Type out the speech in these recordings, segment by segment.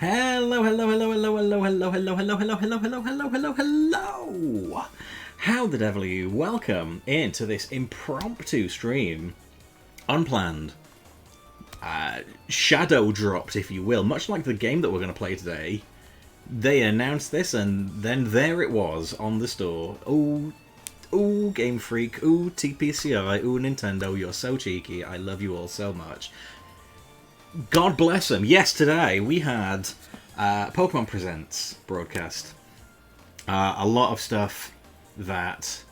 Hello, hello, hello, hello, hello, hello, hello, hello, hello, hello, hello, hello, hello, hello. How the devil are you? Welcome into this impromptu stream. Unplanned. Shadow dropped, if you will. Much like the game that we're going to play today. They announced this and then there it was on the store. Ooh, Game Freak. Ooh, TPCI. Ooh, Nintendo. You're so cheeky. I love you all so much. God bless them. Yes, today we had Pokémon Presents broadcast. A lot of stuff that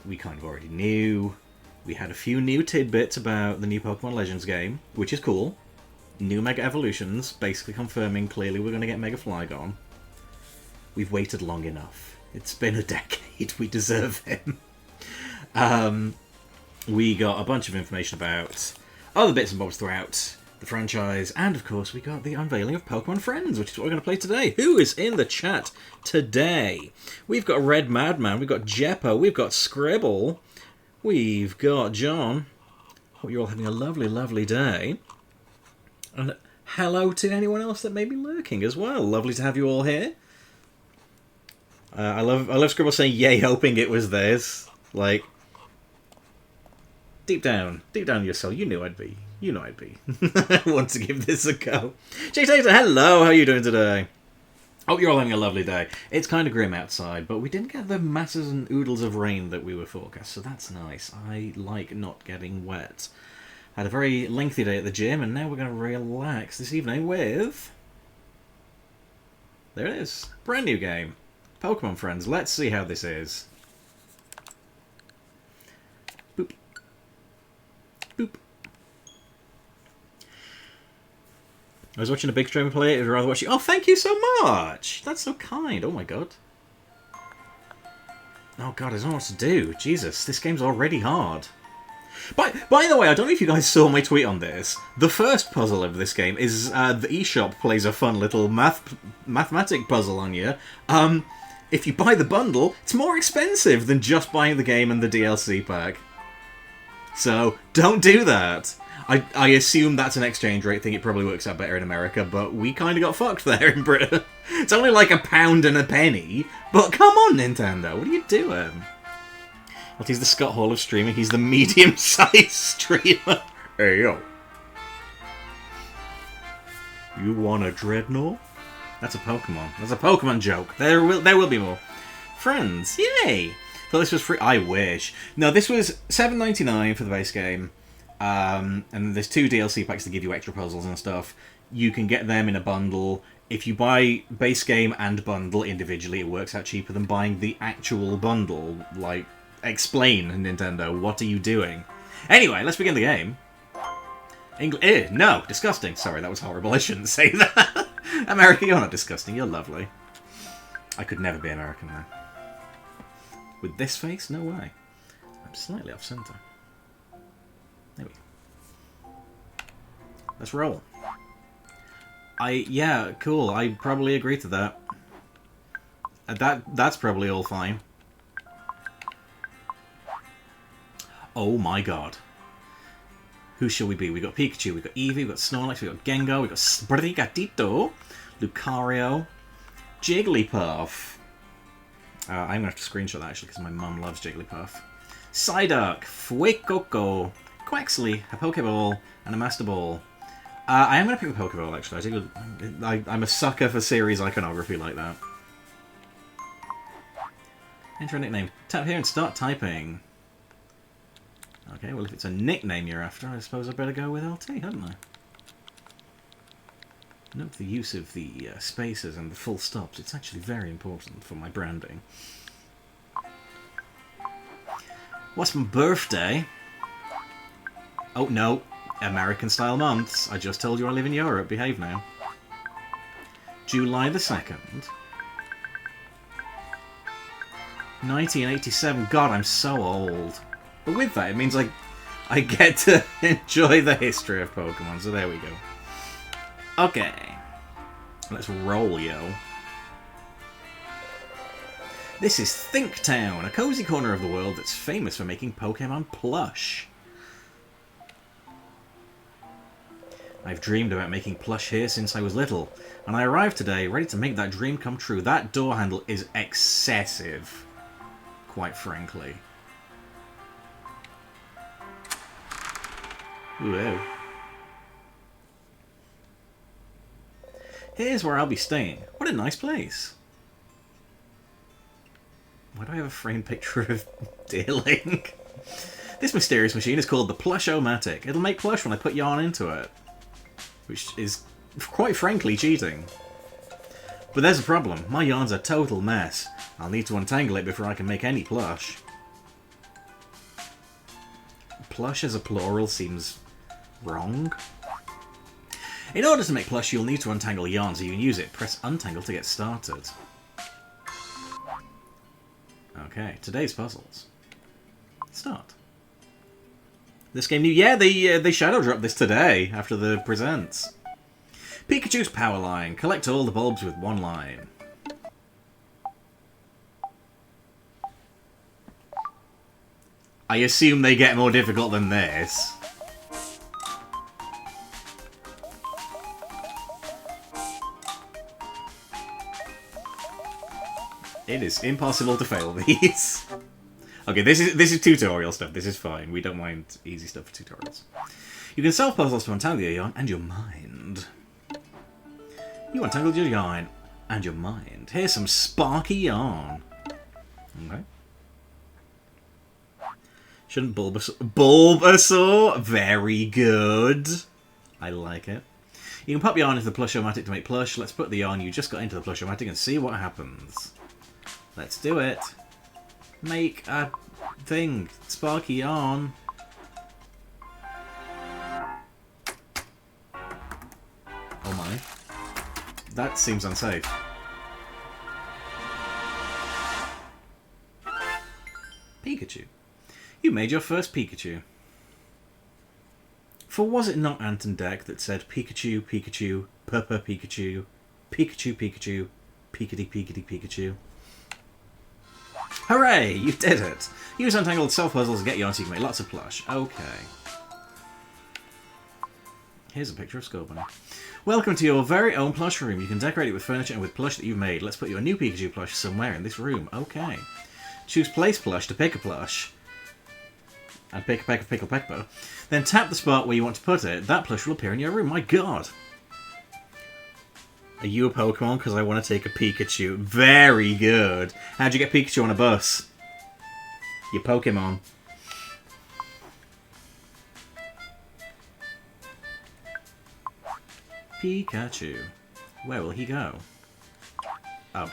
we kind of already knew. We had a few new tidbits about the new Pokemon Legends game, which is cool. New Mega Evolutions, basically confirming clearly we're going to get Mega Flygon. We've waited long enough. It's been a decade. We deserve him. We got a bunch of information about other bits and bobs throughout the franchise, and of course we got the unveiling of Pokémon Friends, which is what we're going to play today. Who is in the chat today? We've got Red Madman, we've got Jeppo, we've got Scribble, we've got John. Hope you're all having a lovely, lovely day. And hello to anyone else that may be lurking as well. Lovely to have you all here. I love Scribble saying yay, hoping it was this. Like, deep down in your soul, you knew I'd be. You know I'd be. I want to give this a go. Jay Tater, hello, how are you doing today? Hope you're all having a lovely day. It's kind of grim outside, but we didn't get the masses and oodles of rain that we were forecast, so that's nice. I like not getting wet. Had a very lengthy day at the gym, and now we're going to relax this evening with... There it is. Brand new game. Pokemon Friends. Let's see how this is. Boop. Boop. I was watching a big streamer play it, I'd rather watch you. Oh, thank you so much! That's so kind. Oh my god. Oh god, I don't know what to do. Jesus, this game's already hard. By the way, I don't know if you guys saw my tweet on this. The first puzzle of this game is the eShop plays a fun little mathematic puzzle on you. If you buy the bundle, it's more expensive than just buying the game and the DLC pack. So, don't do that. I assume that's an exchange rate thing. It probably works out better in America, but we kind of got fucked there in Britain. It's only like £1 and a penny, but come on, Nintendo, what are you doing? Well, he's the Scott Hall of streaming. He's the medium-sized streamer. Hey, yo. You want a Dreadnought? That's a Pokemon. That's a Pokemon joke. There will be more. Friends, yay! Thought this was free. I wish. No, this was $7.99 for the base game. And there's 2 DLC packs to give you extra puzzles and stuff. You can get them in a bundle. If you buy base game and bundle individually, it works out cheaper than buying the actual bundle. Like, explain, Nintendo, what are you doing? Anyway, let's begin the game. No, disgusting. Sorry, that was horrible. I shouldn't say that. America, you're not disgusting. You're lovely. I could never be American, though. With this face? No way. I'm slightly off-center. There we go. Let's roll. Yeah, cool. I probably agree to that. That's probably all fine. Oh my god. Who shall we be? We got Pikachu, we got Eevee, we got Snorlax, we got Gengar, we got Sprigatito, Lucario, Jigglypuff. I'm going to have to screenshot that actually because my mum loves Jigglypuff. Psyduck, Fuecoco, Quaxley, a Pokeball, and a Master Ball. I am going to pick a Pokeball actually. I'm a sucker for series iconography like that. Enter a nickname. Tap here and start typing. Okay, well if it's a nickname you're after, I suppose I better go with LT, hadn't I? Note the use of the spaces and the full stops. It's actually very important for my branding. What's my birthday? Oh no, American-style months. I just told you I live in Europe. Behave now. July the 2nd. 1987. God, I'm so old. But with that, it means I get to enjoy the history of Pokemon, so there we go. Okay. Let's roll, yo. This is Thinktown, a cozy corner of the world that's famous for making Pokemon plush. I've dreamed about making plush here since I was little, and I arrived today ready to make that dream come true. That door handle is excessive, quite frankly. Whoa. Here's where I'll be staying. What a nice place. Why do I have a framed picture of Dear Link? This mysterious machine is called the Plush-O-Matic. It'll make plush when I put yarn into it. Which is, quite frankly, cheating. But there's a problem. My yarn's a total mess. I'll need to untangle it before I can make any plush. Plush as a plural seems wrong. In order to make plush, you'll need to untangle yarn so you can use it. Press untangle to get started. Okay, today's puzzles. Start. This game new. Yeah, they shadow dropped this today after the presents. Pikachu's power line. Collect all the bulbs with one line. I assume they get more difficult than this. It is impossible to fail these. Okay, this is tutorial stuff. This is fine. We don't mind easy stuff for tutorials. You can solve puzzles to untangle your yarn and your mind. You untangled your yarn and your mind. Here's some sparky yarn. Okay. Shouldn't Bulbasaur? Very good. I like it. You can pop yarn into the Plush-O-Matic to make plush. Let's put the yarn you just got into the Plush-O-Matic and see what happens. Let's do it. Make a thing. Sparky yarn. Oh my. That seems unsafe. Pikachu. You made your first Pikachu. For was it not Ant and Dec that said Pikachu, Pikachu, Purpur Pikachu, Pikachu, Pikachu, Pikity, Pikity, Pikachu? Hooray! You did it! Use untangled self puzzles to get yarn so you can make lots of plush. Okay. Here's a picture of Scorbunny. Welcome to your very own plush room. You can decorate it with furniture and with plush that you've made. Let's put your new Pikachu plush somewhere in this room. Okay. Choose place plush to pick a plush. And pick a peck of pickle pepper. Then tap the spot where you want to put it. That plush will appear in your room. My god! Are you a Pokemon? Because I want to take a Pikachu. Very good. How'd you get Pikachu on a bus? Your Pokemon. Pikachu. Where will he go? Oh.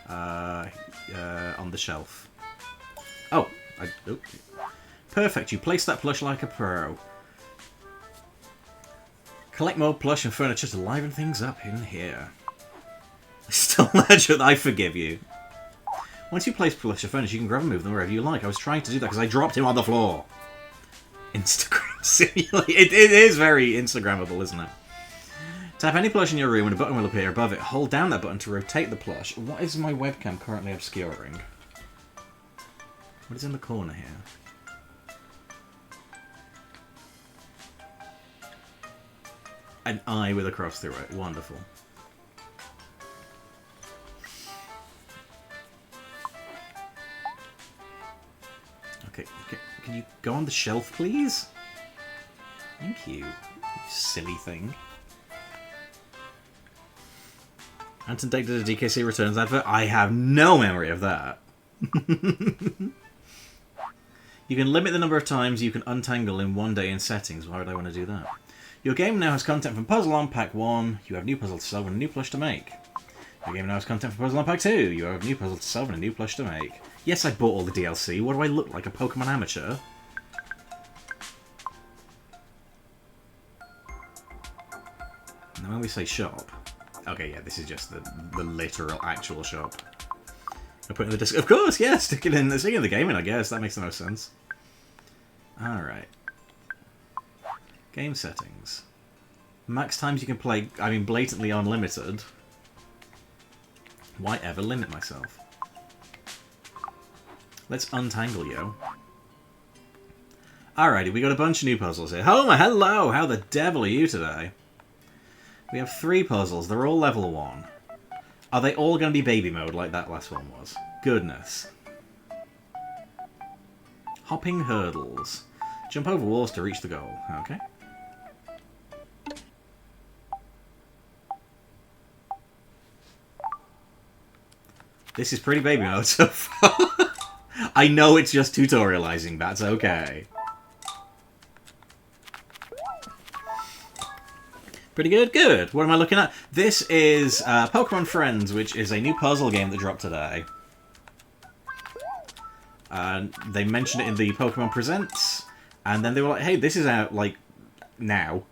On the shelf. Oh. Perfect. You place that plush like a pro. Collect more plush and furniture to liven things up in here. Still legend, I forgive you. Once you place plush and furniture, you can grab and move them wherever you like. I was trying to do that because I dropped him on the floor. Instagram simulator. It is very Instagrammable, isn't it? Tap any plush in your room and a button will appear above it. Hold down that button to rotate the plush. What is my webcam currently obscuring? What is in the corner here? An eye with a cross through it. Wonderful. Okay, can you go on the shelf, please? Thank you, you silly thing. Anton Dec did a DKC Returns advert? I have no memory of that. You can limit the number of times you can untangle in one day in settings. Why would I want to do that? Your game now has content from Puzzle on Pack 1. You have new puzzles to solve and a new plush to make. Your game now has content from Puzzle on Pack 2. You have new puzzles to solve and a new plush to make. Yes, I bought all the DLC. What do I look like, a Pokemon amateur? And when we say shop... Okay, yeah, this is just the literal, actual shop. I put in the disc... Of course, yeah, stick it in the game in, I guess. That makes the most sense. Alright. Game settings. Max times you can play, I mean, blatantly unlimited. Why ever limit myself? Let's untangle you. Alrighty, we got a bunch of new puzzles here. Homer, hello! How the devil are you today? We have 3 puzzles. They're all level 1. Are they all going to be baby mode like that last one was? Goodness. Hopping hurdles. Jump over walls to reach the goal. Okay. This is pretty baby mode so far. I know it's just tutorializing. That's okay. Pretty good, good. What am I looking at? This is Pokémon Friends, which is a new puzzle game that dropped today. They mentioned it in the Pokémon Presents, and then they were like, hey, this is out, like, now.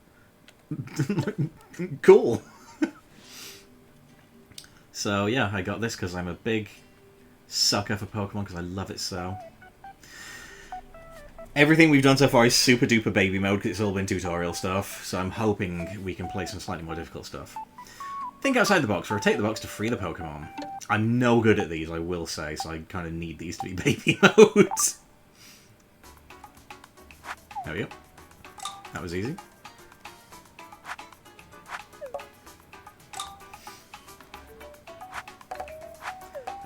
Cool. So, yeah, I got this because I'm a big sucker for Pokemon because I love it so. Everything we've done so far is super duper baby mode because it's all been tutorial stuff, so I'm hoping we can play some slightly more difficult stuff. Think outside the box, rotate the box to free the Pokemon. I'm no good at these, I will say, so I kind of need these to be baby modes. There we go. That was easy.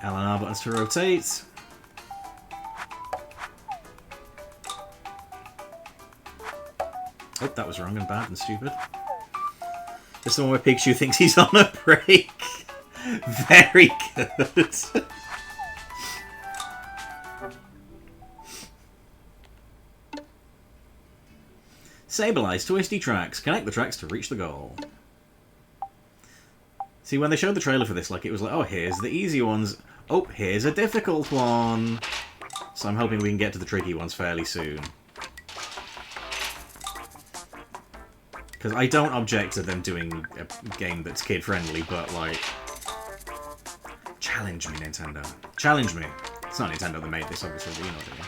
L and R buttons to rotate. Oh, that was wrong and bad and stupid. This is the one where Pikachu thinks he's on a break. Very good. Sableye, twisty tracks. Connect the tracks to reach the goal. See, when they showed the trailer for this, like, it was like, oh, here's the easy ones. Oh, here's a difficult one. So I'm hoping we can get to the tricky ones fairly soon. Because I don't object to them doing a game that's kid-friendly, but, like... Challenge me, Nintendo. Challenge me. It's not Nintendo that made this, obviously, but you know what I mean.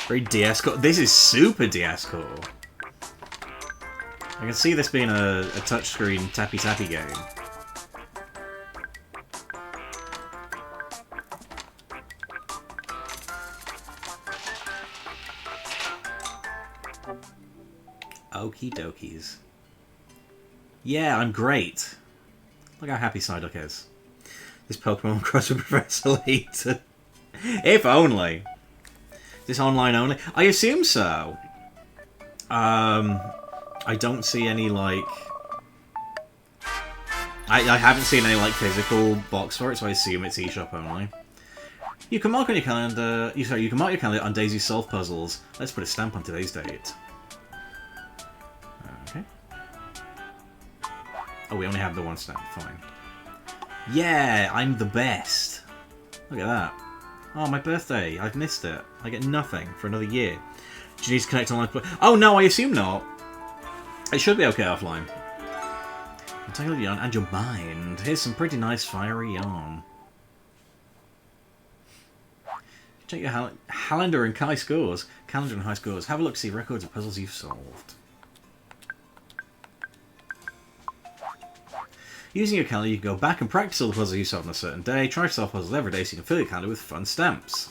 Very DS core. This is super DS core. I can see this being a touchscreen tappy-tappy game. Okie dokies. Yeah, I'm great. Look how happy Psyduck is. This Pokemon cross with Professor Layton. If only. Is this online only? I assume so. I don't see any, like... I haven't seen any, like, physical box for it, so I assume it's eShop only. You can mark on your calendar... you can mark your calendar on Daisy's Solve Puzzles. Let's put a stamp on today's date. Oh, we only have the one stamp. Fine. Yeah, I'm the best. Look at that. Oh, my birthday. I've missed it. I get nothing for another year. Do you need to connect online? Oh, no, I assume not. It should be okay offline. Untangle your yarn and your mind. Here's some pretty nice fiery yarn. Check your calendar and high scores. Calendar and high scores. Have a look, see records of puzzles you've solved. Using your calendar, you can go back and practice all the puzzles you solve on a certain day. Try to solve puzzles every day so you can fill your calendar with fun stamps.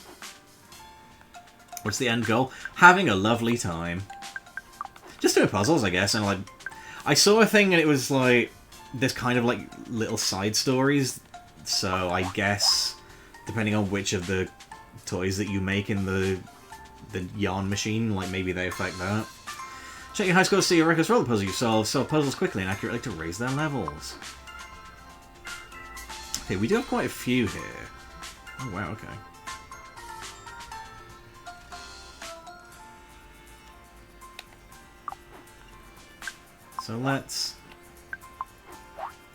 What's the end goal? Having a lovely time. Just doing puzzles, I guess. And like, I saw a thing and it was like, there's kind of like little side stories. So I guess, depending on which of the toys that you make in the yarn machine, like maybe they affect that. Check your high scores, see your records for all the puzzles you solve. Solve puzzles quickly and accurately to raise their levels. Okay, we do have quite a few here. Oh, wow, okay. So let's...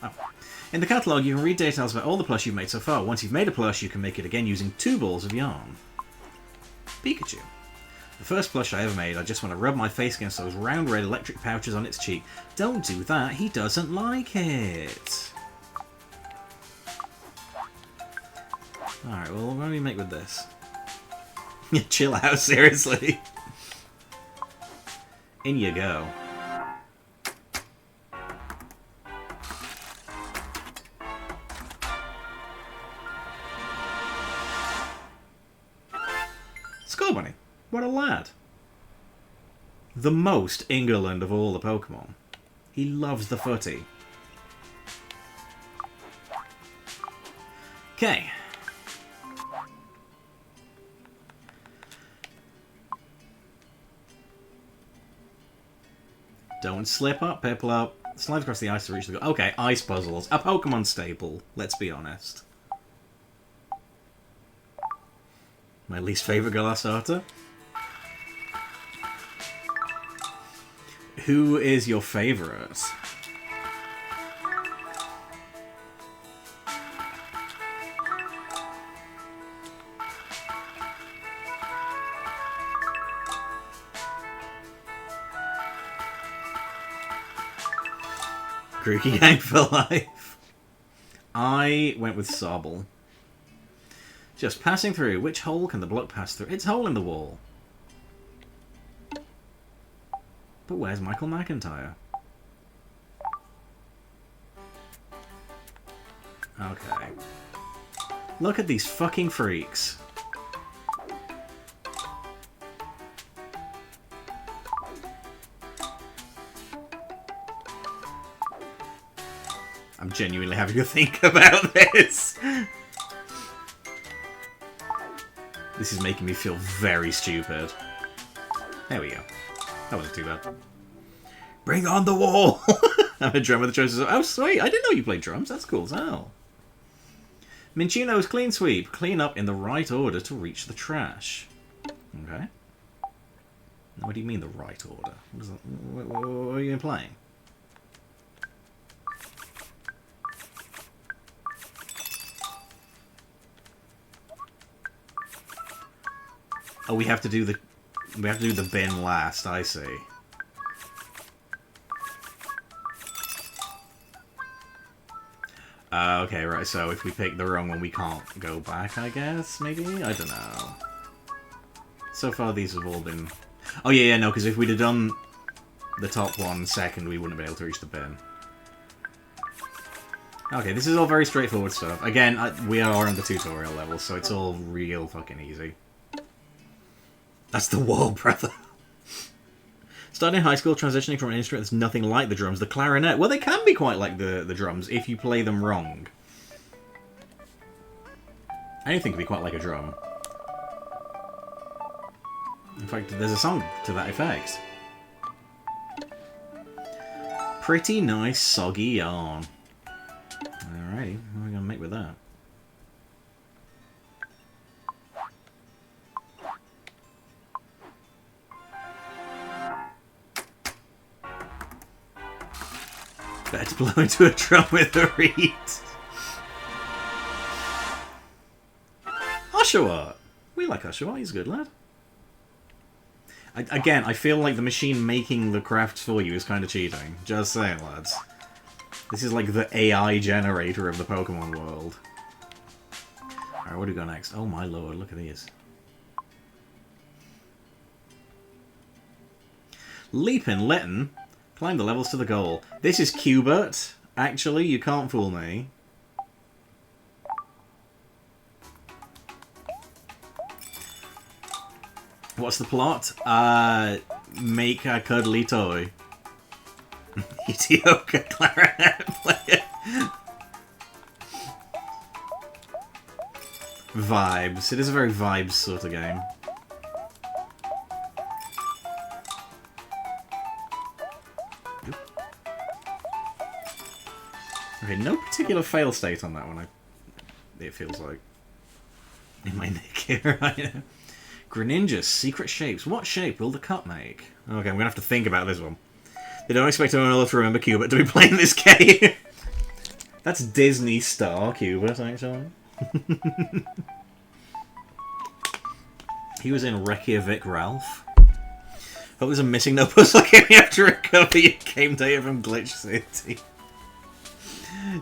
Oh. In the catalogue, you can read details about all the plush you've made so far. Once you've made a plush, you can make it again using 2 balls of yarn. Pikachu. The first plush I ever made, I just want to rub my face against those round red electric pouches on its cheek. Don't do that, he doesn't like it. Alright, well, what do we make with this? Chill out, seriously. In you go. Scorbunny. What a lad. The most England of all the Pokemon. He loves the footy. Okay. Don't slip up, Piplup. Slide across the ice to reach the goal. Okay, ice puzzles. A Pokemon staple, let's be honest. My least favourite Gallasarta. Who is your favourite? Grookey Gang for life. I went with Sobble. Just passing through. Which hole can the block pass through? It's a hole in the wall. But where's Michael McIntyre? Okay. Look at these fucking freaks. I'm genuinely having to think about this. This is making me feel very stupid. There we go. That wasn't too bad. Bring on the wall! I'm a drummer. The choices. Oh, sweet. I didn't know you played drums. That's cool as hell. Minchuno's clean sweep. Clean up in the right order to reach the trash. Okay. What do you mean the right order? What, is that? What are you implying? Oh, we have to do the bin last. I see. Okay, right. So if we pick the wrong one, we can't go back. I guess maybe. I don't know. So far, these have all been. Oh yeah, no. Because if we'd have done the top one second, we wouldn't have been able to reach the bin. Okay, this is all very straightforward stuff. Again, we are on the tutorial level, so it's all real fucking easy. That's the wall, brother. Starting in high school, transitioning from an instrument that's nothing like the drums, the clarinet. Well, they can be quite like the drums if you play them wrong. Anything can be quite like a drum. In fact, there's a song to that effect. Pretty nice soggy yarn. Alrighty, what are we going to make with that? Better to blow into a drum with a reed. Oshawott! We like Oshawott, he's a good lad. Again, I feel like the machine making the crafts for you is kind of cheating. Just saying, lads. This is like the AI generator of the Pokemon world. Alright, where do we go next? Oh my lord, look at these. Leapin' Litten. Climb the levels to the goal. This is Cubert. Actually, you can't fool me. What's the plot? Make a cuddly toy. Etioka clarinet player. Vibes. It is a very vibes sort of game. Okay, no particular fail state on that one, it feels like. In my neck here, right now. Greninja's secret shapes. What shape will the cup make? Okay, I'm going to have to think about this one. They don't expect anyone else to remember Cubert to be playing this game. That's Disney star Cubert, actually. He was in Reykjavik Ralph. Hope there's a missing no puzzle game you have to recover your game data from Glitch City.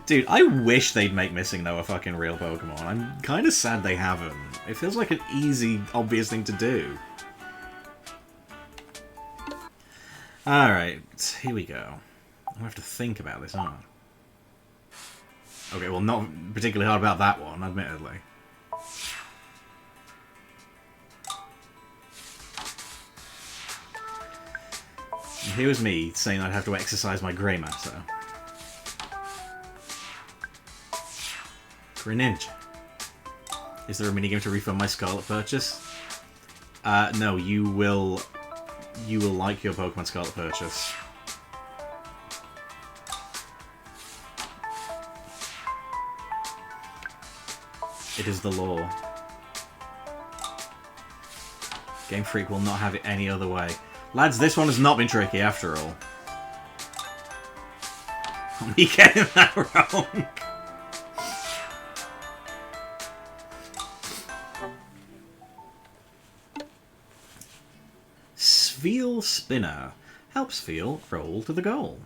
Dude, I wish they'd make Missing No a fucking real Pokemon. I'm kind of sad they haven't. It feels like an easy, obvious thing to do. Alright, here we go. I have to think about this, aren't I? Okay, well, not particularly hard about that one, admittedly. And here was me saying I'd have to exercise my grey matter. Greninja. Is there a minigame to refund my Scarlet purchase? No, you will like your Pokemon Scarlet purchase. It is the law. Game Freak will not have it any other way. Lads, this one has not been tricky after all. Me getting that wrong. Sveel Spinner. Helps Sveel roll to the goal.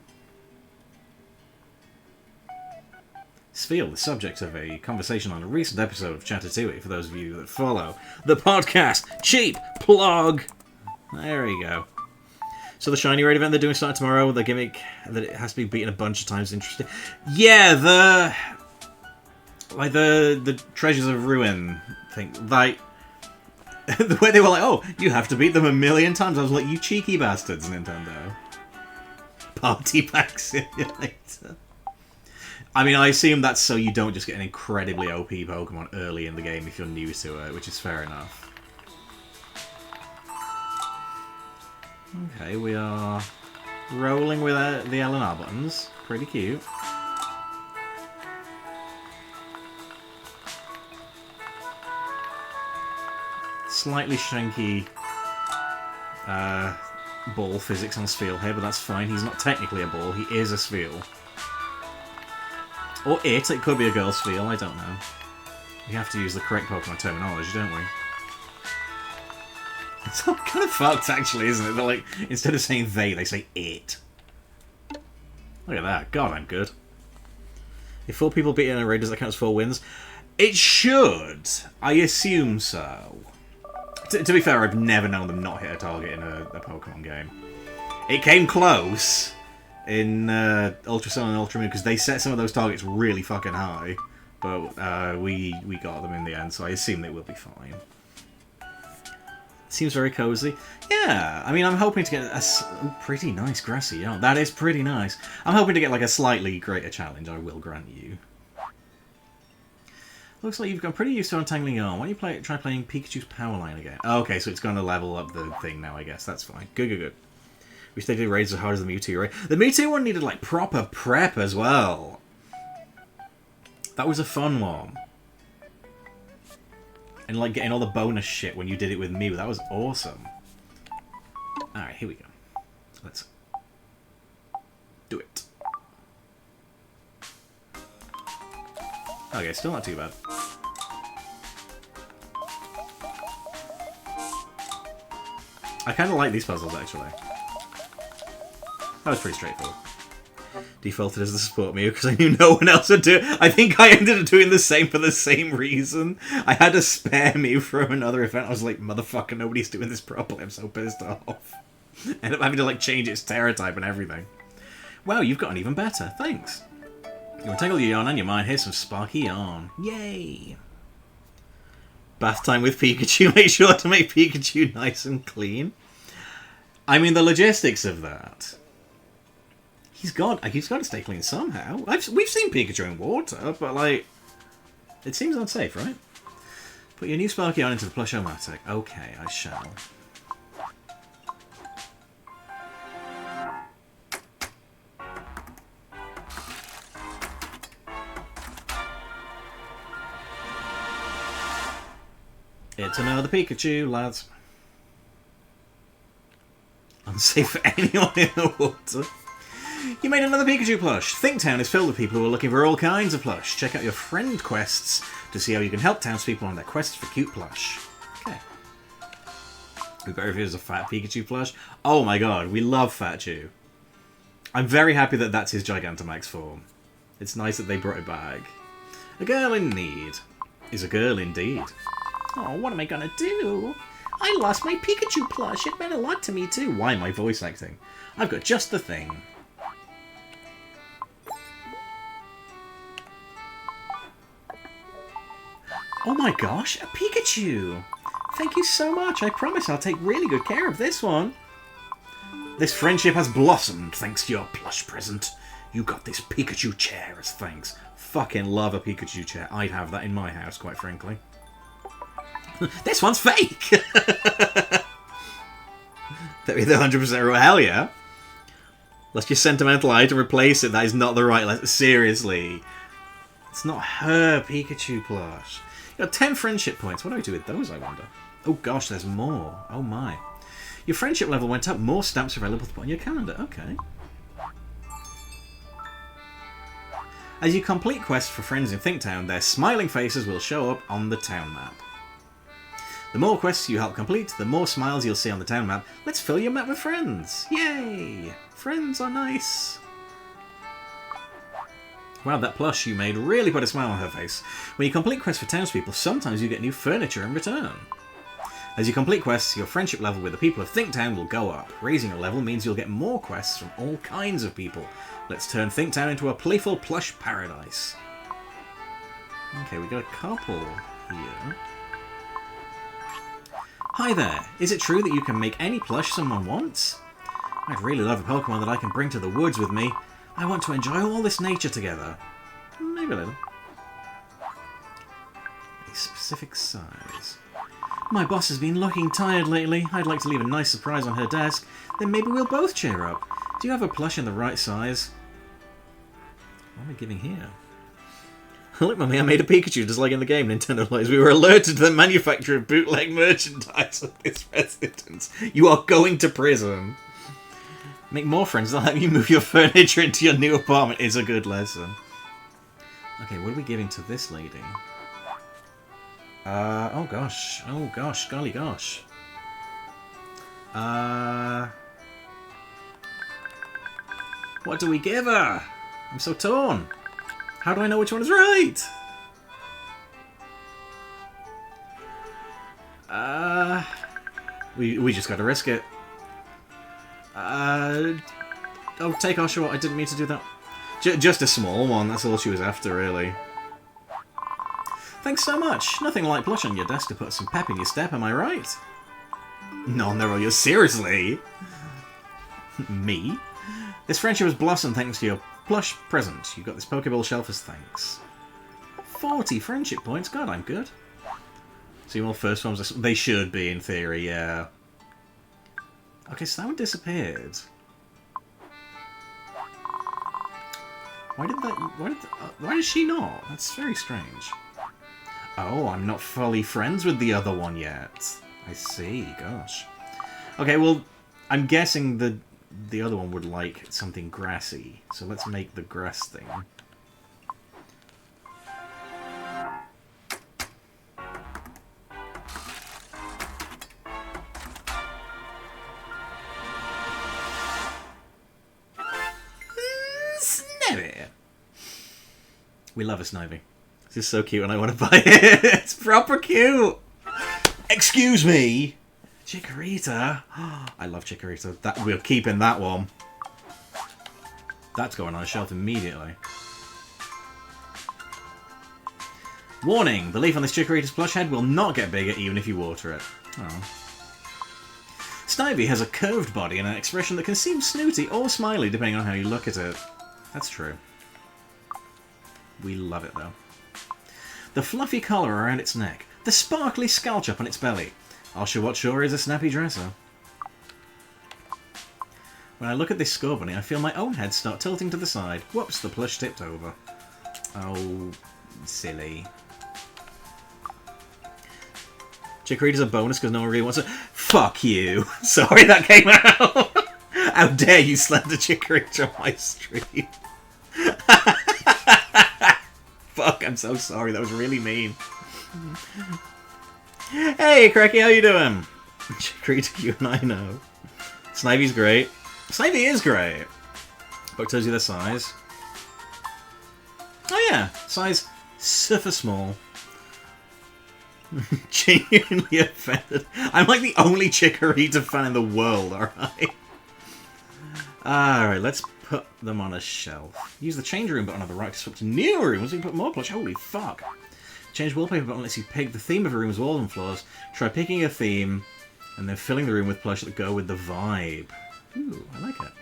Sveel, the subject of a conversation on a recent episode of Chattatouille, for those of you that follow the podcast. Cheap plug! There we go. So the Shiny Raid event they're doing starting tomorrow, the gimmick that it has to be beaten a bunch of times, interesting. Yeah, the Treasures of Ruin thing. Like, the way they were like, oh, you have to beat them 1,000,000 times. I was like, you cheeky bastards, Nintendo. Party Pack Simulator. I mean, I assume that's so you don't just get an incredibly OP Pokemon early in the game if you're new to it, which is fair enough. Okay, we are rolling with the L and R buttons. Pretty cute. Slightly shanky ball physics on Spheal here, but that's fine. He's not technically a ball, he is a Spheal. Or it could be a girl Spheal, I don't know. We have to use the correct Pokemon terminology, don't we? It's kind of fucked, actually, isn't it? They're like, instead of saying they say it. Look at that. God, I'm good. If 4 people beat in a raid, does that count as 4 wins? It should. I assume so. To be fair, I've never known them not hit a target in a Pokemon game. It came close in Ultra Sun and Ultra Moon, because they set some of those targets really fucking high. But we got them in the end, so I assume they will be fine. Seems very cozy. Yeah, I mean, I'm hoping to get a pretty nice grassy yarn. That is pretty nice. I'm hoping to get like a slightly greater challenge, I will grant you. Looks like you've got pretty used to untangling yarn. Why don't you try playing Pikachu's Power Line again? Oh, okay, so it's going to level up the thing now, I guess. That's fine. Good, good, good. We stayed raids as hard as the Mewtwo raid. The Mewtwo one needed like proper prep as well. That was a fun one. And like getting all the bonus shit when you did it with Mew, that was awesome. Alright, here we go. Let's do it. Okay, still not too bad. I kind of like these puzzles, actually. That was pretty straightforward. Defaulted as the support Mew because I knew no one else would do it. I think I ended up doing the same for the same reason. I had a spare Mew from another event. I was like, motherfucker, nobody's doing this properly. I'm so pissed off. Ended up having to like change its Terra type and everything. Wow, you've gotten even better. Thanks. You want to tangle your yarn and your mind. Here's some sparky yarn. Yay! Bath time with Pikachu. Make sure to make Pikachu nice and clean. I mean, the logistics of that. He's got to stay clean somehow. We've seen Pikachu in water, but like, it seems unsafe, right? Put your new Sparky on into the plush-o-matic. Okay, I shall. It's another Pikachu, lads. Unsafe for anyone in the water. You made another Pikachu plush. Think Town is filled with people who are looking for all kinds of plush. Check out your friend quests to see how you can help townspeople on their quests for cute plush. Okay. We've got reviews of Fat Pikachu plush. Oh my god, we love Fat Chew. I'm very happy that that's his Gigantamax form. It's nice that they brought it back. A girl in need is a girl indeed. Oh, what am I gonna do? I lost my Pikachu plush. It meant a lot to me too. Why am I voice acting? I've got just the thing. Oh my gosh, a Pikachu! Thank you so much. I promise I'll take really good care of this one. This friendship has blossomed thanks to your plush present. You got this Pikachu chair as thanks. Fucking love a Pikachu chair. I'd have that in my house, quite frankly. This one's fake! That be the 100% rule. Hell yeah. Let's just sentimental eye to replace it. That is not the right... Seriously. It's not her Pikachu plush. You got 10 friendship points. What do I do with those, I wonder? Oh gosh, there's more. Oh my. Your friendship level went up. More stamps available to put on your calendar. Okay. As you complete quests for friends in Thinktown, their smiling faces will show up on the town map. The more quests you help complete, the more smiles you'll see on the town map. Let's fill your map with friends! Yay! Friends are nice! Wow, that plush you made really put a smile on her face. When you complete quests for townspeople, sometimes you get new furniture in return. As you complete quests, your friendship level with the people of Thinktown will go up. Raising your level means you'll get more quests from all kinds of people. Let's turn Thinktown into a playful plush paradise. Okay, we got a couple here. Hi there, is it true that you can make any plush someone wants? I'd really love a Pokemon that I can bring to the woods with me. I want to enjoy all this nature together. Maybe a little. A specific size. My boss has been looking tired lately. I'd like to leave a nice surprise on her desk. Then maybe we'll both cheer up. Do you have a plush in the right size? What am I giving here? Look, Mummy, I made a Pikachu just like in the game, Nintendo lies. We were alerted to the manufacture of bootleg merchandise of this residence. You are going to prison. Make more friends. They'll help you move your furniture into your new apartment. Is a good lesson. Okay, what are we giving to this lady? Oh gosh. Oh gosh. Golly gosh. What do we give her? I'm so torn. How do I know which one is right? We just gotta risk it. Oh, take Oshawa. I didn't mean to do that. Just a small one. That's all she was after, really. Thanks so much. Nothing like plush on your desk to put some pep in your step, am I right? No, no, you seriously? Me? This friendship has blossomed thanks to your plush present. You got this Pokeball shelf as thanks. 40 friendship points. God, I'm good. See, all first forms. They should be, in theory, yeah. Okay, so that one disappeared. Why did she not? That's very strange. Oh, I'm not fully friends with the other one yet. I see, gosh. Okay, well, I'm guessing the other one would like something grassy. So let's make the grass thing. Snivy! We love a Snivy. This is so cute and I want to buy it. It's proper cute. Excuse me. Chikorita. I love Chikorita. We're keeping that one. That's going on a shelf immediately. Warning. The leaf on this Chikorita's plush head will not get bigger even if you water it. Oh. Snivy has a curved body and an expression that can seem snooty or smiley depending on how you look at it. That's true. We love it though. The fluffy collar around its neck. The sparkly scalch up on its belly. Oshawott sure is a snappy dresser. When I look at this score bunny, I feel my own head start tilting to the side. Whoops, the plush tipped over. Oh, silly. Chikorita's a bonus because no one really wants it. Fuck you. Sorry that came out. How dare you slander Chikorita on my stream. Fuck, I'm so sorry. That was really mean. Hey, Cracky, how you doing? Chikorita, you and I know. Snivy's great. Snivy is great. Book tells you the size. Oh yeah, size super small. Genuinely offended. I'm like the only Chikorita fan in the world, alright? Alright, let's put them on a shelf. Use the change room button on the right to swap to new rooms. We can put more plush. Holy fuck. Change wallpaper button lets you pick the theme of a room's walls and floors. Try picking a theme and then filling the room with plush that go with the vibe. Ooh, I like it.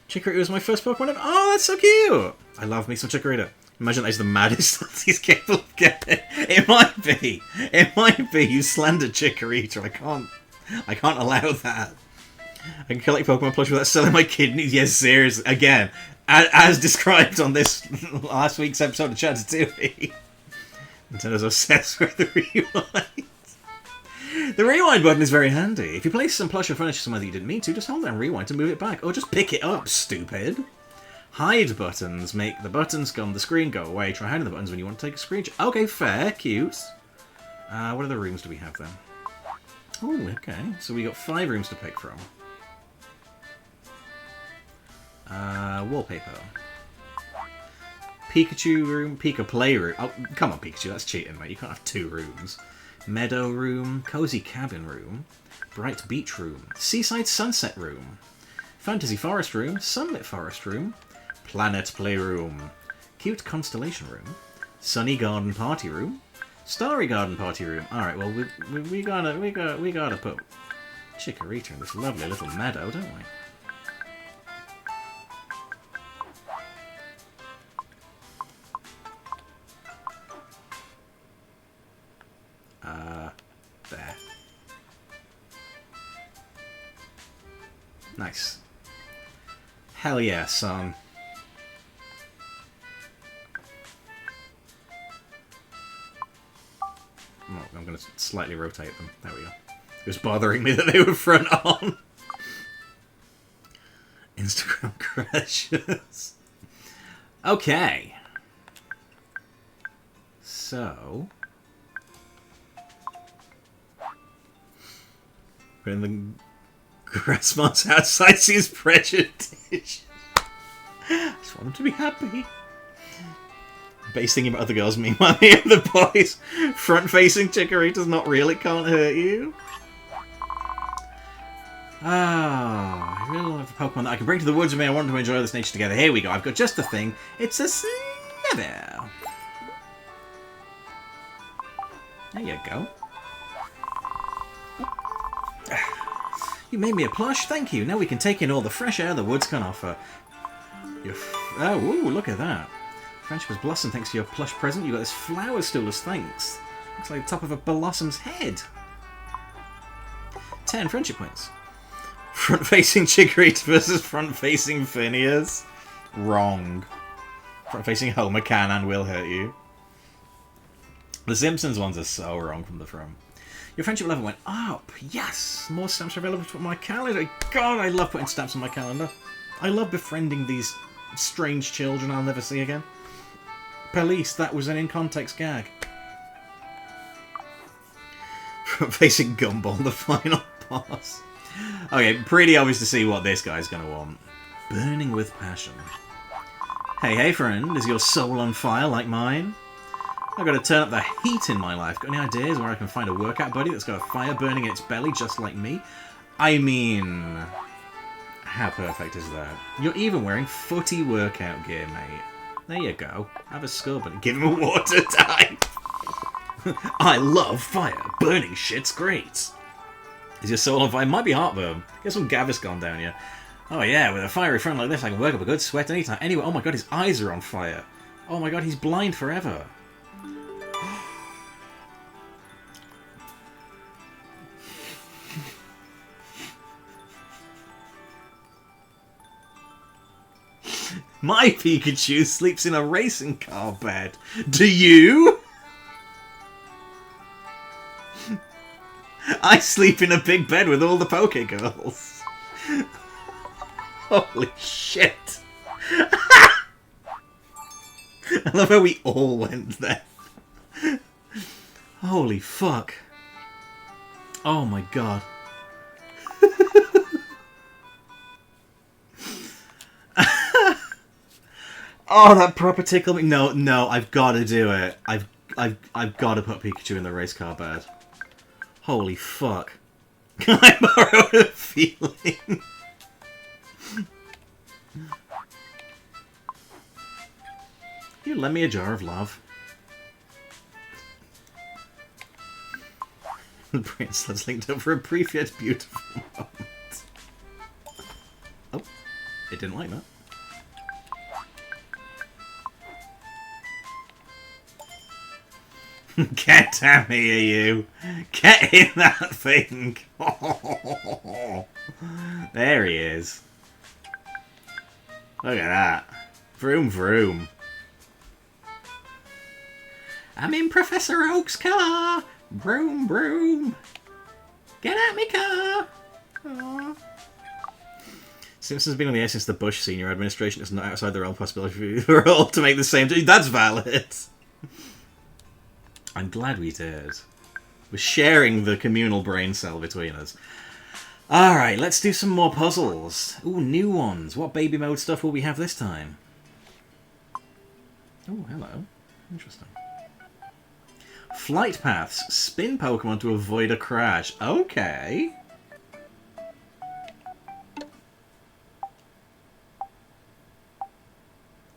Chikorita was my first Pokemon ever. Oh, that's so cute! I love me some Chikorita. Imagine that is the maddest that he's capable of getting. It might be. It might be. You slandered Chikorita. I can't allow that. I can collect Pokemon plush without selling my kidneys. Yes, seriously. Again, as described on this last week's episode of Chat to TV. Nintendo's obsessed with the rewind. The rewind button is very handy. If you place some plush or furniture somewhere that you didn't mean to, just hold down rewind to move it back. Or just pick it up, stupid. Hide buttons make the buttons on the screen go away. Try hiding the buttons when you want to take a screenshot. Okay, fair, cute. What other rooms do we have then? Oh, okay. So we got 5 rooms to pick from. Wallpaper. Pikachu room, Pika play room. Oh, come on, Pikachu, that's cheating, mate. You can't have 2 rooms. Meadow room, cozy cabin room, bright beach room, seaside sunset room, fantasy forest room, sunlit forest room, planet playroom, cute constellation room, sunny garden party room, starry garden party room. All right, well we gotta put Chikorita in this lovely little meadow, don't we? There. Nice. Hell yeah, son. Oh, I'm going to slightly rotate them. There we go. It was bothering me that they were front on. Instagram crashes. Okay. So... when the grass moss outside sees prejudice. I just want him to be happy. Base thinking about other girls, meanwhile me and the boys. Front-facing Chikorita's not real, it can't hurt you. Ah, I really love the Pokemon that I can bring to the woods with me. I want to enjoy this nature together. Here we go, I've got just the thing. It's a Snivy. There you go. You made me a plush, thank you. Now we can take in all the fresh air the woods can offer. Oh, ooh, look at that. Friendship has blossomed thanks to your plush present. You got this flower stool as thanks. Looks like the top of a blossom's head. 10 friendship points. Front-facing Chikorita versus front-facing Phineas. Wrong. Front-facing Homer can and will hurt you. The Simpsons ones are so wrong from the front. Your friendship level went up. Yes! More stamps are available to put on my calendar. God, I love putting stamps on my calendar. I love befriending these strange children I'll never see again. Police, that was an in-context gag. Facing Gumball, the final boss. Okay, pretty obvious to see what this guy's going to want. Burning with passion. Hey friend, is your soul on fire like mine? I've got to turn up the heat in my life. Got any ideas where I can find a workout buddy that's got a fire burning in its belly just like me? I mean... how perfect is that? You're even wearing footy workout gear, mate. There you go. Have a skull, but give him a water type. I love fire. Burning shit's great. Is your soul on fire? Might be heartburn. Get some Gaviscon down here. Oh yeah, with a fiery friend like this, I can work up a good sweat anytime. Anyway, oh my god, his eyes are on fire. Oh my god, he's blind forever. My Pikachu sleeps in a racing car bed. Do you? I sleep in a big bed with all the Pokegirls. Holy shit. I love how we all went there. Holy fuck. Oh my god. Oh, that proper tickled me. No, I've got to do it. I've got to put Pikachu in the race car bed. Holy fuck. Can I borrow a feeling? You lend me a jar of love. The Prince has linked up for a brief yet beautiful moment. It didn't like that. Get down here, you! Get in that thing! There he is. Look at that. Vroom vroom. I'm in Professor Oak's car! Broom broom! Get out me car! Aww. Simpsons have been on the air since the Bush senior administration. It's not outside the realm of possibility for all to make the same... That's valid! I'm glad we did. We're sharing the communal brain cell between us. Alright, let's do some more puzzles. Ooh, new ones. What baby mode stuff will we have this time? Oh, hello. Interesting. Flight paths. Spin Pokemon to avoid a crash. Okay.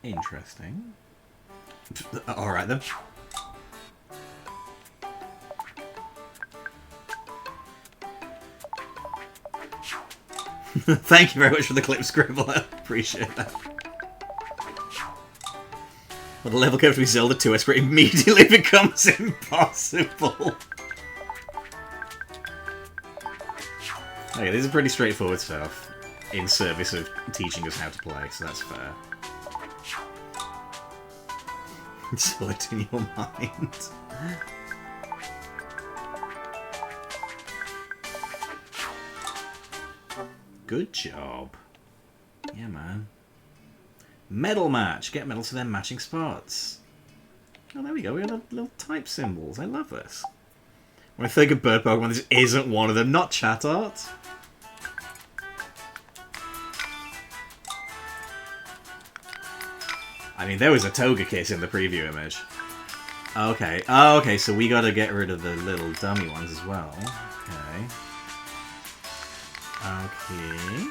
Interesting. Alright then. Thank you very much for the clip, Scribbler. Appreciate that. Well, the level curve to be Zelda 2S where it immediately becomes impossible. Okay, this is pretty straightforward stuff in service of teaching us how to play, so that's fair. Select in your mind. Good job. Yeah, man. Medal match. Get medals for their matching spots. Oh, there we go. We got little type symbols. I love this. When I think of bird Pokemon, this isn't one of them. Not chat art. I mean, there was a Togekiss in the preview image. Okay. Oh, okay, so we gotta get rid of the little dummy ones as well. Okay. Okay.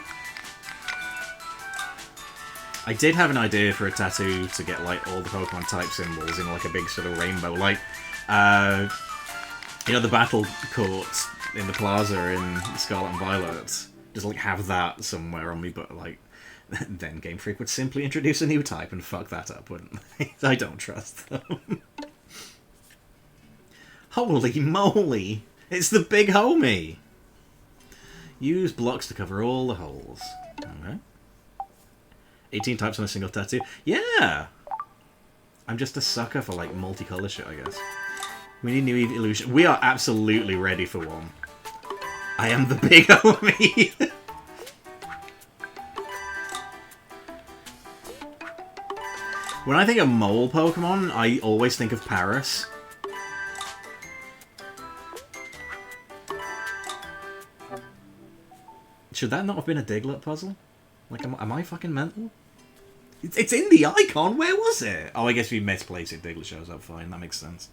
I did have an idea for a tattoo to get, like, all the Pokemon type symbols in, like, a big sort of rainbow. Like, you know, the battle court in the plaza in Scarlet and Violet. Just, like, have that somewhere on me, but, like, then Game Freak would simply introduce a new type and fuck that up, wouldn't they? I don't trust them. Holy moly! It's the big homie! Use blocks to cover all the holes. Okay. 18 types on a single tattoo. Yeah! I'm just a sucker for, like, multicolour shit, I guess. We need new illusion. We are absolutely ready for one. I am the big homie! When I think of mole Pokemon, I always think of Paris. Should that not have been a Diglett puzzle? Like, am I fucking mental? It's in the icon! Where was it? Oh, I guess we misplaced it. Diglett shows up fine. That makes sense.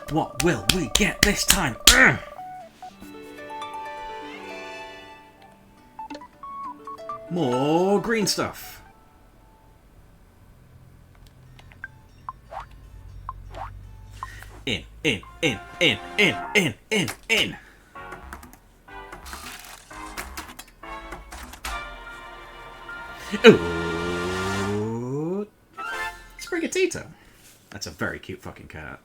What will we get this time? Urgh! More green stuff. In. Ooh. Sprigatito. That's a very cute fucking cat.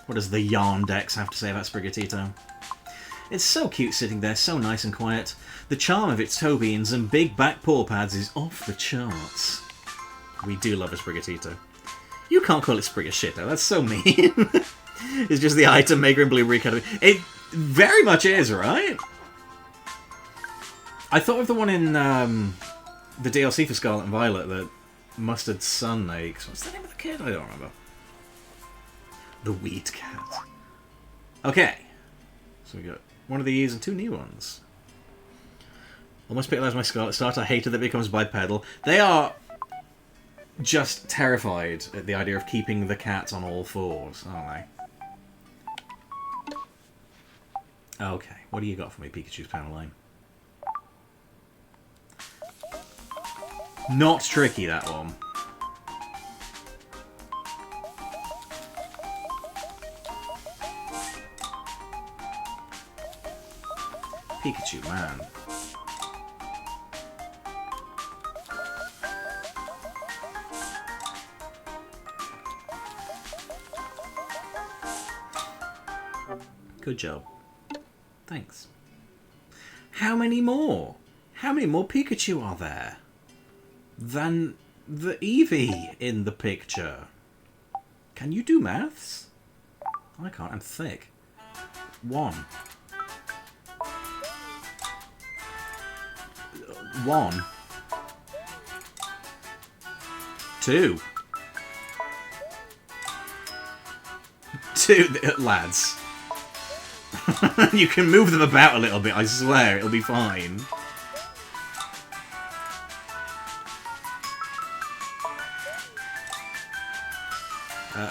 What does the Yarndex have to say about Sprigatito? It's so cute sitting there, so nice and quiet. The charm of its toe beans and big back paw pads is off the charts. We do love a Sprigatito. You can't call it Sprigashito, that's so mean. It's just the item maker in Blueberry Academy. It very much is, right? I thought of the one in the DLC for Scarlet and Violet that Mustard Sun makes. What's the name of the kid? I don't remember. The Weed Cat. Okay. So we got one of these and two new ones. Almost picked that as my Scarlet start. I hated that it becomes bipedal. They are just terrified at the idea of keeping the cat on all fours, aren't they? Okay, what do you got for me, Pikachu's Power Line? Not tricky, that one. Pikachu, man. Good job. Thanks. How many more? How many more Pikachu are there than the Eevee in the picture? Can you do maths? I can't, I'm thick. 1. 1. 2. 2, lads. You can move them about a little bit, I swear, it'll be fine.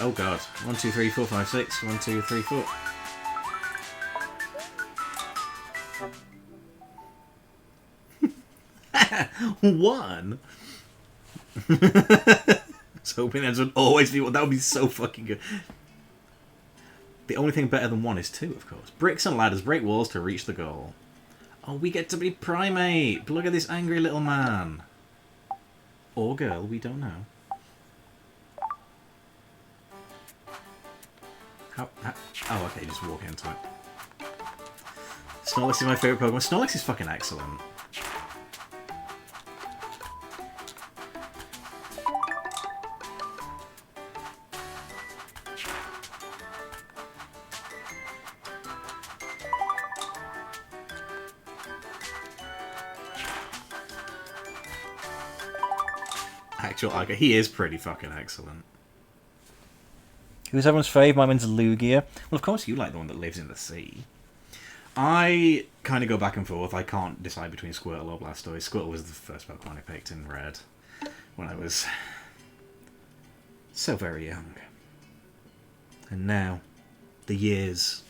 Oh god. 1, 2, 3, 4, 5, 6. 1, 2, 3, 4. One. I was hoping that would always be one. That would be so fucking good. The only thing better than 1 is 2, of course. Bricks and ladders break walls to reach the goal. Oh, we get to be Primate. Look at this angry little man. Or girl, we don't know. Oh, okay, just walk into it. Snorlax is my favourite Pokemon. Snorlax is fucking excellent. He is pretty fucking excellent. Who's everyone's fave? My name's Lugia. Well, of course you like the one that lives in the sea. I kind of go back and forth. I can't decide between Squirtle or Blastoise. Squirtle was the first Pokemon I picked in Red when I was so very young. And now, the years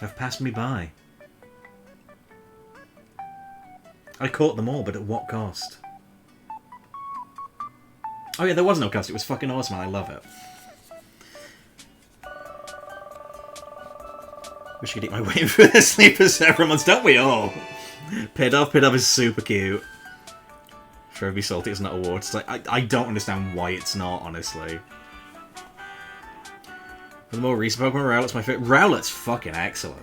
have passed me by. I caught them all, but at what cost? Oh yeah, there was no cost. It was fucking awesome and I love it. Wish I could eat my way through the sleep for several months, don't we all? Pidove is super cute. Sure, be salty, it's not a award. It's like, I don't understand why it's not, honestly. For the more recent Pokemon, Rowlet's my favourite. Rowlet's fucking excellent.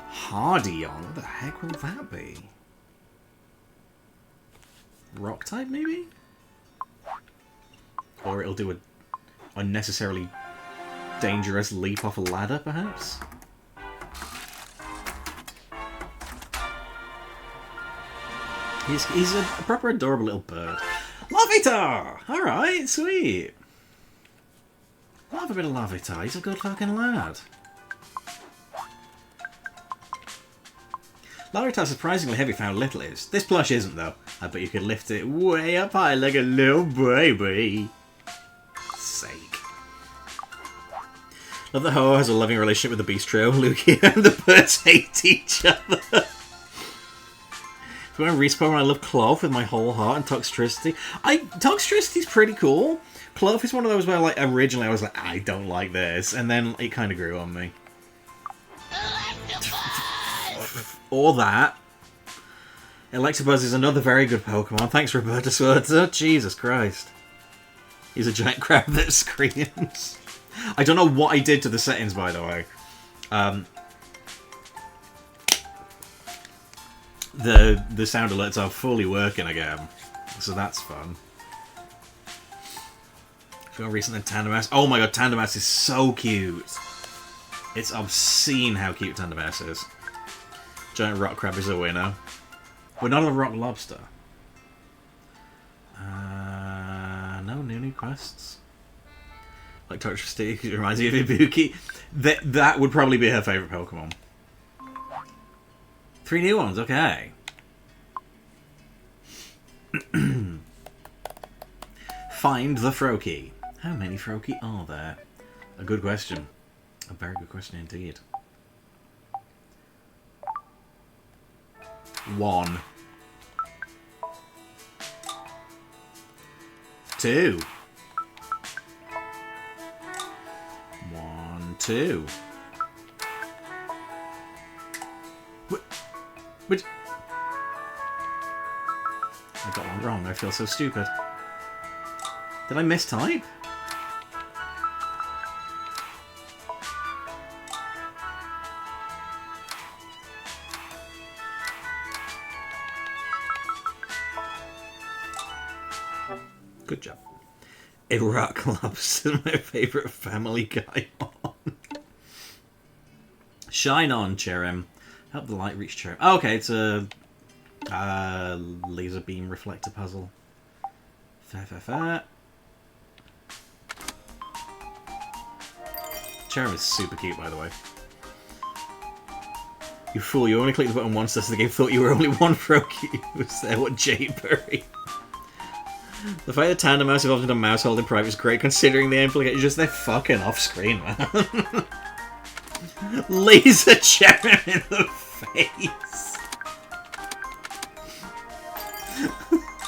Hardion, what the heck will that be? Rock type, maybe? Or it'll do a unnecessarily dangerous leap off a ladder, perhaps? He's a proper adorable little bird. Larvitar! Alright, sweet. Love a bit of Larvitar, he's a good fucking lad. Larvitar's surprisingly heavy for how little it is. This plush isn't, though. I bet you could lift it way up high like a little baby. Sake. Love that Ho has a loving relationship with the Beast Trio. Lugia and the birds hate each other. If you want to respawn, I love Cloth with my whole heart and Toxtricity. Toxtricity's pretty cool. Cloth is one of those where, like, originally I was like, I don't like this. And then it kind of grew on me. Or that. Electabuzz is another very good Pokemon. Thanks, Roberta Swords. Oh, Jesus Christ. He's a giant crab that screams. I don't know what I did to the settings, by the way. The sound alerts are fully working again. So that's fun. Feel recent than Tandemass. Oh my god, Tandemass is so cute. It's obscene how cute Tandemass is. Giant rock crab is a winner. We're not a rock lobster. No new quests. Like Toxtricity, it reminds me of Ibuki. That would probably be her favourite Pokemon. 3 new ones, okay. Find the Froakie. How many Froakie are there? A good question. A very good question indeed. 1. 2. 1, 2. Which... I got one wrong. I feel so stupid. Did I mistype? Good job. Iraq Loves is my favourite Family Guy on. Shine on, Cherem. Help the light reach Cherem. Oh, okay, it's a laser beam reflector puzzle. Fair. Cherem is super cute, by the way. You fool, you only clicked the button once, thus the game thought you were only one pro use there. What Jaybury. The fact that Tandem Mouse evolved into Mouse holding private is great, considering the implication just they're fucking off screen, man. Laser Cherem in the face.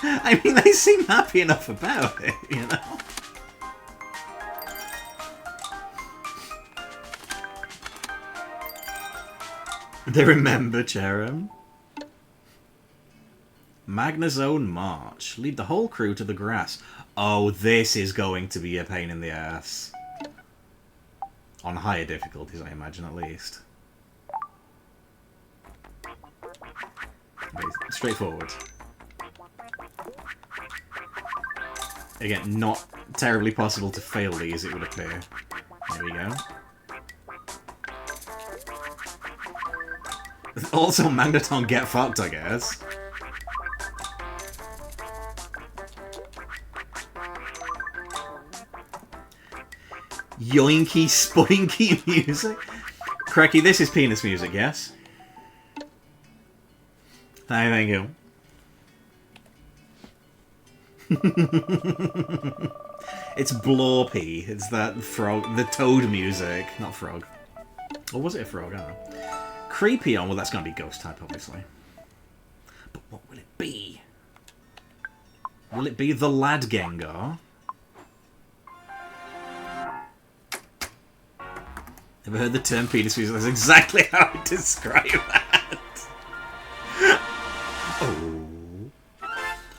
I mean, they seem happy enough about it, you know? They remember Cherem. Magnazone March. Lead the whole crew to the grass. Oh, this is going to be a pain in the ass. On higher difficulties, I imagine, at least. Okay, straightforward. Again, not terribly possible to fail these, it would appear. There we go. Also, Magneton get fucked, I guess. Yoinky spoinky music. Cracky, this is penis music, yes? Thank you. It's Blorpy. It's that frog, the toad music. Not frog. Or was it a frog? I don't know. Creepy-on, well that's going to be ghost type, obviously. But what will it be? Will it be the Lad Gengar? Ever heard the term penis music? That's exactly how I describe that. Oh.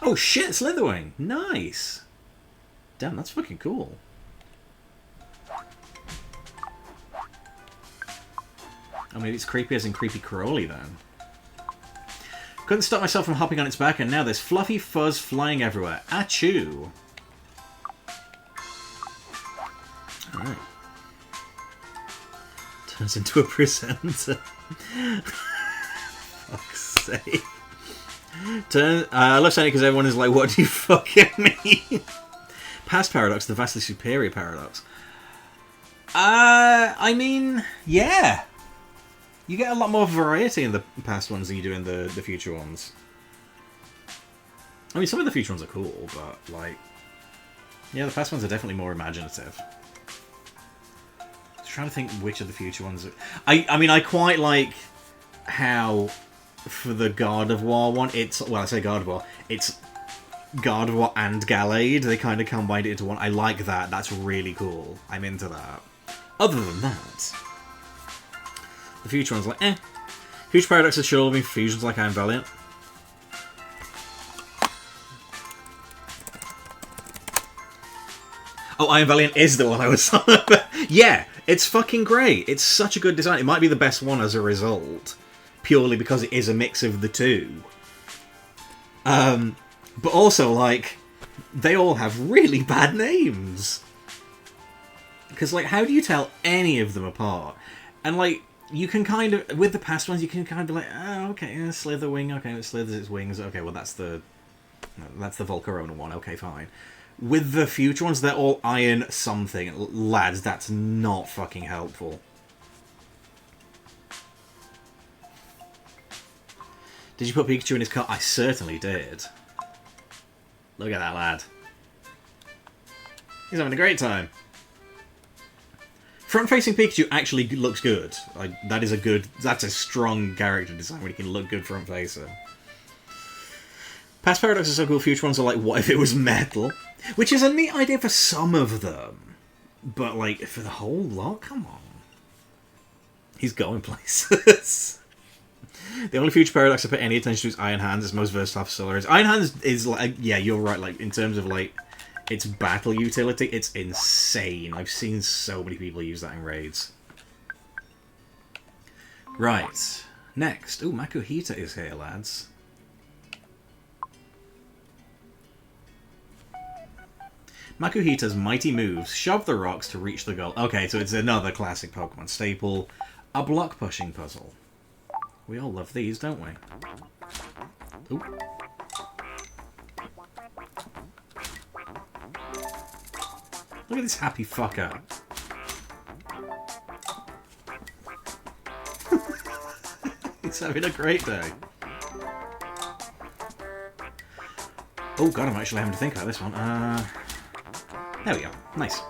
Oh shit, Slitherwing. Nice. Damn, that's fucking cool. Oh, maybe it's creepy as in creepy crawly then. Couldn't stop myself from hopping on its back, and now there's fluffy fuzz flying everywhere. Achoo. Alright. Turns into a presenter. Fuck's sake. I love saying it because everyone is like, what do you fucking mean? Past Paradox, the vastly superior Paradox. I mean, yeah. You get a lot more variety in the past ones than you do in the future ones. I mean, some of the future ones are cool, but, like... Yeah, the past ones are definitely more imaginative. Just trying to think which of the future ones... I mean, I quite like how, for the God of War one, it's... Well, I say God of War. It's God of War and Gallade. They kind of combined it into one. I like that. That's really cool. I'm into that. Other than that... The future one's like, eh. Future Paradox is sure with fusions like Iron Valiant. Oh, Iron Valiant is the one I was on about. Yeah, it's fucking great. It's such a good design. It might be the best one as a result. Purely because it is a mix of the two. But also, like, they all have really bad names. Because, like, how do you tell any of them apart? And, like... You can kind of, with the past ones, you can kind of be like, oh, okay, Slitherwing, okay, it slithers its wings, okay, well, that's the Volcarona one, okay, fine. With the future ones, they're all iron something. Lads, that's not fucking helpful. Did you put Pikachu in his car? I certainly did. Look at that lad. He's having a great time. Front-facing Pikachu actually looks good. Like, that's a strong character design when he can look good front-facing. Past Paradox is so cool, future ones are like, what if it was metal? Which is a neat idea for some of them. But, like, for the whole lot? Come on. He's going places. The only future paradox I pay any attention to is Iron Hands. It's most versatile for Solaris. Iron Hands is like, yeah, you're right. Like in terms of like its battle utility, it's insane. I've seen so many people use that in raids. Right, next. Ooh, Makuhita is here, lads. Makuhita's mighty moves shove the rocks to reach the goal. Okay, so it's another classic Pokemon staple, a block pushing puzzle. We all love these, don't we? Ooh. Look at this happy fucker. He's having a great day. Oh god, I'm actually having to think about this one. There we go. Nice.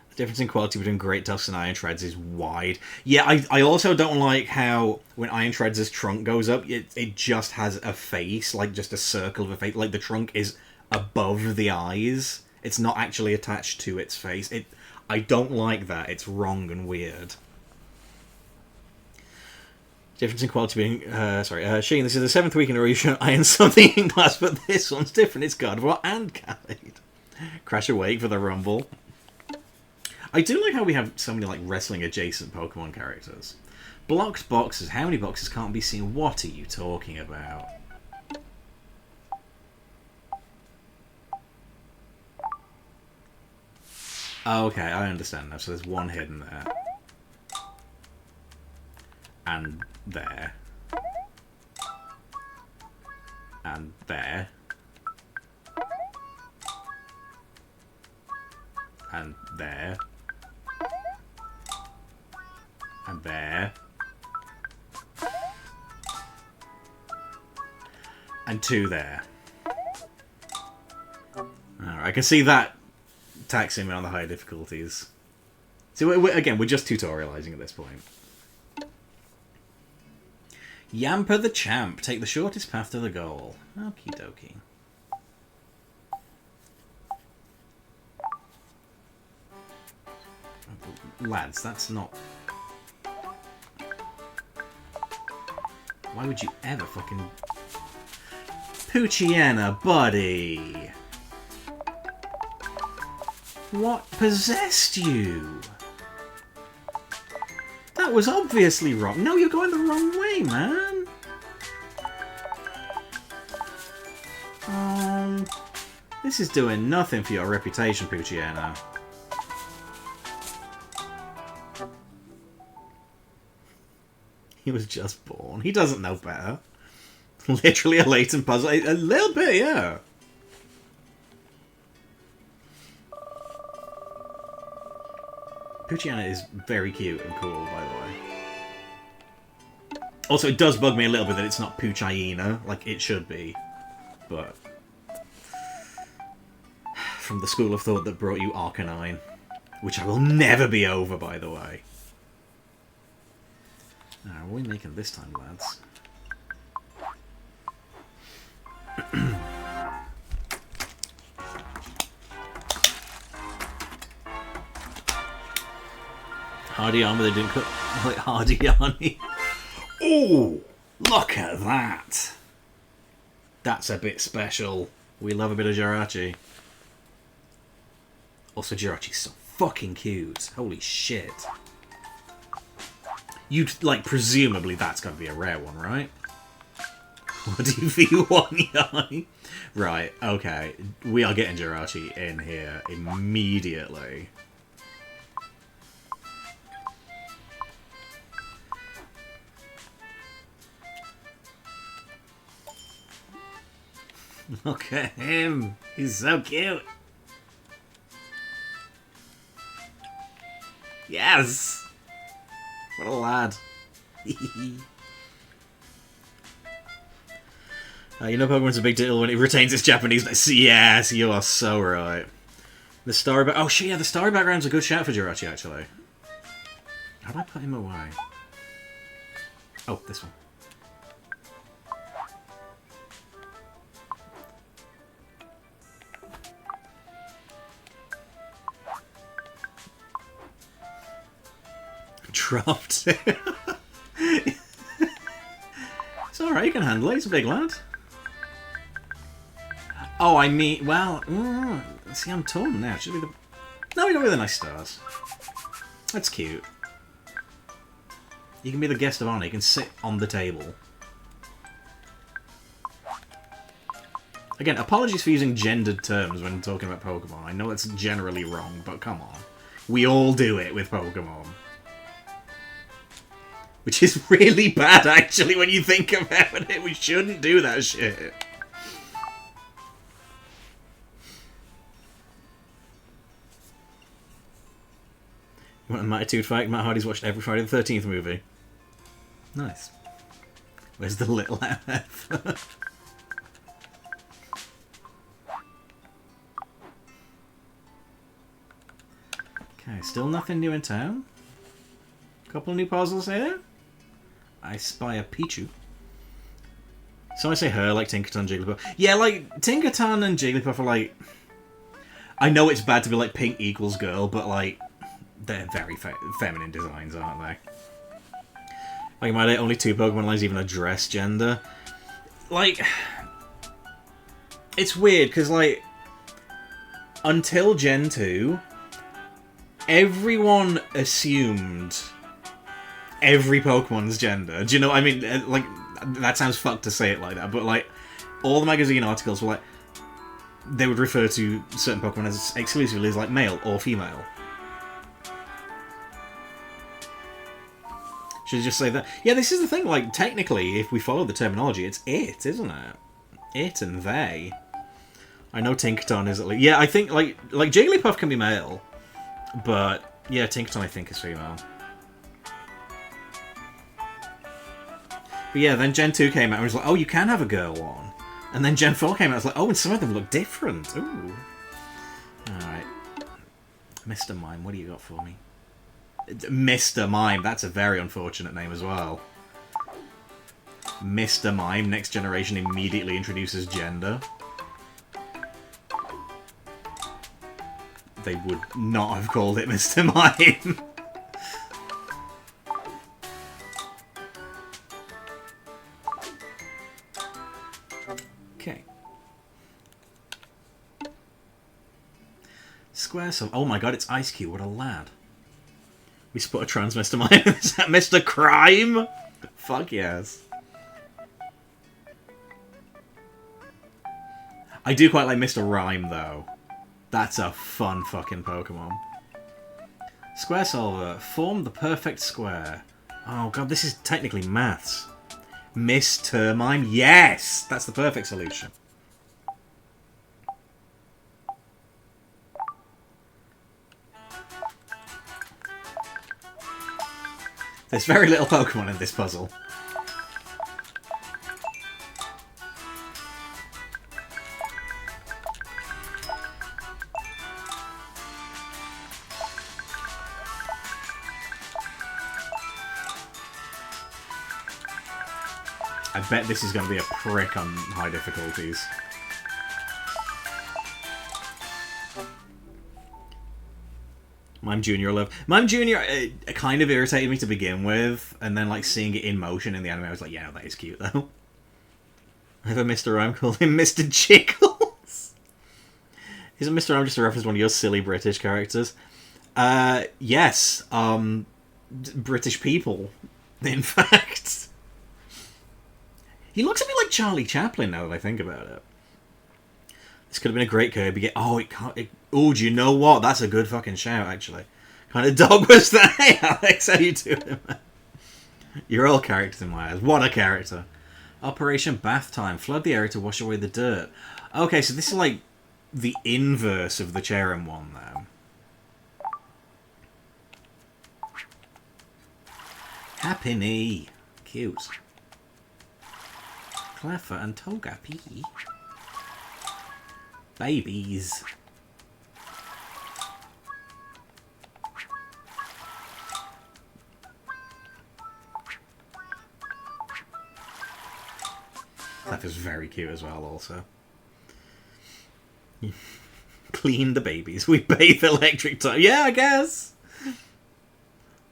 The difference in quality between Great Tufts and Iron Treads is wide. Yeah, I also don't like how when Iron Treads' trunk goes up, it just has a face, like just a circle of a face. Like the trunk is above the eyes. It's not actually attached to its face. I don't like that. It's wrong and weird. Difference in quality being... Sheen, this is the 7th week in a row you show Iron something in class, but this one's different. It's Gardevoir and Khalid. Crash Awake for the Rumble. I do like how we have so many like wrestling-adjacent Pokemon characters. Blocked boxes. How many boxes can't be seen? What are you talking about? Okay, I understand now. So there's one hidden there. And there. And there. And there. And there. And 2 there. Alright, I can see that taxing me on the higher difficulties. So again, we're just tutorializing at this point. Yamper the Champ. Take the shortest path to the goal. Okie dokie. Lads, that's not... Why would you ever fucking... Poochyena, buddy! What possessed you? That was obviously wrong. No, you're going the wrong way, man. This is doing nothing for your reputation, Poochyena. He was just born. He doesn't know better. Literally a latent puzzle. A little bit, yeah. Poochyena is very cute and cool, by the way. Also, it does bug me a little bit that it's not Poochyena, like it should be. But... from the school of thought that brought you Arcanine. Which I will never be over, by the way. Now, what are we making this time, lads? Hardy armor, they didn't cut like Hardy Arnie. Oh, look at that. That's a bit special. We love a bit of Jirachi. Also, Jirachi's so fucking cute. Holy shit. You'd, like, presumably that's going to be a rare one, right? What do you V1 Right, okay. We are getting Jirachi in here immediately. Look at him. He's so cute. Yes. What a lad. You know Pokemon's a big deal when it retains its Japanese. Yes, you are so right. The story... Oh, shit, yeah, the story background's a good shout for Jirachi, actually. How do I put him away? Oh, this one. dropped. It's alright, you can handle it. He's a big lad. Oh, I mean, well, see, I'm torn now. Should be the... No, we got really nice stars. That's cute. You can be the guest of honor. You can sit on the table. Again, apologies for using gendered terms when talking about Pokemon. I know it's generally wrong, but come on. We all do it with Pokemon. Which is really bad, actually, when you think about it. We shouldn't do that shit. You want a Matitude fact? Matt Hardy's watched every Friday the 13th movie. Nice. Where's the little MF? Okay, still nothing new in town. Couple of new puzzles here. I spy a Pichu. So I say her, like Tinkerton, Jigglypuff. Yeah, like, Tinkerton and Jigglypuff are like... I know it's bad to be like pink equals girl, but like... They're very feminine designs, aren't they? Like, my only 2 Pokemon lines even address gender. Like... It's weird, because like... Until Gen 2... Everyone assumed every Pokemon's gender. Do you know what I mean? Like, that sounds fucked to say it like that, but like, all the magazine articles were like, they would refer to certain Pokemon as exclusively as like male or female. Should I just say that? Yeah, this is the thing, like, technically, if we follow the terminology, it's it, isn't it? It and they. I know Tinkerton is at least... Yeah, I think, like Jigglypuff can be male. But, yeah, Tinkerton I think is female. But yeah, then Gen 2 came out and was like, oh, you can have a girl one. And then Gen 4 came out and was like, oh, and some of them look different. Ooh. Alright. Mr. Mime, what do you got for me? Mr. Mime, that's a very unfortunate name as well. Mr. Mime, next generation immediately introduces gender. They would not have called it Mr. Mime. Okay. Square so. Oh my god, it's Ice Cube. What a lad. We spot a trans Mr. Mime. Is that Mr. Crime? Fuck yes. I do quite like Mr. Rhyme though. That's a fun fucking Pokemon. Square Solver. Form the perfect square. Oh god, this is technically maths. Mr. Mime. Yes! That's the perfect solution. There's very little Pokemon in this puzzle. I bet this is going to be a prick on high difficulties. Mime Jr. love. Mime Jr. It kind of irritated me to begin with, and then like seeing it in motion in the anime, I was like, yeah, that is cute though. I have a Mr. Rhyme called him Mr. Jiggles. Isn't Mr. Rhyme just a reference to one of your silly British characters? Yes. British people, in fact. He looks a bit like Charlie Chaplin now that I think about it. This could have been a great Kirby game. Oh, it can't... Oh, do you know what? That's a good fucking shout, actually. Kind of dog was that? Hey, Alex, how you doing, man? You're all characters in my eyes. What a character. Operation Bath Time. Flood the area to wash away the dirt. Okay, so this is like the inverse of the Cherrim one now. Happy Knee. Cute. Cleffa and Togepi. Babies. That is very cute as well, also. Clean the babies. We bathe electric time. Yeah, I guess.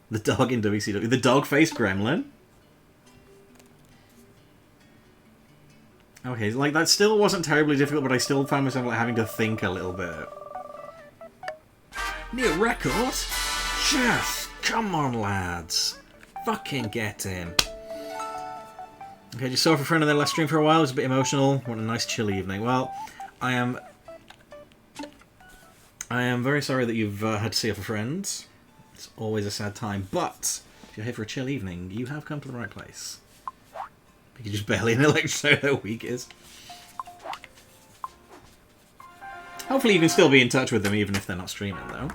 The dog in WCW. The dog-faced gremlin. Okay, like, that still wasn't terribly difficult, but I still found myself like having to think a little bit. New record? Yes! Come on, lads. Fucking get in. Okay, just saw a friend on their last stream for a while. It was a bit emotional. What a nice chill evening. Well, I am very sorry that you've had to see off a friend. It's always a sad time, but if you're here for a chill evening, you have come to the right place. You can just barely an electro how weak is. Hopefully you can still be in touch with them even if they're not streaming, though.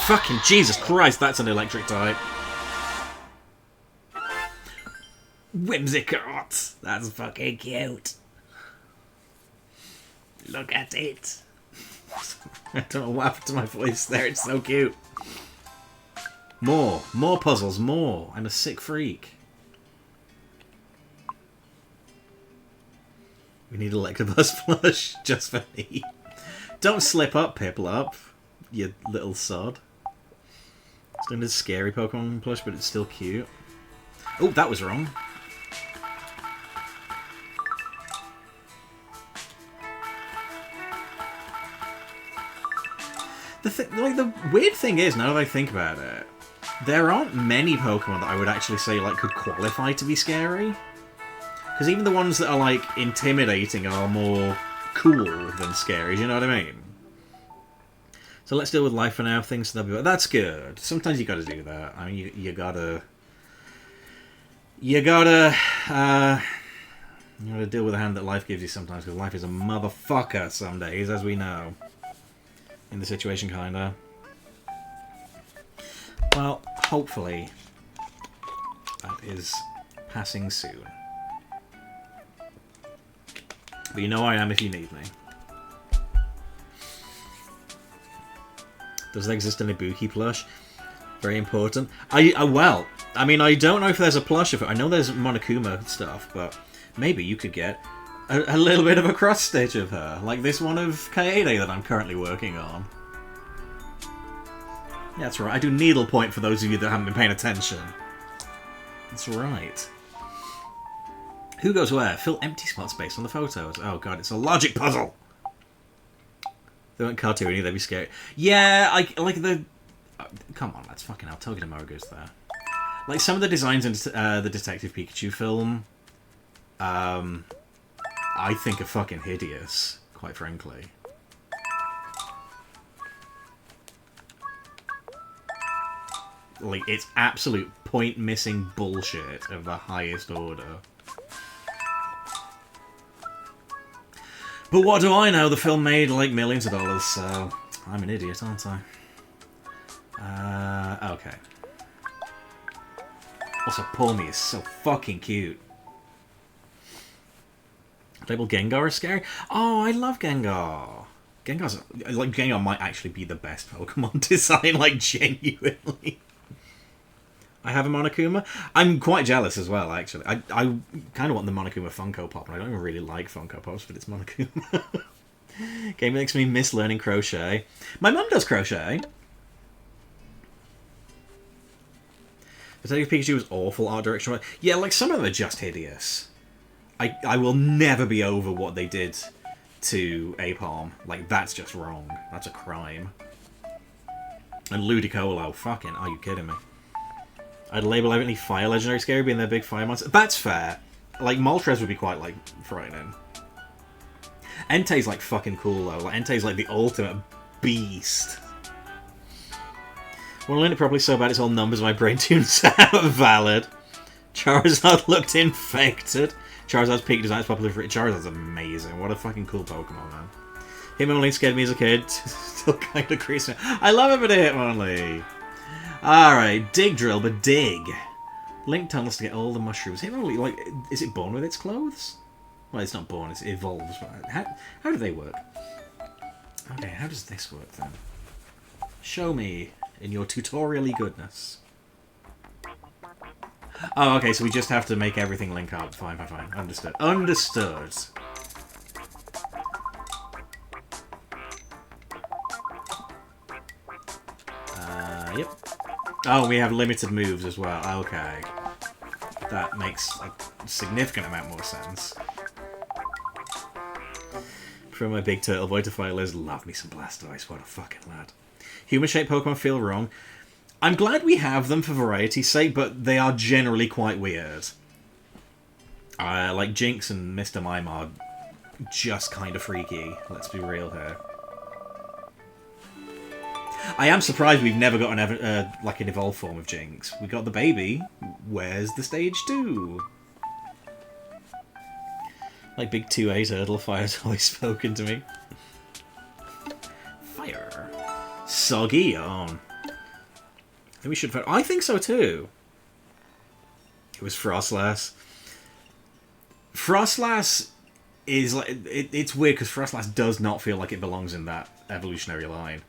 Fucking Jesus Christ, that's an electric type. Whimsicott! That's fucking cute. Look at it. I don't know what happened to my voice there, it's so cute. More puzzles, more. I'm a sick freak. We need a Electabuzz plush just for me. Don't slip up, Piplup, you little sod. It's not a scary Pokemon plush, but it's still cute. Oh, that was wrong. The weird thing is, now that I think about it, there aren't many Pokemon that I would actually say like could qualify to be scary. Because even the ones that are like intimidating are more cool than scary. Do you know what I mean? So let's deal with life for now. Things that'll be. That's good. Sometimes you got to do that. I mean, you gotta deal with the hand that life gives you sometimes, because life is a motherfucker some days, as we know. In the situation, kinda. Well, hopefully that is passing soon. But you know I am if you need me. Does there exist an Ibuki plush? Very important. Well, I mean, I don't know if there's a plush of it. I know there's Monokuma stuff, but maybe you could get a little bit of a cross stitch of her, like this one of Kaede that I'm currently working on. Yeah, that's right. I do needlepoint for those of you that haven't been paying attention. That's right. Who goes where? Fill empty spots based on the photos. Oh god, it's a logic puzzle! They weren't cartoony, they'd be scary. Yeah, I like the... come on, that's fucking hell. Togedemaru goes there. Like, some of the designs in the Detective Pikachu film, I think are fucking hideous, quite frankly. Like, it's absolute point-missing bullshit of the highest order. But what do I know? The film made, like, millions of dollars, so... I'm an idiot, aren't I? Okay. Also, poor me is so fucking cute. Label Gengar is scary? Oh, I love Gengar. Gengar might actually be the best Pokemon design, like, genuinely. I have a Monokuma. I'm quite jealous as well, actually. I kind of want the Monokuma Funko Pop, and I don't even really like Funko Pops, but it's Monokuma. Game makes me miss learning crochet. My mum does crochet. Detective Pikachu was awful art direction. Yeah, like, some of them are just hideous. I will never be over what they did to Apalm. Like, that's just wrong. That's a crime. And Ludicolo, fucking, are you kidding me? I'd label any fire legendary scary being their big fire monster. That's fair. Like, Moltres would be quite, like, frightening. Entei's, like, fucking cool, though. Like, Entei's, like, the ultimate beast. Well, I learned it properly so bad it's all numbers my brain tunes out. Valid. Charizard looked infected. Charizard's peak design is popular for it. Charizard's amazing. What a fucking cool Pokemon, man. Hitmonlee scared me as a kid. Still kind of creeps me. I love a bit of Hitmonlee. Alright, dig drill, but dig. Link tunnels to get all the mushrooms. Hitmonlee, like, is it born with its clothes? Well, it's not born, it evolves. But how do they work? Okay, how does this work then? Show me in your tutorial-y goodness. Oh, okay, so we just have to make everything link up. Fine. Understood. Understood. Oh, we have limited moves as well. Okay. That makes a significant amount more sense. From my big turtle boy to Fire Lizard, love me some Blastoise, what a fucking lad. Human-shaped Pokemon feel wrong. I'm glad we have them for variety's sake, but they are generally quite weird. Like Jinx and Mr. Mime are just kind of freaky, let's be real here. I am surprised we've never got like an evolved form of Jinx. We got the baby. Where's the stage 2? Like big 2A turtle, fire's always spoken to me. Fire. Soggy on. I think we should. I think so too. It was Frostlass. Frostlass is like it's weird because Frostlass does not feel like it belongs in that evolutionary line.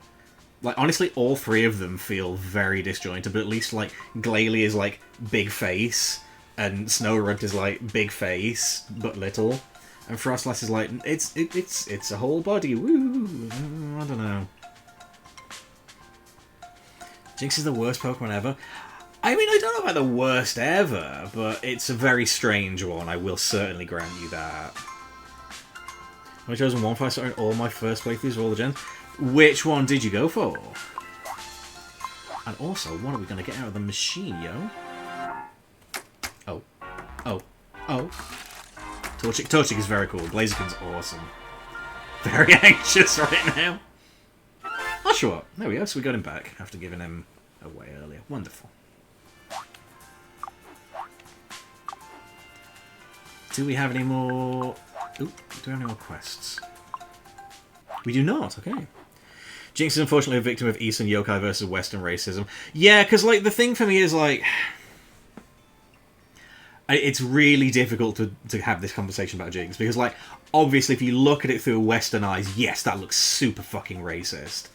Like, honestly, all three of them feel very disjointed, but at least, like, Glalie is, like, big face, and Snorunt is, like, big face, but little, and Frostlass is, like, it's a whole body, woo, I don't know. Jinx is the worst Pokemon ever. I mean, I don't know about the worst ever, but it's a very strange one, I will certainly grant you that. I've chosen one fight in all my first playthroughs of all the gens. Which one did you go for? And also, what are we going to get out of the machine, yo? Oh. Oh. Oh. Torchic is very cool. Blaziken's awesome. Very anxious right now. Oh, sure. There we go. So we got him back after giving him away earlier. Wonderful. Do we have any more... Ooh, do we have any more quests? We do not. Okay. Jinx is unfortunately a victim of Eastern yokai versus Western racism. Yeah, because, like, the thing for me is, like... It's really difficult to have this conversation about Jinx, because, like, obviously if you look at it through Western eyes, yes, that looks super fucking racist.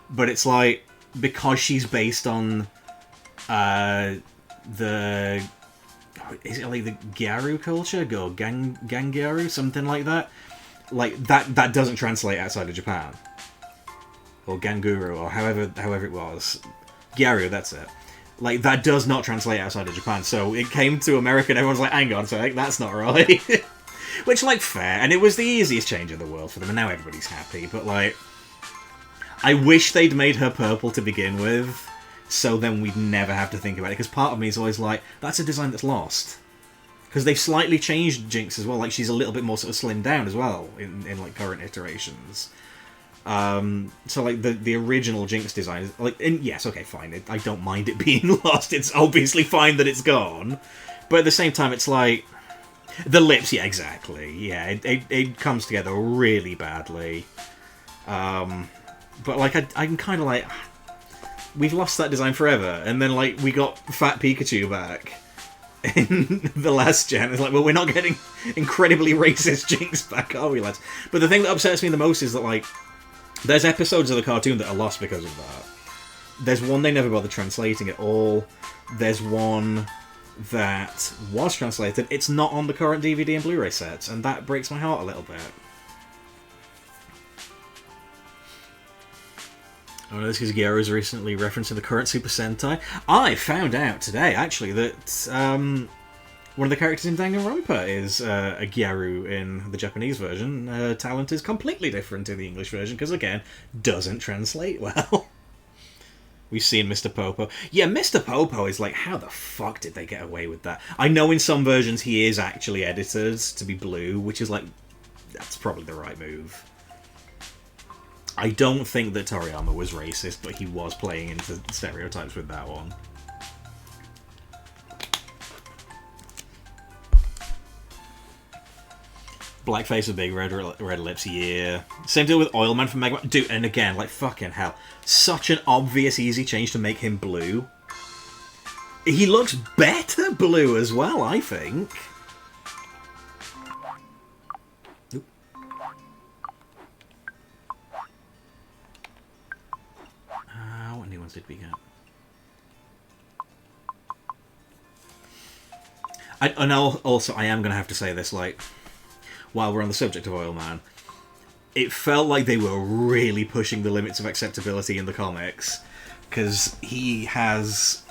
But it's, like, because she's based on, the... Is it, like, the Gyaru culture? Or Gangyaru? Something like that? Like, that doesn't translate outside of Japan. Or Ganguru, or however it was. Gyaru, that's it. Like, that does not translate outside of Japan, so it came to America and everyone's like, hang on a sec, that's not right. Which, like, fair, and it was the easiest change in the world for them, and now everybody's happy, but, like... I wish they'd made her purple to begin with, so then we'd never have to think about it, because part of me is always like, that's a design that's lost. Because they've slightly changed Jinx as well, like, she's a little bit more sort of slimmed down as well, in like, current iterations. So, like, the original Jinx design is, like, and yes, okay, fine, I don't mind it being lost, it's obviously fine that it's gone, but at the same time, it's like, the lips, yeah, exactly, yeah, it comes together really badly, but, like, I'm kind of like, we've lost that design forever, and then, like, we got Fat Pikachu back in the last gen. It's like, well, we're not getting incredibly racist Jinx back, are we, lads? But the thing that upsets me the most is that, like, there's episodes of the cartoon that are lost because of that. There's one they never bothered translating at all. There's one that was translated. It's not on the current DVD and Blu-ray sets, and that breaks my heart a little bit. Oh, this is Gyaru's recently referencing the current Super Sentai. I found out today, actually, that one of the characters in Danganronpa is a Gyaru in the Japanese version. Talent is completely different in the English version, because, again, doesn't translate well. We've seen Mr. Popo. Yeah, Mr. Popo is like, how the fuck did they get away with that? I know in some versions he is actually edited to be blue, which is like, that's probably the right move. I don't think that Toriyama was racist, but he was playing into stereotypes with that one. Blackface with big red lips, yeah. Same deal with Oilman from Mega Man. Dude, and again, like, fucking hell. Such an obvious, easy change to make him blue. He looks better blue as well, I think. Oop. What new ones did we get? And also, I am going to have to say this, like, while we're on the subject of Oilman, it felt like they were really pushing the limits of acceptability in the comics, because he has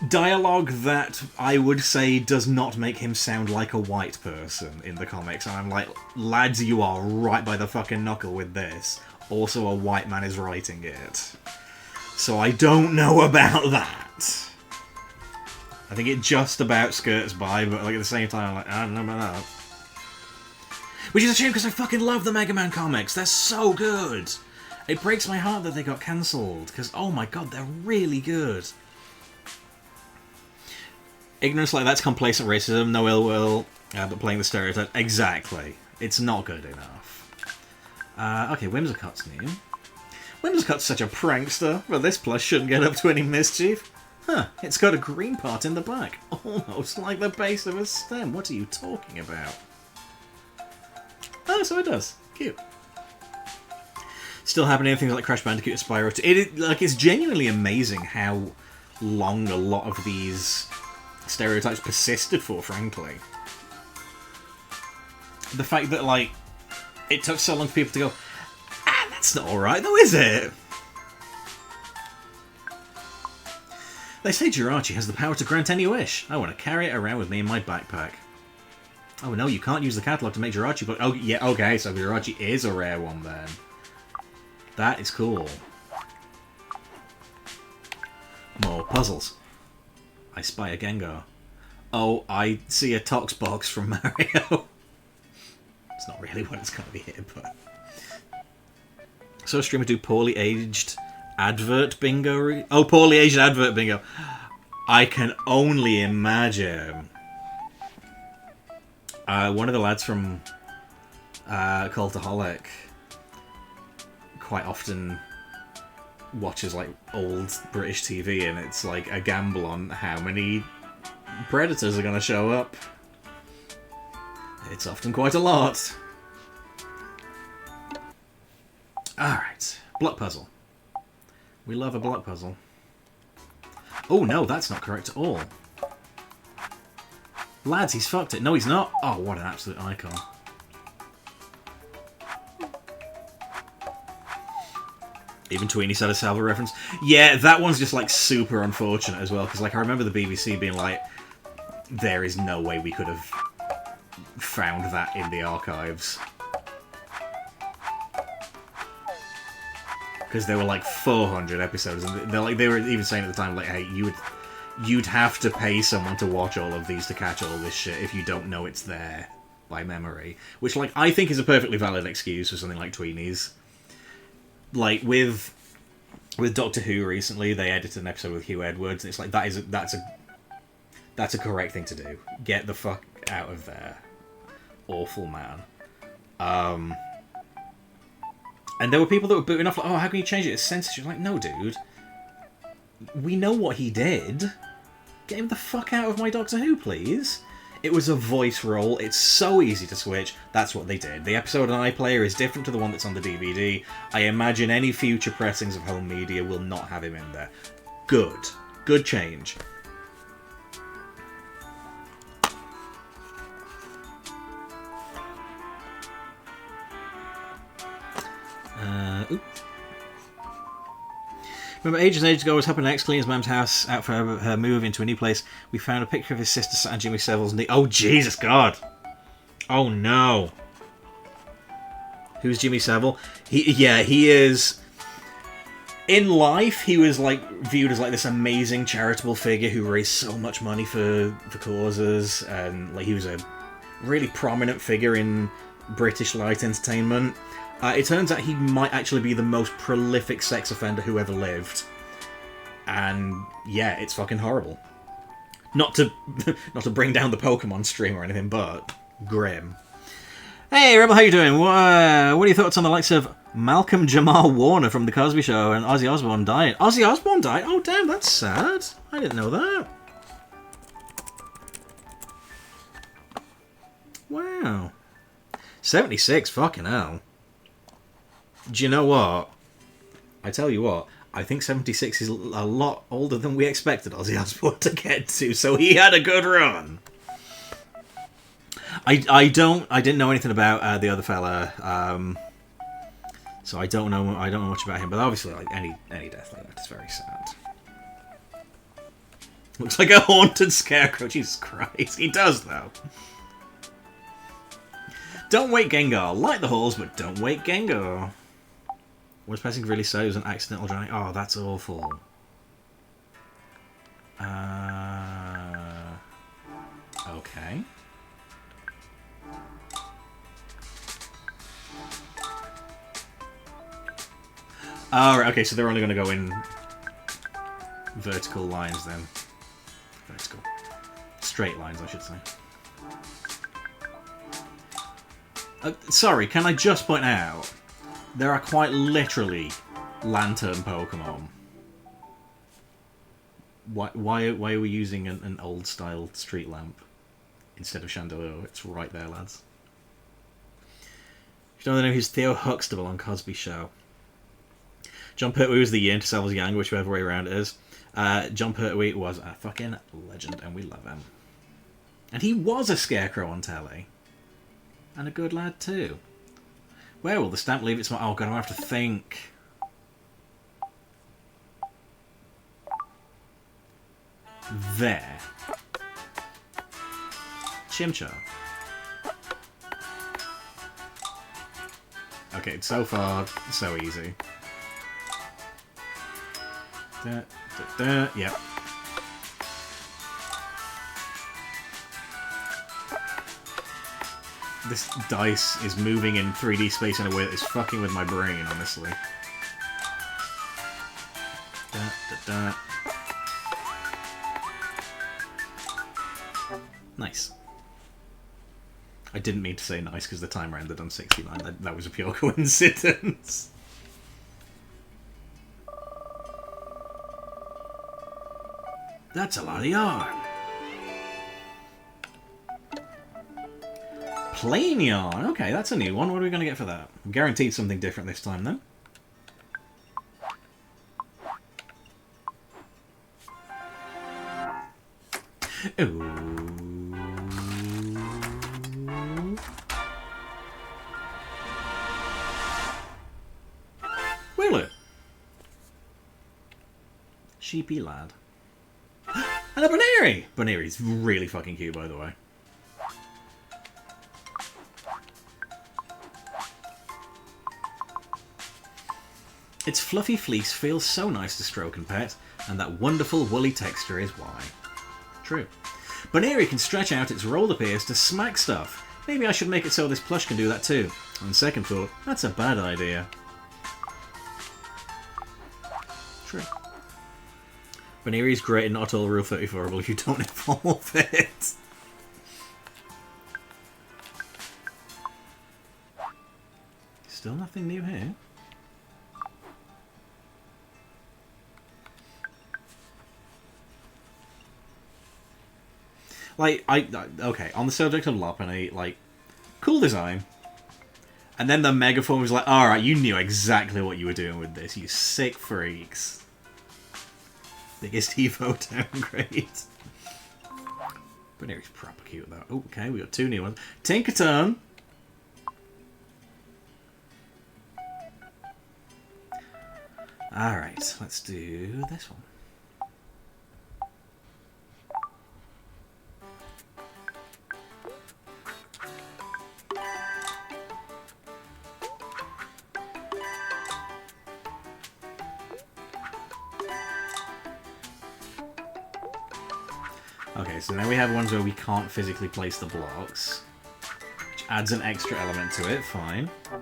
dialogue that I would say does not make him sound like a white person in the comics. And I'm like, lads, you are right by the fucking knuckle with this. Also, a white man is writing it. So I don't know about that. I think it just about skirts by, but like at the same time, I'm like, I don't know about that. Which is a shame because I fucking love the Mega Man comics. They're so good. It breaks my heart that they got cancelled because, oh my god, they're really good. Ignorance like that's complacent racism, no ill will, but playing the stereotype. Exactly. It's not good enough. Okay, Whimsicott's new. Whimsicott's such a prankster, but this plush shouldn't get up to any mischief. Huh, it's got a green part in the back. Almost like the base of a stem. What are you talking about? Oh, so it does. Cute. Still happening things like Crash Bandicoot and Spyro. It's genuinely amazing how long a lot of these stereotypes persisted for, frankly. The fact that, like, it took so long for people to go, that's not alright though, is it? They say Jirachi has the power to grant any wish. I want to carry it around with me in my backpack. Oh no, you can't use the catalogue to make Jirachi, but oh yeah, okay, so Jirachi is a rare one then. That is cool. More puzzles. I spy a Gengar. Oh, I see a Tox box from Mario. It's not really what it's going to be here, but... So a streamer do poorly aged advert bingo? Oh, poorly aged advert bingo. I can only imagine. One of the lads from Cultaholic quite often watches like old British TV, and it's like a gamble on how many predators are going to show up. It's often quite a lot. Alright, block puzzle. We love a block puzzle. Oh no, that's not correct at all. Lads, he's fucked it. No, he's not. Oh, what an absolute icon. Even Tweenie said a Salva reference. Yeah, that one's just like super unfortunate as well, because like I remember the BBC being like, there is no way we could have found that in the archives. Because there were like 400 episodes, and they were even saying at the time, like, hey, you'd have to pay someone to watch all of these to catch all this shit if you don't know it's there by memory. Which, like, I think is a perfectly valid excuse for something like Tweenies. Like, with Doctor Who recently, they edited an episode with Hugh Edwards, and it's like, that's a correct thing to do. Get the fuck out of there. Awful man. And there were people that were booting off, like, oh, how can you change it? It's censorship. Like, no, dude. We know what he did. Get him the fuck out of my Doctor Who, please. It was a voice role. It's so easy to switch. That's what they did. The episode on iPlayer is different to the one that's on the DVD. I imagine any future pressings of home media will not have him in there. Good. Good change. Oops. Remember ages and ages ago, I was helping Alex clean his mum's house out for her move into a new place. We found a picture of his sister sat on Jimmy Savile's knee. Oh, Jesus God. Oh, no. Who's Jimmy Savile? He is... In life, he was like viewed as like this amazing charitable figure who raised so much money for causes, and like he was a really prominent figure in British light entertainment. It turns out he might actually be the most prolific sex offender who ever lived. And yeah, it's fucking horrible. Not to bring down the Pokémon stream or anything, but grim. Hey, Rebel, how you doing? What are your thoughts on the likes of Malcolm Jamal Warner from The Cosby Show and Ozzy Osbourne died? Ozzy Osbourne died? Oh, damn, that's sad. I didn't know that. Wow. 76, fucking hell. Do you know what? I tell you what, I think 76 is a lot older than we expected Ozzy Osbourne to get to, so he had a good run. I didn't know anything about the other fella, so I don't know much about him. But obviously, like any death like that is very sad. Looks like a haunted scarecrow. Jesus Christ. He does, though. Don't wake Gengar. Light the halls, but don't wake Gengar. Was passing really slow. It was an accidental drowning. Oh, that's awful. Okay. Oh, right, okay, so they're only going to go in vertical lines then. Vertical. Straight lines, I should say. Sorry, can I just point out, there are quite literally lantern Pokemon. Why are we using an old-style street lamp instead of chandelier? It's right there, lads. If you don't know who's Theo Huxtable on Cosby Show. John Pertwee was the yin to Savills yang, whichever way around it is. John Pertwee was a fucking legend, and we love him. And he was a scarecrow on telly. And a good lad, too. Where will the stamp leave its mark? Oh, God, I have to think. There. Chimchar. Okay, so far, so easy. Yep. This dice is moving in 3D space in a way that is fucking with my brain, honestly. Nice. I didn't mean to say nice because the timer ended on 69. That was a pure coincidence. That's a lot of yarn. Plain yarn. Okay, that's a new one. What are we going to get for that? I'm guaranteed something different this time, then. Ooh. Will it? Sheepy lad. And a Baneri! Baneri's really fucking cute, by the way. Its fluffy fleece feels so nice to stroke and pet, and that wonderful woolly texture is why. True. Baneri can stretch out its rolled-up ears to smack stuff. Maybe I should make it so this plush can do that too. On second thought, that's a bad idea. True. Baneri's great and not all Rule 34able if you don't evolve it. Still nothing new here. Like, okay, on the subject of Lopunny, like, cool design. And then the Megaform was like, alright, you knew exactly what you were doing with this, you sick freaks. Biggest Evo downgrade. Baneri's proper cute, though. Oh, okay, we got two new ones. Tinkaton! Alright, let's do this one. Okay, so now we have ones where we can't physically place the blocks, which adds an extra element to it, fine. Have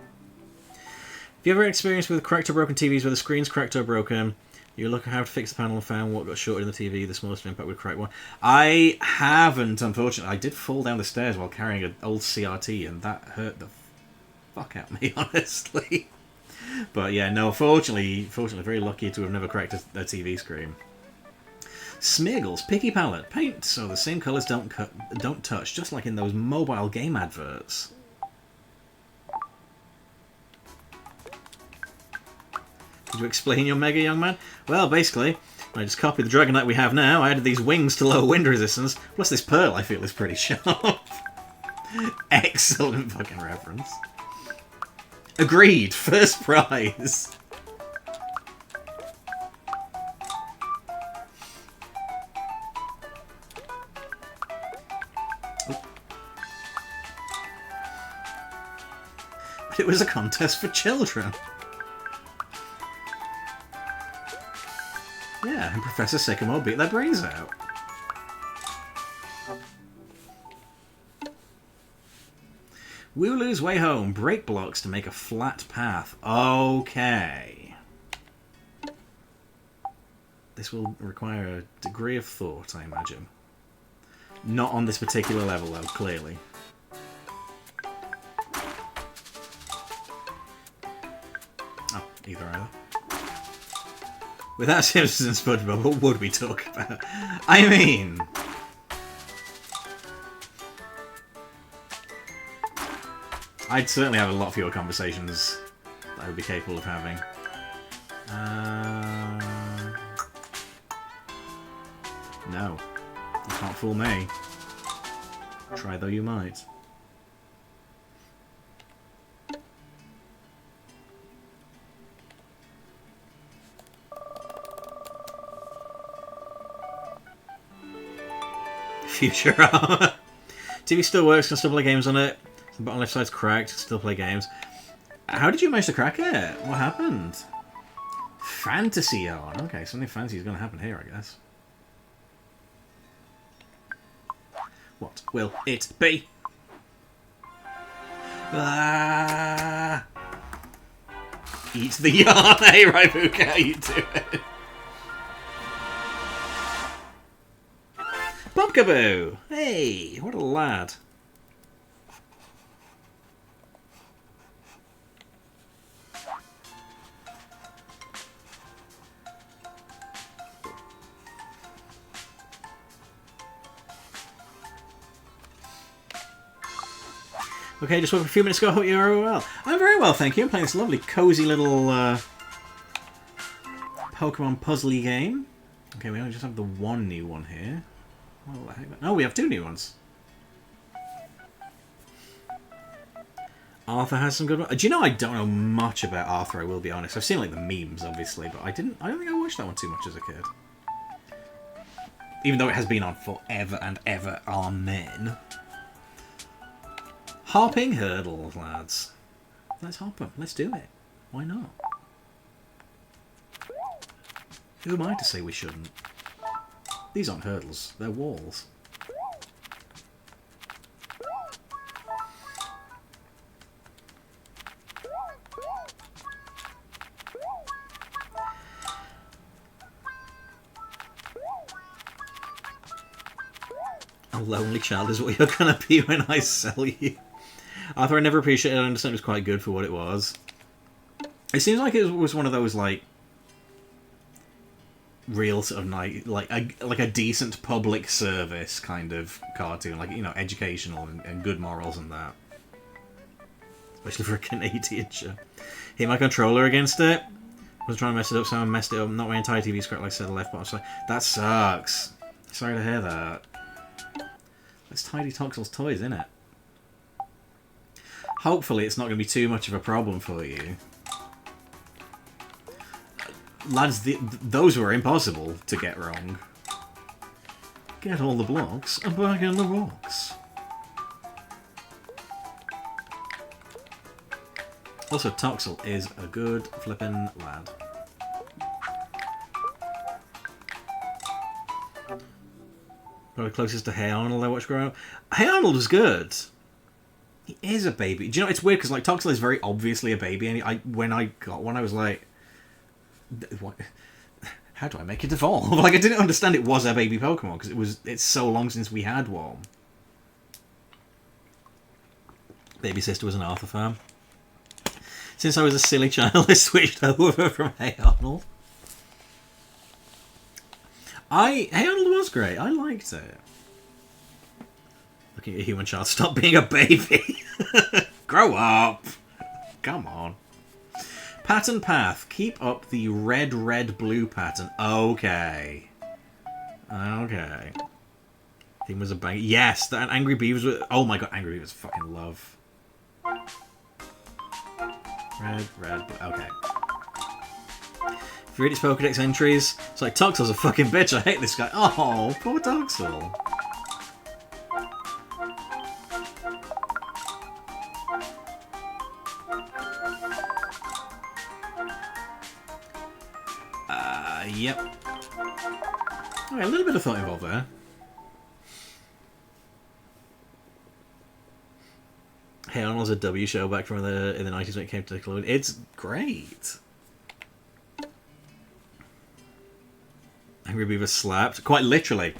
you ever experienced with cracked or broken TVs where the screen's cracked or broken, you look at how to fix the panel and found what got shorted in the TV, the smallest impact with cracked one? I haven't, unfortunately. I did fall down the stairs while carrying an old CRT, and that hurt the fuck out of me, honestly. But yeah, no, fortunately, very lucky to have never cracked a TV screen. Smeagol's picky palette. Paint so the same colours don't touch, just like in those mobile game adverts. Could you explain your mega, young man? Well, basically, I just copied the Dragonite we have now, I added these wings to lower wind resistance, plus this pearl I feel is pretty sharp. Excellent fucking reference. Agreed, first prize. But it was a contest for children. Yeah, and Professor Sycamore beat their brains out. Wooloo's Way Home. Break blocks to make a flat path. Okay. This will require a degree of thought, I imagine. Not on this particular level, though, clearly. Oh, either. Without Simpsons and SpongeBob, what would we talk about? I mean... I'd certainly have a lot fewer conversations that I would be capable of having. No. You can't fool me. Try though you might. Future armor. TV still works, can still play games on it. The bottom left side's cracked, still play games. How did you manage to crack it? What happened? Fantasy on. Okay, something fancy is going to happen here, I guess. What will it be? Ah! Eat the yarn. Hey, Raibuka, how you doing? Bobkaboo! Hey, what a lad. Okay, just woke up a few minutes ago. Hope you're very well. I'm very well, thank you. I'm playing this lovely, cozy little Pokemon puzzly game. Okay, we only just have the one new one here. What the heck? Oh, we have two new ones. Arthur has some good ones. Do you know I don't know much about Arthur, I will be honest. I've seen like the memes, obviously, but I don't think I watched that one too much as a kid. Even though it has been on forever and ever. Amen. Hopping hurdles, lads. Let's hop them. Let's do it. Why not? Who am I to say we shouldn't? These aren't hurdles. They're walls. A lonely child is what you're going to be when I sell you. Arthur, I never appreciated it. I understand it was quite good for what it was. It seems like it was one of those, like, real sort of like a decent public service kind of cartoon, like, you know, educational and good morals and that. Especially for a Canadian show. Hit my controller against it. Was trying to mess it up, so I messed it up. Not my entire TV screen, like I said, the left bottom. So that sucks. Sorry to hear that. That's Tidy Toxel's toys, isn't it? Hopefully it's not going to be too much of a problem for you. Lads, those were impossible to get wrong. Get all the blocks and back in the box. Also, Toxel is a good flippin' lad. Probably closest to Hey Arnold I watched growing up. Hey Arnold was good. He is a baby. Do you know, it's weird because like Toxel is very obviously a baby, and when I got one, I was like, what? How do I make it evolve? Like, I didn't understand it was a baby Pokemon because it's so long since we had one. Baby sister was an Arthur fan. Since I was a silly child, I switched over from Hey Arnold. Hey Arnold was great. I liked it. Looking at a human child, stop being a baby. Grow up. Come on. Pattern path. Keep up the red-blue pattern. Okay. Okay. Theme was a bang. Yes, that Angry Beavers were... Oh my god, Angry Beavers fucking love. Red, blue. Okay. If you read his Pokedex entries, it's like, Toxel's a fucking bitch, I hate this guy. Oh, poor Toxel. Yep. Okay, a little bit of thought involved there. Hey Arnold's a W show back from in the 90s when it came to Nickelodeon. It's great. Angry Beaver slapped. Quite literally.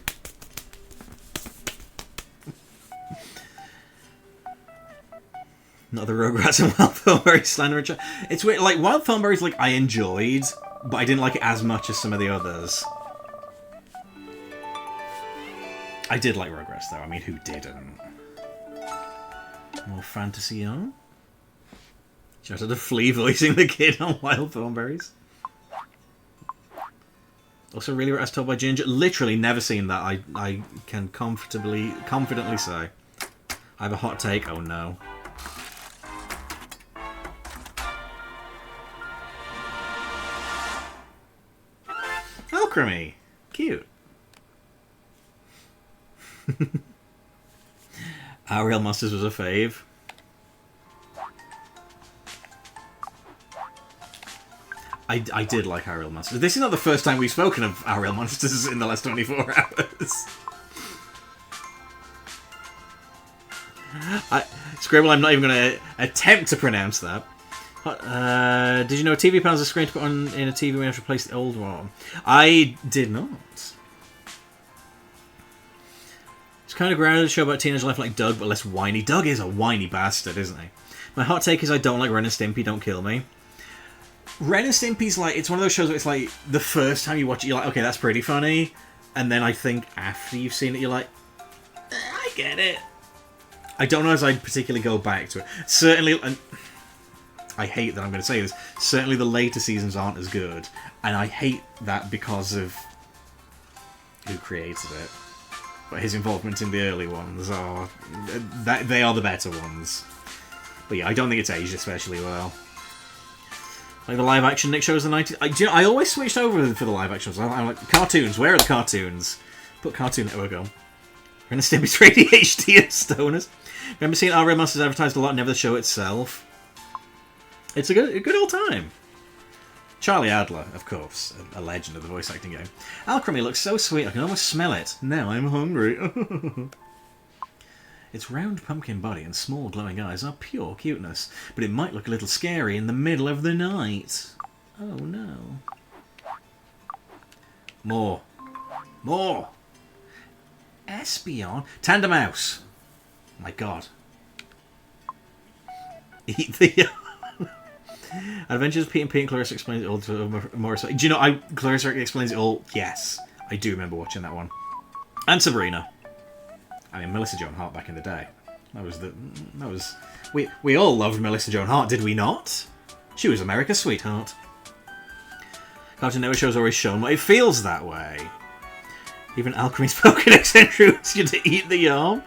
Not the Rugrats and Wild Thornberry slander. It's weird. Like, Wild Thornberry's, like, I enjoyed, but I didn't like it as much as some of the others. I did like Rugrats, though. I mean, who didn't? More fantasy on. Shout out to Flea voicing the kid on Wild Thornberries. Also, really as told by Ginger. Literally never seen that. I can confidently say. I have a hot take. Oh no. Alchemy. Cute. Our Real Monsters was a fave. I did like Our Real Monsters. This is not the first time we've spoken of Our Real Monsters in the last 24 hours. Scribble, I'm not even going to attempt to pronounce that. Did you know a TV panel is a screen to put on in a TV when you have to replace the old one? I did not. It's kind of grounded, a show about teenage life like Doug, but less whiny. Doug is a whiny bastard, isn't he? My hot take is I don't like Ren and Stimpy, don't kill me. Ren and Stimpy's like, it's one of those shows where it's like, the first time you watch it, you're like, okay, that's pretty funny. And then I think after you've seen it, you're like, I get it. I don't know as I'd particularly go back to it. Certainly, and I hate that I'm going to say this, certainly the later seasons aren't as good. And I hate that because of who created it. But his involvement in the early ones are... they are the better ones. But yeah, I don't think it's aged especially well. Like the live-action Nick shows in the 90s. I always switched over for the live-action. I'm like, cartoons, where are the cartoons? Put Cartoon Network on. Ren and Stimpy's for ADHD and stoners. Remember seeing Our Real Monsters advertised a lot, never the show itself? It's a good old time. Charlie Adler, of course, a legend of the voice acting game. Alchemy looks so sweet, I can almost smell it. Now I'm hungry. Its round pumpkin body and small glowing eyes are pure cuteness, but it might look a little scary in the middle of the night. Oh no. More. More! Espion? Tandem Mouse! My god. Eat the... Adventures of Pete and Pete and Clarissa explains it all to Morris. Do you know, Clarissa explains it all? Yes. I do remember watching that one. And Sabrina. I mean, Melissa Joan Hart back in the day. We all loved Melissa Joan Hart, did we not? She was America's sweetheart. Cartoon Network shows always shown what it feels that way. Even Alchemy's Pokédex entries you to eat the yarn.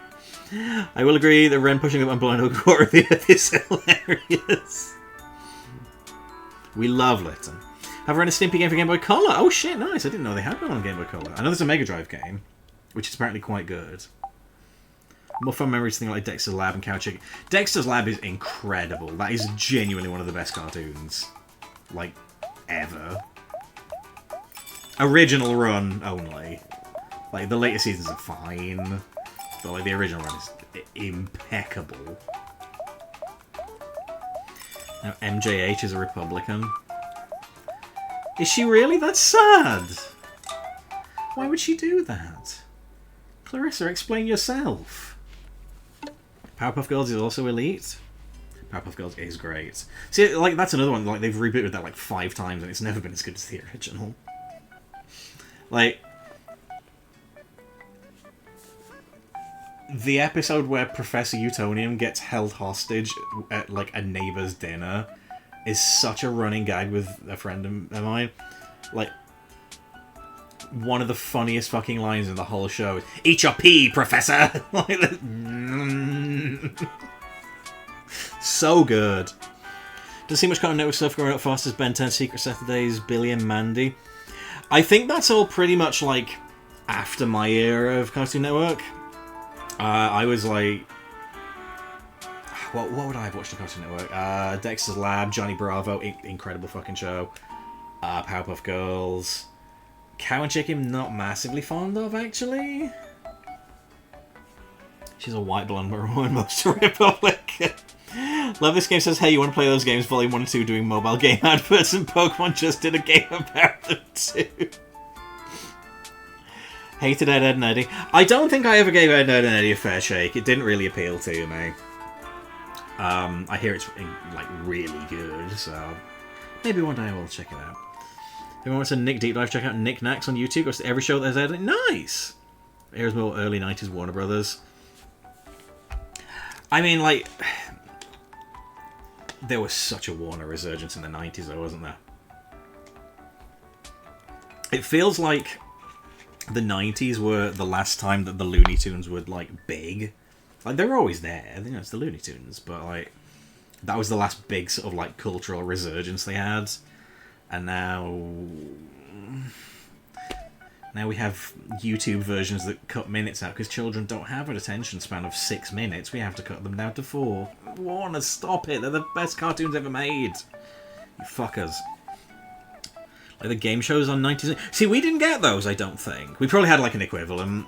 I will agree that Ren pushing up and blowing up a quarter of the earth is hilarious. We love Lytton. Have Ren and Stimpy game for Game Boy Color? Oh shit, nice. I didn't know they had one on Game Boy Color. I know there's a Mega Drive game, which is apparently quite good. More fun memories thing like Dexter's Lab and Cow Chicken. Dexter's Lab is incredible. That is genuinely one of the best cartoons, like, ever. Original run only. Like, the later seasons are fine, but like the original run is impeccable. Now MJH is a Republican. Is she really? That's sad. Why would she do that? Clarissa, explain yourself. Powerpuff Girls is also elite. Powerpuff Girls is great. See, like, that's another one, like, they've rebooted that like 5 times and it's never been as good as the original. Like, the episode where Professor Utonium gets held hostage at, like, a neighbour's dinner is such a running gag with a friend of mine. Like, one of the funniest fucking lines in the whole show is, "Eat your pee, Professor!" Like, so good. Doesn't see much Cartoon Network stuff growing up fast as Ben 10, Secret Saturdays, Billy and Mandy. I think that's all pretty much, like, after my era of Cartoon Network. I was like... What would I have watched on Cartoon Network? Dexter's Lab, Johnny Bravo, incredible fucking show. Powerpuff Girls. Cow and Chicken, not massively fond of, actually. She's a white blonde woman, most Republic. Love this game says, hey, you want to play those games? Volume 1 and 2 doing mobile game adverts, and Pokemon just did a game about them too. Hated Ed, Ed and Eddie. I don't think I ever gave Ed, Ed and Eddie a fair shake. It didn't really appeal to me. I hear it's like really good, so maybe one day I will check it out. If anyone wants a Nick deep dive, check out Nick Knacks on YouTube. Goes to every show there's Ed. Nice. Here's more early 90s Warner Brothers. I mean, like, there was such a Warner resurgence in the 90s, though, wasn't there? It feels like the 90s were the last time that the Looney Tunes were, like, big. Like, they were always there. You know, it's the Looney Tunes. But, like, that was the last big sort of, like, cultural resurgence they had. And now... Now we have YouTube versions that cut minutes out because children don't have an attention span of 6 minutes. We have to cut them down to 4. Warner, stop it. They're the best cartoons ever made. You fuckers. Like the game shows on 90s... See, we didn't get those, I don't think. We probably had, like, an equivalent.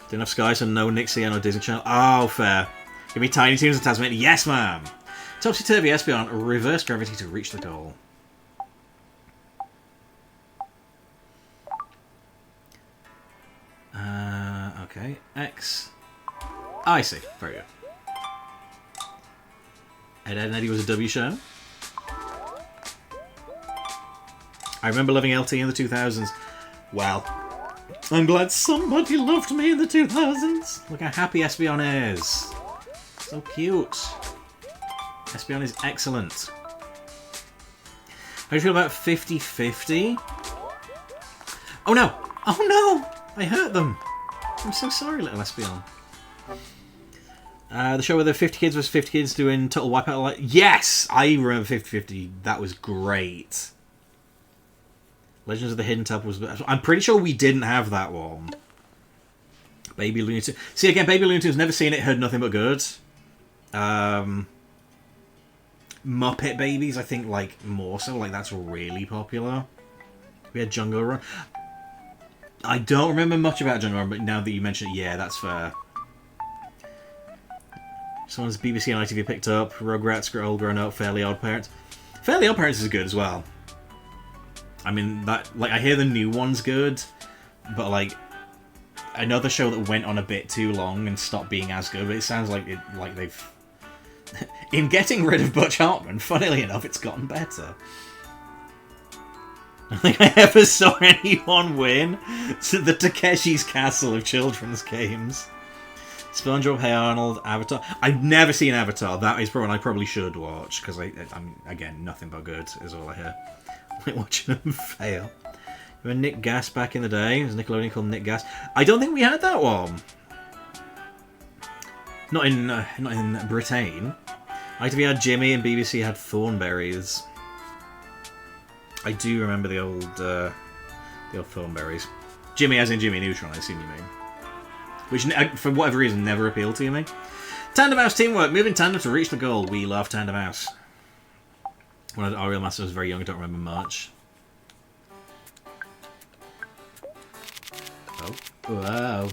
Didn't have Sky, so no Nick CN or Disney Channel. Oh, fair. Give me Tiny Toons and Tasmania. Yes, ma'am. Topsy-Turvy Espeon. Reverse gravity to reach the goal. Okay. X. I see. Very good. Ed, Ed and Eddie was a W show. I remember loving LT in the 2000s. Well, I'm glad somebody loved me in the 2000s. Look how happy Espeon is. So cute. Espeon is excellent. How do you feel about 50-50? Oh no! Oh no! I hurt them! I'm so sorry, little Espeon. The show where the 50 kids was 50 kids doing Total Wipeout. Like, yes! I remember 50-50. That was great. Legends of the Hidden Temple was... I'm pretty sure we didn't have that one. Baby Looney Tunes. See, again, Baby Looney Tunes, never seen it, heard nothing but good. Muppet Babies, I think, like, more so. Like, that's really popular. We had Jungle Run. I don't remember much about Jungle Run, but now that you mention it, yeah, that's fair. Someone's BBC and ITV picked up. Rugrats, Old Grown Up, Fairly Odd Parents. Fairly Odd Parents is good as well. I mean, that, like, I hear the new one's good, but, like, another show that went on a bit too long and stopped being as good, but it sounds like they've... In getting rid of Butch Hartman, funnily enough, it's gotten better. I don't think I ever saw anyone win to the Takeshi's Castle of children's games. SpongeBob, Hey Arnold, Avatar. I've never seen Avatar. That is probably one I probably should watch, because I'm, again, nothing but good is all I hear. Like watching them fail. Remember Nick Gas back in the day? It was Nickelodeon called Nick Gas. I don't think we had that one. Not in Britain. ITV had Jimmy and BBC had Thornberries. I do remember the old Thornberries. Jimmy as in Jimmy Neutron, I assume you mean. Which, for whatever reason, never appealed to me. Tandem Mouse teamwork. Move in tandem to reach the goal. We love Tandem Mouse. When Ariel Master was very young, I don't remember much. Oh. Whoa.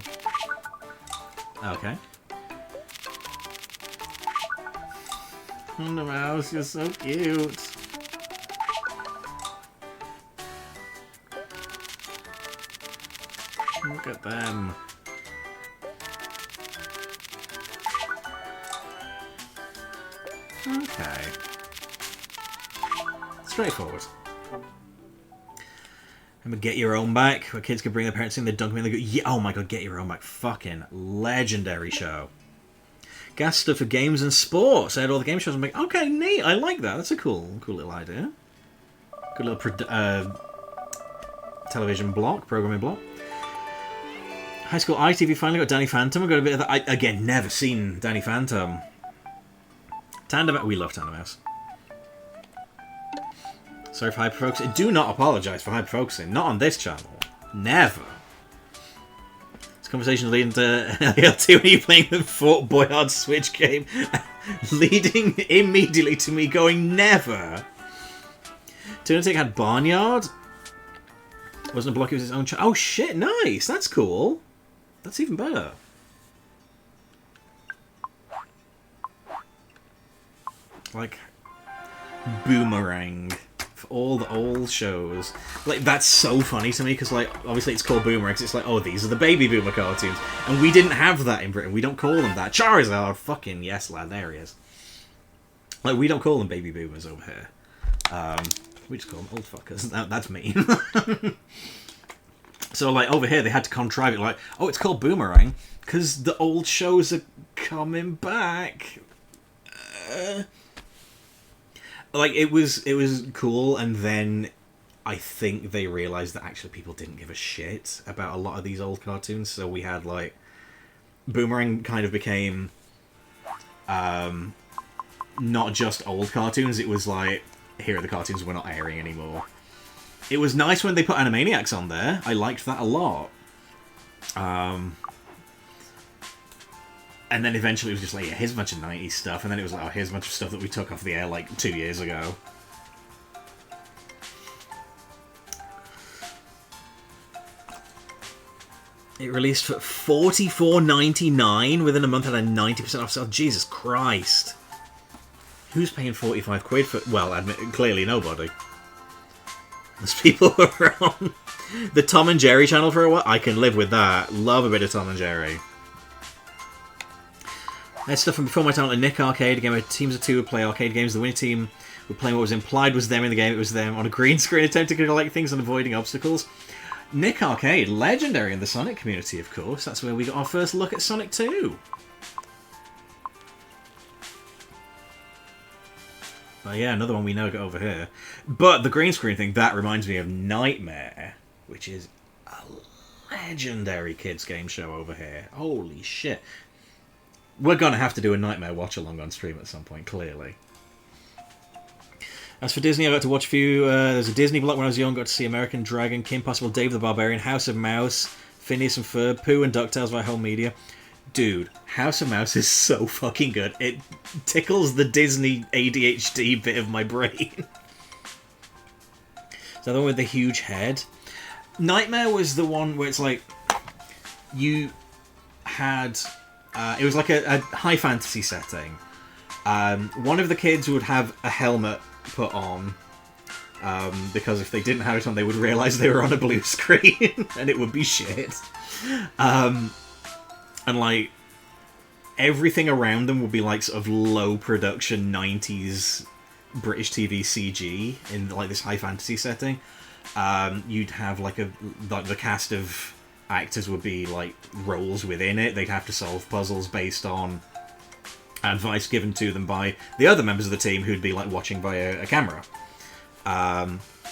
Okay. Tandem Mouse, you're so cute. Look at them. Okay. Straightforward. Remember Get Your Own Back, where kids could bring their parents in, they'd dunk them in, they go, yeah, oh my god, Get Your Own Back. Fucking legendary show. Gas stuff for games and sports. I had all the game shows. I'm like, okay, neat. I like that. That's a cool little idea. Good little television block, programming block. High School ITV finally got Danny Phantom. I got a bit of that. Again, never seen Danny Phantom. Tandem. We love Tandem Mouse. Sorry for hyperfocusing. Do not apologise for hyperfocusing. Not on this channel. Never. This conversation leading to LT when you playing the Fort Boyard Switch game, leading immediately to me going never. Lunatic had Barnyard. Wasn't a block, it was his own child. Oh shit, nice! That's cool. That's even better. Like, Boomerang. For all the old shows. Like, that's so funny to me, because, like, obviously it's called Boomerang, because it's like, oh, these are the Baby Boomer cartoons. And we didn't have that in Britain. We don't call them that. Charizard! Fucking yes, lad, there he is. Like, we don't call them Baby Boomers over here. We just call them old fuckers. That's mean. So, like, over here, they had to contrive it, like, oh, it's called Boomerang, because the old shows are coming back. Like, it was cool, and then I think they realised that actually people didn't give a shit about a lot of these old cartoons, so we had, like, Boomerang kind of became, not just old cartoons, it was like, here are the cartoons we're not airing anymore. It was nice when they put Animaniacs on there. I liked that a lot. And then eventually it was just like, yeah, here's a bunch of 90s stuff. And then it was like, oh, here's a bunch of stuff that we took off the air like 2 years ago. It released for $44.99 within a month and a 90% off sale. Jesus Christ. Who's paying 45 quid for... Well, clearly nobody. There's people around. The Tom and Jerry channel for a while. I can live with that. Love a bit of Tom and Jerry. There's stuff from before my time, like Nick Arcade, a game where teams of two would play arcade games. The winning team would play what was implied was them in the game. It was them on a green screen attempting to collect things and avoiding obstacles. Nick Arcade, legendary in the Sonic community, of course. That's where we got our first look at Sonic 2. But yeah, another one we know got over here. But the green screen thing, that reminds me of Nightmare, which is a legendary kids game show over here. Holy shit. We're going to have to do a Nightmare watch-along on stream at some point, clearly. As for Disney, I got to watch a few. There's a Disney block when I was young. Got to see American Dragon, Kim Possible, Dave the Barbarian, House of Mouse, Phineas and Ferb, Pooh and DuckTales by Home Media. Dude, House of Mouse is so fucking good. It tickles the Disney ADHD bit of my brain. So the one with the huge head. Nightmare was the one where it's like you had. It was like a high fantasy setting. One of the kids would have a helmet put on because if they didn't have it on, they would realise they were on a blue screen and it would be shit. And like everything around them would be like sort of low production 90s British TV CG in like this high fantasy setting. You'd have like the cast of actors would be like roles within it. They'd have to solve puzzles based on advice given to them by the other members of the team who'd be like watching by a camera.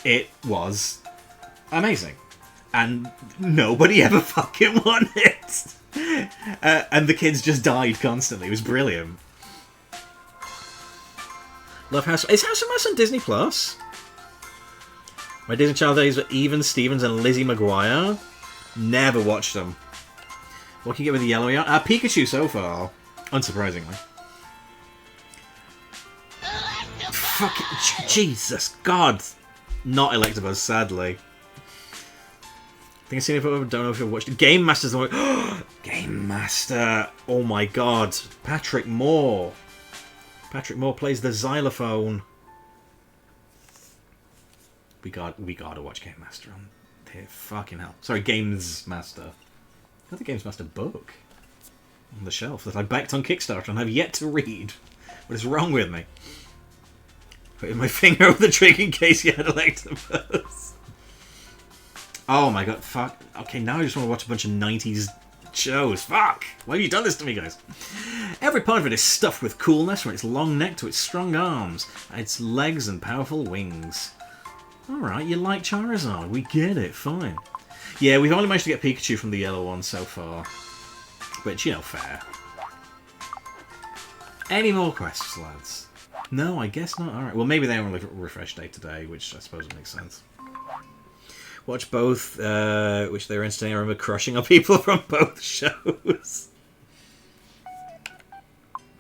It was amazing. And nobody ever fucking won it. And the kids just died constantly. It was brilliant. Love House. Is House of Mouse on Disney Plus? My Disney child days were Even Stevens and Lizzie McGuire. Never watched them. What can you get with the yellow yarn? Pikachu so far. Unsurprisingly. Fucking Jesus God. Not Electabuzz, sadly. I think I've seen it, but I don't know if you've watched it. Game Master's the one. Game Master. Oh my God. Patrick Moore. Patrick Moore plays the xylophone. We gotta watch Game Master on here. Fucking hell. Sorry, Games Master. Got the Games Master book on the shelf that I backed on Kickstarter and have yet to read. What is wrong with me? Putting my finger over the trigger in case you had Electabuzz. Oh my God, fuck. Okay, now I just want to watch a bunch of 90s shows. Fuck! Why have you done this to me, guys? Every part of it is stuffed with coolness, from its long neck to its strong arms, its legs and powerful wings. Alright, you like Charizard. We get it, fine. Yeah, we've only managed to get Pikachu from the yellow one so far. Which, you know, fair. Any more quests, lads? No, I guess not. Alright, well maybe they only refresh day today, which I suppose makes sense. Watch both, which they were entertaining. I remember crushing on people from both shows.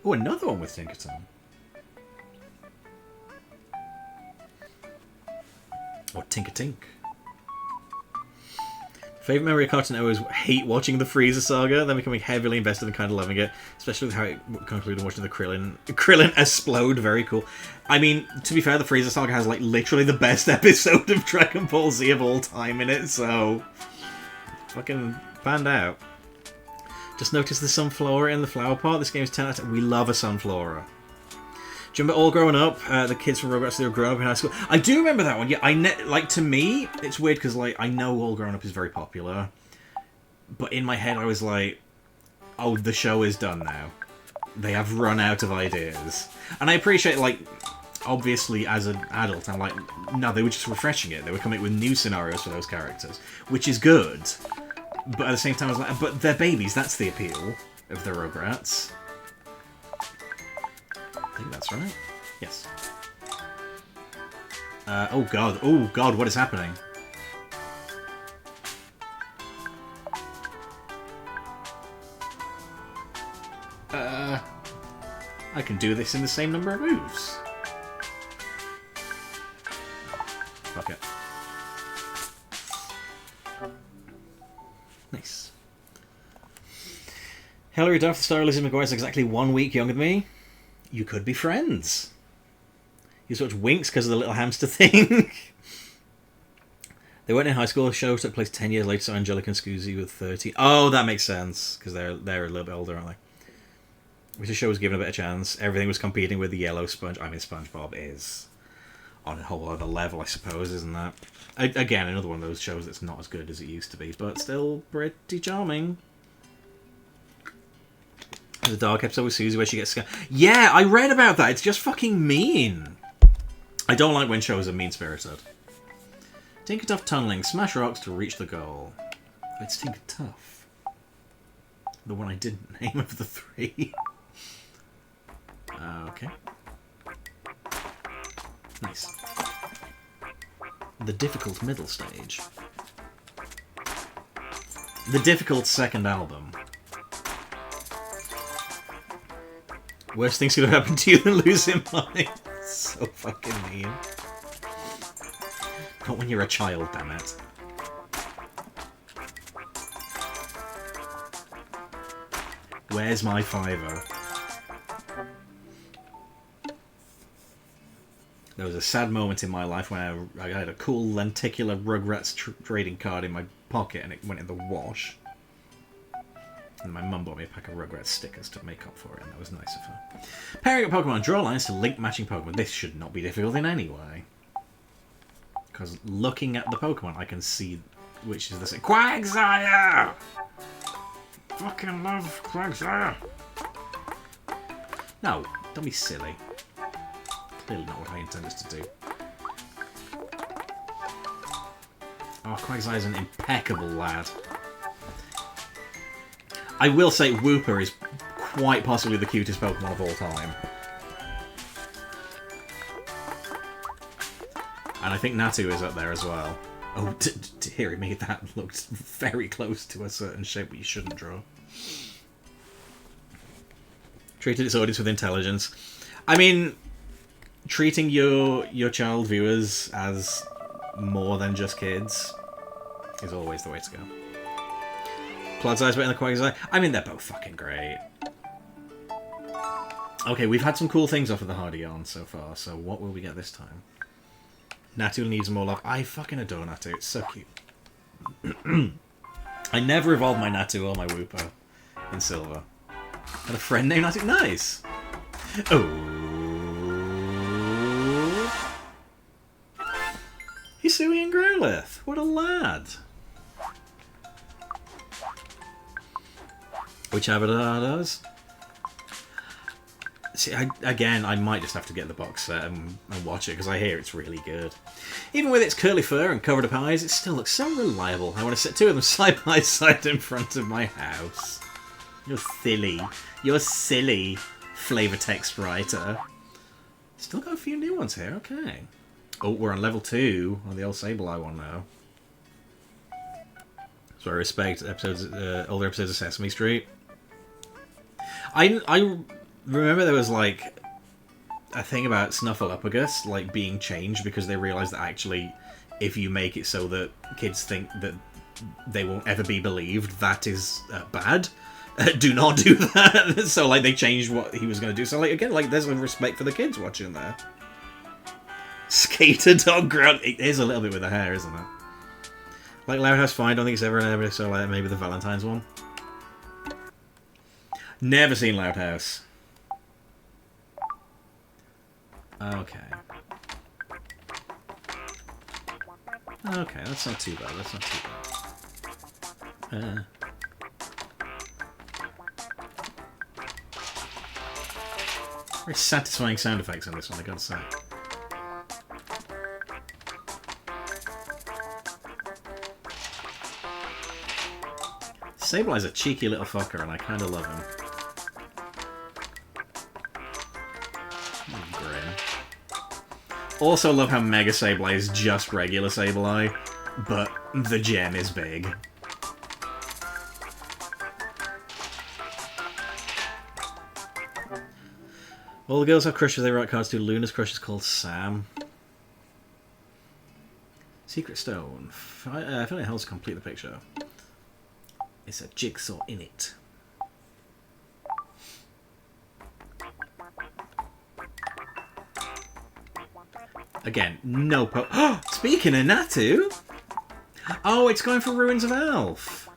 Oh, another one with Tinkerton. Or Tinker Tink. Favourite memory of Cartoon Network was hate watching the Frieza saga, then becoming heavily invested and kind of loving it, especially with how it concluded watching the Krillin explode. Very cool. I mean, to be fair, the Frieza saga has like literally the best episode of Dragon Ball Z of all time in it, so fucking panned out. Just noticed the Sunflora in the flower pot. This game is 10 out of 10. We love a Sunflora. Do you remember All Growing Up? The kids from Rugrats, they were growing up in high school. I do remember that one. Yeah, like to me, it's weird because like I know All Growing Up is very popular, but in my head I was like, oh, the show is done now. They have run out of ideas, and I appreciate like obviously as an adult, I'm like, no, they were just refreshing it. They were coming up with new scenarios for those characters, which is good. But at the same time, I was like, but they're babies. That's the appeal of the Rugrats. I think that's right. Yes. Oh god. Oh god, what is happening? I can do this in the same number of moves. Fuck it. Nice. Hilary Duff, the star Lizzie McGuire, is exactly 1 week younger than me. You could be friends. You watch Winx because of the little hamster thing. They weren't in high school. The show took place 10 years later, so Angelica and Scoozy were 30. Oh, that makes sense, because they're a little bit older, aren't they? Which the show was given a better chance. Everything was competing with the yellow sponge. I mean, SpongeBob is on a whole other level, I suppose, isn't that? Again, another one of those shows that's not as good as it used to be, but still pretty charming. The dark episode with Susie where she gets scared. Yeah, I read about that. It's just fucking mean. I don't like when shows are mean-spirited. Tinker Tough tunneling. Smash rocks to reach the goal. It's Tinker Tough. The one I didn't name of the three. Okay. Nice. The difficult middle stage. The difficult second album. Worst things could have happened to you than losing money. So fucking mean. Not when you're a child, damn it. Where's my fiver? There was a sad moment in my life when I had a cool lenticular Rugrats trading card in my pocket and it went in the wash. And my mum bought me a pack of Rugrats stickers to make up for it, and that was nice of her. Pairing up Pokemon, draw lines to link matching Pokemon. This should not be difficult in any way. Because looking at the Pokemon, I can see which is the same. Quagsire! Fucking love Quagsire! No, don't be silly. Clearly not what I intended to do. Oh, Quagsire's an impeccable lad. I will say Wooper is quite possibly the cutest Pokemon of all time. And I think Natu is up there as well. Oh, dear, it made that look very close to a certain shape that you shouldn't draw. Treated its audience with intelligence. I mean, treating your child viewers as more than just kids is always the way to go. Clodsai's better than Quagsire. I mean, they're both fucking great. Okay, we've had some cool things off of the Hardy-On so far, so what will we get this time? Natu needs more love. I fucking adore Natu. It's so cute. I never evolved my Natu or my Wooper in Silver. Had a friend named Natu. Nice! Oh. Hisui and Growlithe. What a lad. Which Avatar does? See, again, I might just have to get the box set and watch it, because I hear it's really good. Even with its curly fur and covered up eyes, it still looks so reliable. I want to set two of them side by side in front of my house. You're silly. You're silly, flavor text writer. Still got a few new ones here, okay. Oh, we're on level 2 on the old Sableye one now. So I respect episodes, older episodes of Sesame Street. I remember there was like a thing about Snuffleupagus like being changed because they realised that actually if you make it so that kids think that they won't ever be believed, that is bad. Do not do that. So, like, they changed what he was going to do. So, like, again, like, there's a respect for the kids watching there. Skater dog grunt. It is a little bit with the hair, isn't it? Like, Loud House fine. Don't think it's ever an episode like that. Maybe the Valentine's one. Never seen Loud House. Okay. Okay, that's not too bad. That's not too bad. Very satisfying sound effects on this one, I gotta say. Sablei's a cheeky little fucker, and I kind of love him. Grin. Also love how Mega Sableye is just regular Sableye, but the gem is big. All the girls have crushes they write cards to. Luna's crush is called Sam. Secret Stone. I find it helps to complete the picture. It's a jigsaw in it. Again, no Speaking of Natu! Oh, it's going for Ruins of Elf!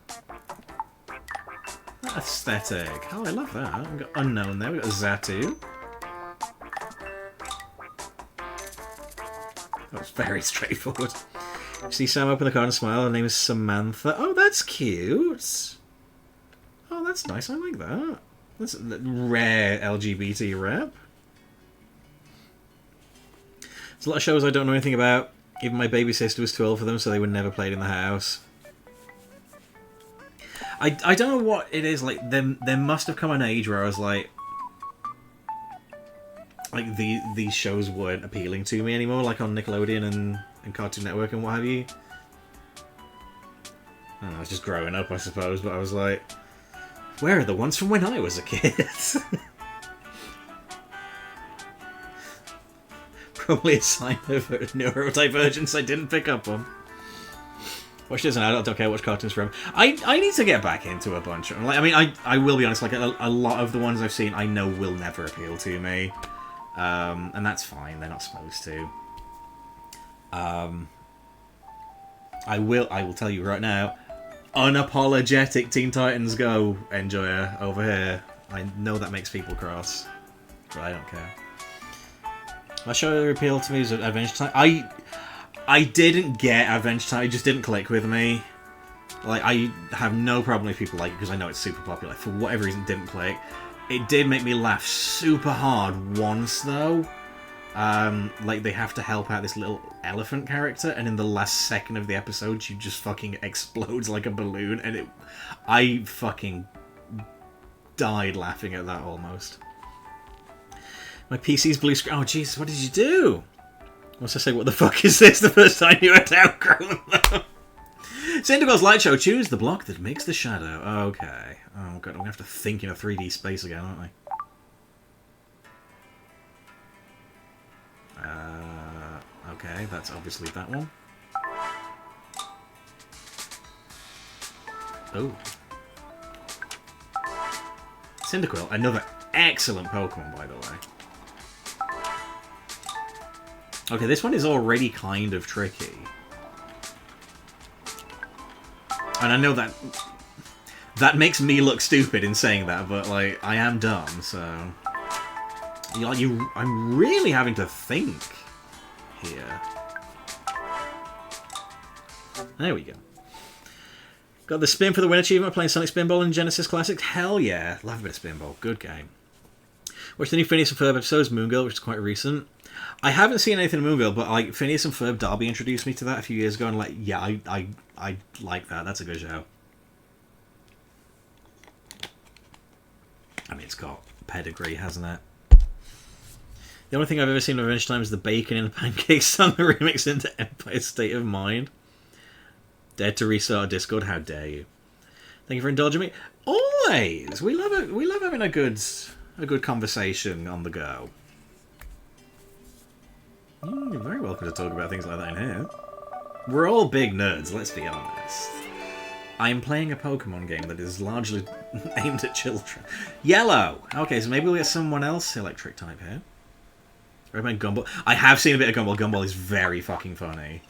That aesthetic. Oh, I love that. We've got Unknown there. We've got Zatu. That was very straightforward. You see Sam open the card and smile. Her name is Samantha. Oh, that's cute. Oh, that's nice. I like that. That's a rare LGBT rep. There's a lot of shows I don't know anything about. Even my baby sister was too old for them, so they were never played in the house. I don't know what it is. Like, there must have come an age where I was like these shows weren't appealing to me anymore, like on Nickelodeon and Cartoon Network and what have you. I don't know, I was just growing up, I suppose, but I was like, where are the ones from when I was a kid? Probably a sign of neurodivergence I didn't pick up on. Watch this as an adult, don't care watch cartoons forever. I need to get back into a bunch. Like, I mean, I will be honest, like a lot of the ones I've seen I know will never appeal to me. And that's fine, they're not supposed to. I will tell you right now, unapologetic Teen Titans Go enjoyer over here. I know that makes people cross, but I don't care. My show that appealed to me was Adventure Time. I didn't get Adventure Time, it just didn't click with me. Like, I have no problem if people like it, because I know it's super popular. For whatever reason, it didn't click. It did make me laugh super hard once, though. Like, they have to help out this little elephant character, and in the last second of the episode, she just fucking explodes like a balloon, and I fucking died laughing at that almost. My PC's blue screen. Oh, Jesus, what did you do? Once I say, what the fuck is this? The first time you had outgrown them. Cindergirl's Light Show. Choose the block that makes the shadow. Okay. Oh, God, I'm going to have to think in a 3D space again, aren't I? Okay, that's obviously that one. Oh. Cyndaquil, another excellent Pokemon, by the way. Okay, this one is already kind of tricky. And I know that makes me look stupid in saying that, but, like, I am dumb, so... I'm really having to think here. There we go. Got the spin for the win achievement, playing Sonic Spinball in Genesis Classic. Hell yeah, love a bit of Spinball, good game. Watched the new Phineas and Ferb episodes, Moon Girl, which is quite recent. I haven't seen anything in Moon Girl, but like Phineas and Ferb, Darby introduced me to that a few years ago, and like, yeah, I like that. That's a good show. I mean, it's got pedigree, hasn't it? The only thing I've ever seen of Adventure Time is the Bacon in the Pancake song, the remix into Empire State of Mind. Dared to restart Discord? How dare you? Thank you for indulging me. Always, we love it. We love having a good conversation on the go. You're very welcome to talk about things like that in here. We're all big nerds, let's be honest. I'm playing a Pokemon game that is largely aimed at children. Yellow! Okay, so maybe we'll get someone else electric type here. I recommend Gumball. I have seen a bit of Gumball. Gumball is very fucking funny.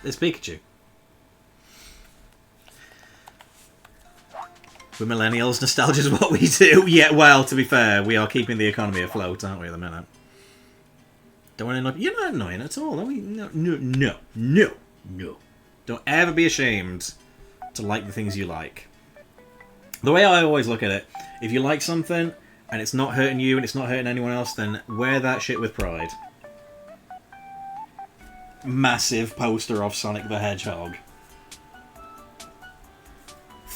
It's Pikachu. We're millennials, nostalgia is what we do. Yeah, well, to be fair, we are keeping the economy afloat, aren't we, at the minute? Don't want to annoy... You're not annoying at all, are we? No, no, no, no, no. Don't ever be ashamed to like the things you like. The way I always look at it, if you like something, and it's not hurting you, and it's not hurting anyone else, then wear that shit with pride. Massive poster of Sonic the Hedgehog.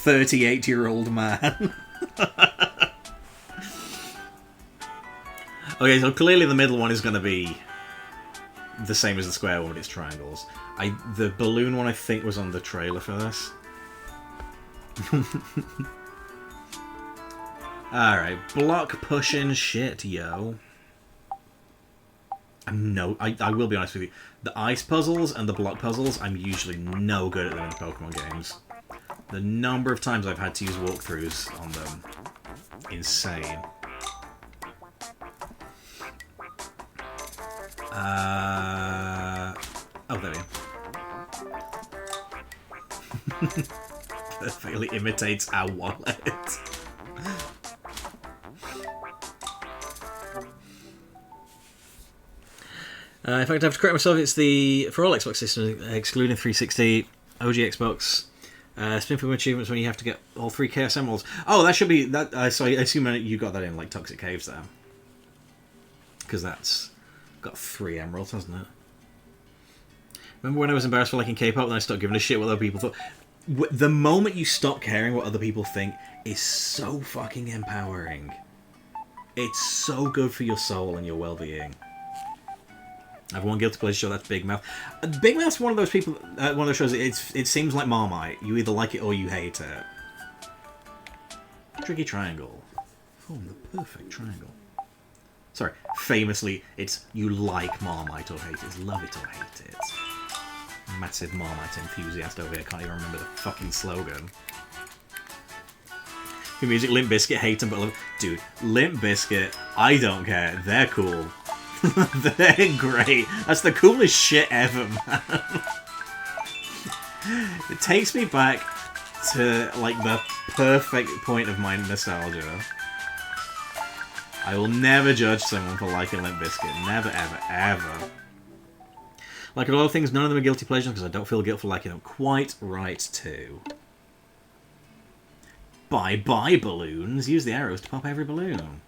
38-year-old man. Okay, so clearly the middle one is going to be the same as the square one, but it's triangles. The balloon one, I think, was on the trailer for this. Alright, block pushing shit, yo. I will be honest with you. The ice puzzles and the block puzzles, I'm usually no good at them in Pokemon games. The number of times I've had to use walkthroughs on them, insane. Oh, there we go. Perfectly imitates our wallet. In fact, I have to correct myself. It's for all Xbox systems, excluding 360, OG Xbox. Spin for achievements when you have to get all 3 Chaos Emeralds. Oh, that should be that. So I assume you got that in like Toxic Caves there, because that's got 3 emeralds, hasn't it? Remember when I was embarrassed for liking K-pop and I stopped giving a shit what other people thought? The moment you stop caring what other people think is so fucking empowering. It's so good for your soul and your well-being. I have one guilty pleasure show, that's Big Mouth. Big Mouth's one of those people, one of those shows, it seems like Marmite. You either like it or you hate it. Tricky Triangle. Form the perfect triangle. Sorry, famously, it's you like Marmite or hate it. It's love it or hate it. Massive Marmite enthusiast over here, can't even remember the fucking slogan. The music, Limp Bizkit, hate them but love. Dude, Limp Bizkit, I don't care, they're cool. They're great. That's the coolest shit ever, man. It takes me back to, like, the perfect point of my nostalgia. I will never judge someone for liking Limp Bizkit. Never, ever, ever. Like a lot of things, none of them are guilty pleasures because I don't feel guilt for liking them. Quite right, too. Bye-bye, balloons. Use the arrows to pop every balloon.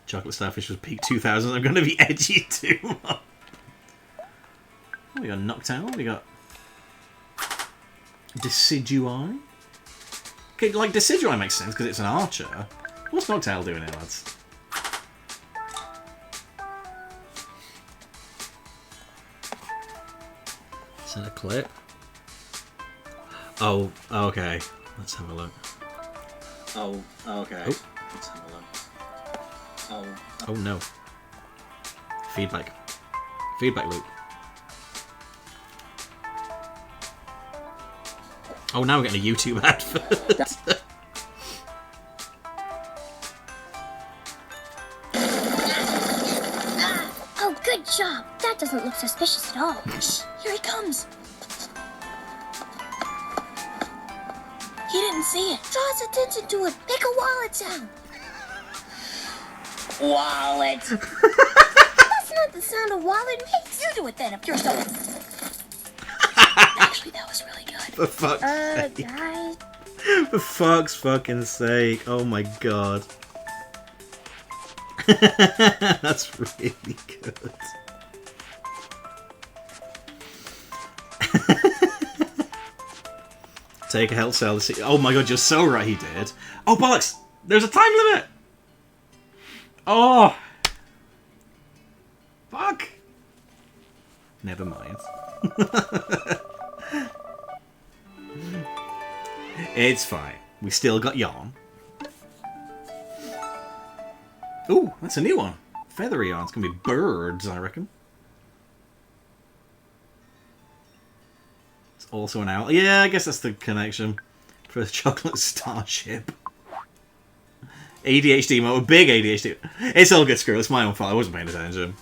Chocolate Starfish was peak 2000. I'm going to be edgy too. We got Noctowl. We got Decidueye. Okay, like Decidueye makes sense because it's an archer. What's Noctowl doing here, lads? Is that a clip? Oh, okay. Let's have a look. Oh, okay. Oh. Let's have a look. Oh no. Feedback. Feedback loop. Oh, now we're getting a YouTube advert. Oh, good job. That doesn't look suspicious at all. Shh, here he comes. He didn't see it. Draw his attention to it. Make a wallet sound. Wallet. That's not the sound of wallet makes. You do it then if you're so... Actually, that was really good. For fuck's sake. Guys. For fuck's fucking sake. Oh my god. That's really good. Take a health cell. Oh my god, you're so right, he did. Oh, bollocks! There's a time limit! Oh! Fuck! Never mind. It's fine. We still got yarn. Ooh, that's a new one. Feathery yarn. It's going to be birds, I reckon. It's also an owl. Yeah, I guess that's the connection. For the chocolate starship. ADHD mode. Big ADHD. It's all good, screw. It's my own fault. I wasn't paying attention.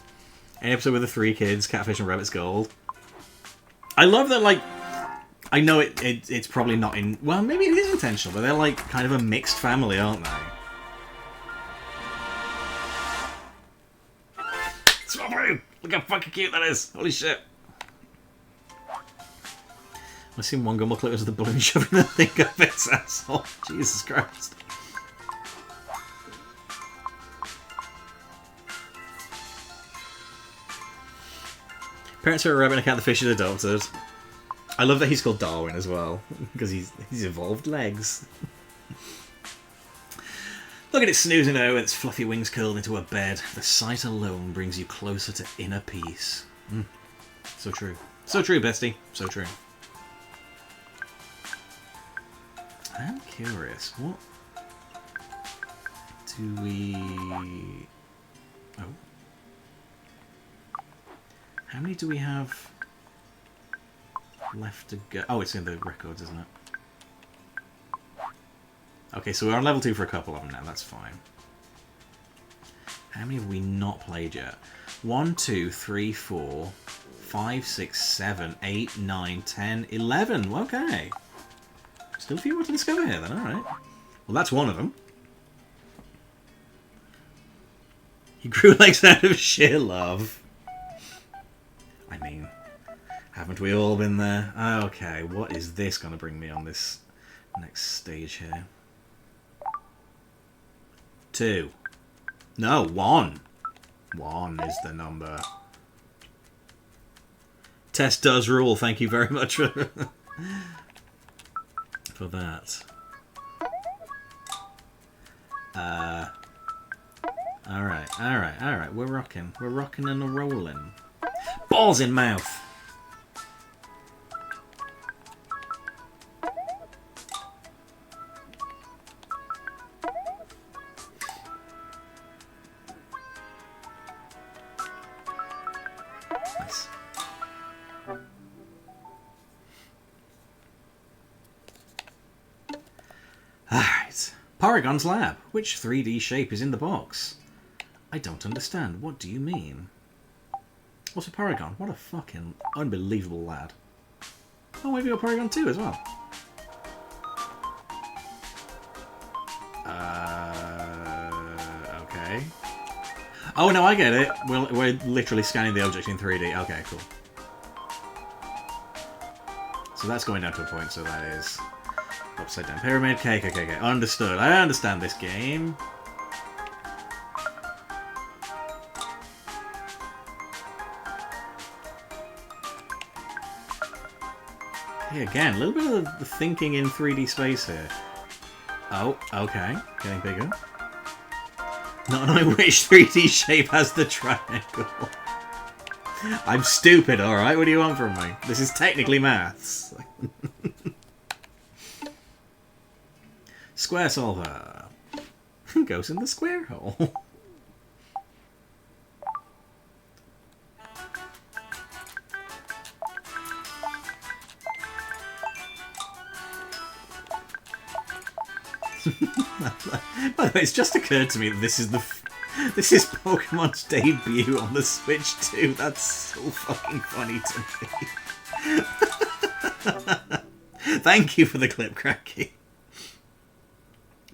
An episode with the 3 kids, Catfish and Rabbit's Gold. I love that, like... I know it's probably not in... Well, maybe it is intentional, but they're, like, kind of a mixed family, aren't they? Swabberoo! Look how fucking cute that is! Holy shit! I've seen one gumball clip as the balloon shoving the thing up its asshole. Jesus Christ. Parents are a rabbit and a cat, the fish is adopted. I love that he's called Darwin as well, because he's evolved legs. Look at it snoozing out with its fluffy wings curled into a bed. The sight alone brings you closer to inner peace. So true. So true, bestie. So true. I'm curious, what do we... Oh. How many do we have left to go? Oh, it's in the records, isn't it? Okay, so we're on level 2 for a couple of them now, that's fine. How many have we not played yet? 1, 2, 3, 4, 5, 6, 7, 8, 9, 10, 11. Okay. Still a few more to discover here then, alright. Well, that's one of them. He grew legs out of sheer love. I mean, haven't we all been there? Okay, what is this going to bring me on this next stage here? 2. No, 1. 1 is the number. Test does rule, thank you very much for, for that. Alright, we're rocking. We're rocking and rolling. Balls in mouth! Nice. Alright. Paragon's lab. Which 3D shape is in the box? I don't understand. What do you mean? What's a Paragon? What a fucking unbelievable lad. Oh, maybe a Paragon 2 as well. Okay. Oh, no, I get it. We're literally scanning the object in 3D. Okay, cool. So that's going down to a point, so that is... Upside down pyramid. Okay. Understood. I understand this game. Okay, again, a little bit of the thinking in 3D space here. Oh, okay. Getting bigger. Not knowing which 3D shape has the triangle. I'm stupid, alright? What do you want from me? This is technically maths. Square solver. Goes in the square hole. By the way, it's just occurred to me that this is Pokemon's debut on the Switch 2. That's so fucking funny to me. Thank you for the clip, Cracky.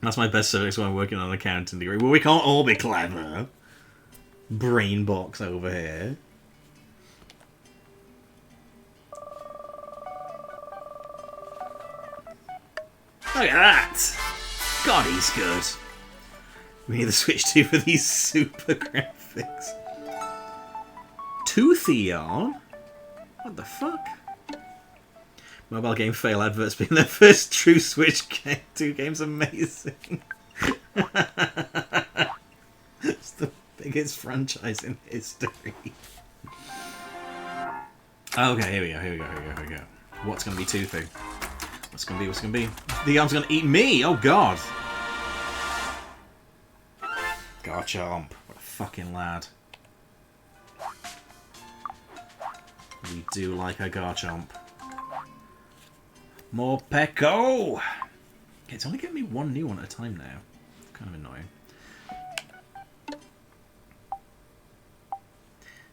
That's my best subject when I'm working on an accounting degree. Well, we can't all be clever. Brain box over here. Look at that! God, he's good. We need the Switch 2 for these super graphics. Toothy yarn? What the fuck? Mobile game fail adverts being their first true Switch 2 game's amazing. It's the biggest franchise in history. Okay, here we go. What's going to be Toothy? What's going to be? What's going to be? The arm's going to eat me! Oh, God! Garchomp. What a fucking lad. We do like a Garchomp. More Pecco! It's only getting me one new one at a time now. Kind of annoying.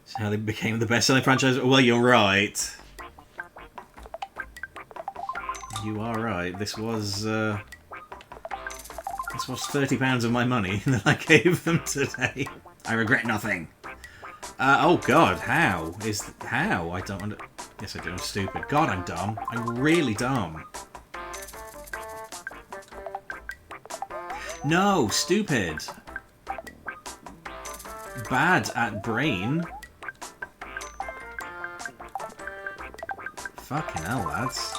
So how they became the best-selling franchise? Well, you're right. You are right. This was £30 of my money that I gave them today. I regret nothing. Oh God, how? How? I don't Yes, I do. I'm stupid. God, I'm dumb. I'm really dumb. No, stupid. Bad at brain. Fucking hell, lads.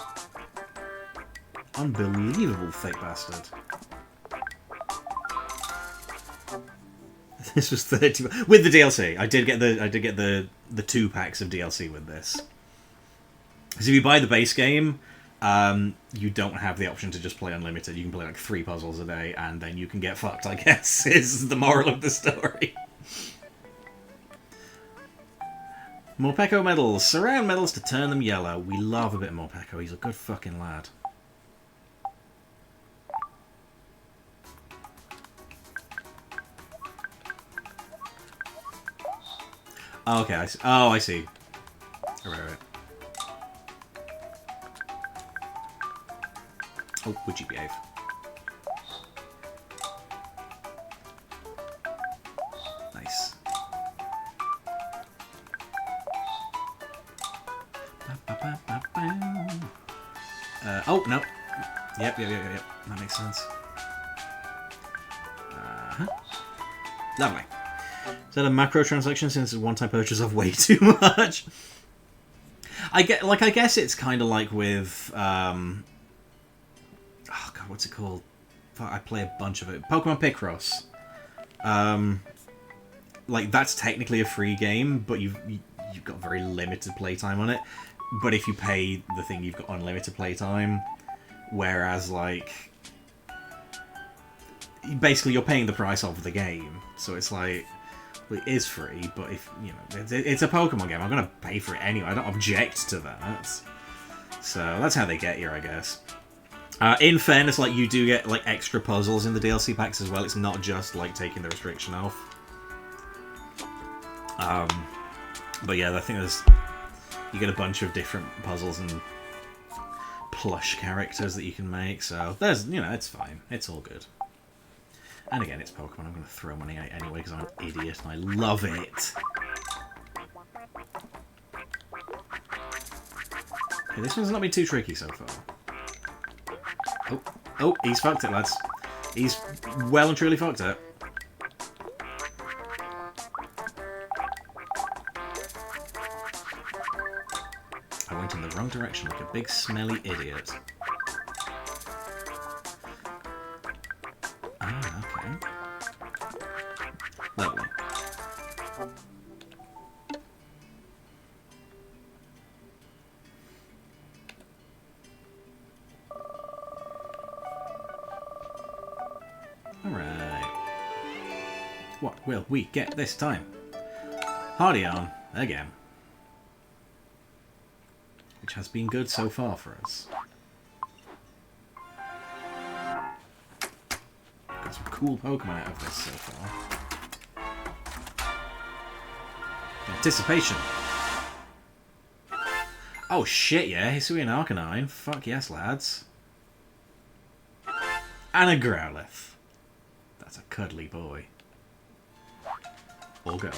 Unbelievable fake bastard. This was 30 with the DLC. I did get the 2 packs of DLC with this. Because if you buy the base game, you don't have the option to just play unlimited. You can play like 3 puzzles a day, and then you can get fucked, I guess, is the moral of the story. Morpeko medals. Surround medals to turn them yellow. We love a bit of Morpeko. He's a good fucking lad. Oh, okay, I see. Oh, I see. Right. Oh, would you behave? Nice. Oh, no. Yep. That makes sense. Lovely. Is that a macro transaction since it's a one-time purchase of way too much? I guess it's kind of like with oh god, what's it called? I play a bunch of it. Pokemon Picross. Like that's technically a free game, but you've got very limited playtime on it. But if you pay the thing, you've got unlimited playtime. Whereas like basically you're paying the price of the game, so it's like. Well, it is free, but if you know it's a Pokemon game, I'm gonna pay for it anyway. I don't object to that. So that's how they get here, I guess. In fairness, like you do get like extra puzzles in the DLC packs as well. It's not just like taking the restriction off. But yeah, I think you get a bunch of different puzzles and plush characters that you can make. So there's it's fine. It's all good. And again, it's Pokemon. I'm going to throw money out anyway because I'm an idiot and I love it. Okay, this one's not been too tricky so far. Oh, he's fucked it, lads. He's well and truly fucked it. I went in the wrong direction like a big smelly idiot. Lovely. Alright. What will we get this time? Hardy on again. Which has been good so far for us. Got some cool Pokemon out of this so far. Anticipation. Oh shit, yeah, Hisuian Arcanine. Fuck yes, lads. And a Growlithe. That's a cuddly boy. Or girl.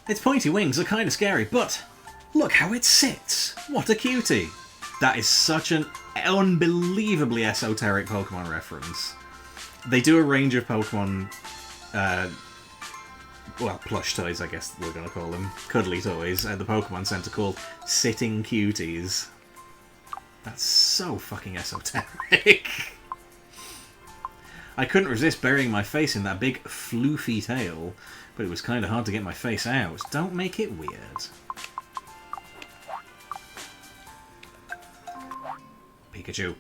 Its pointy wings are kind of scary, but look how it sits. What a cutie. That is such an unbelievably esoteric Pokemon reference. They do a range of Pokemon, well, plush toys, I guess we're going to call them, cuddly toys, at the Pokemon Center called Sitting Cuties. That's so fucking esoteric. I couldn't resist burying my face in that big floofy tail, but it was kind of hard to get my face out. Don't make it weird. Pikachu.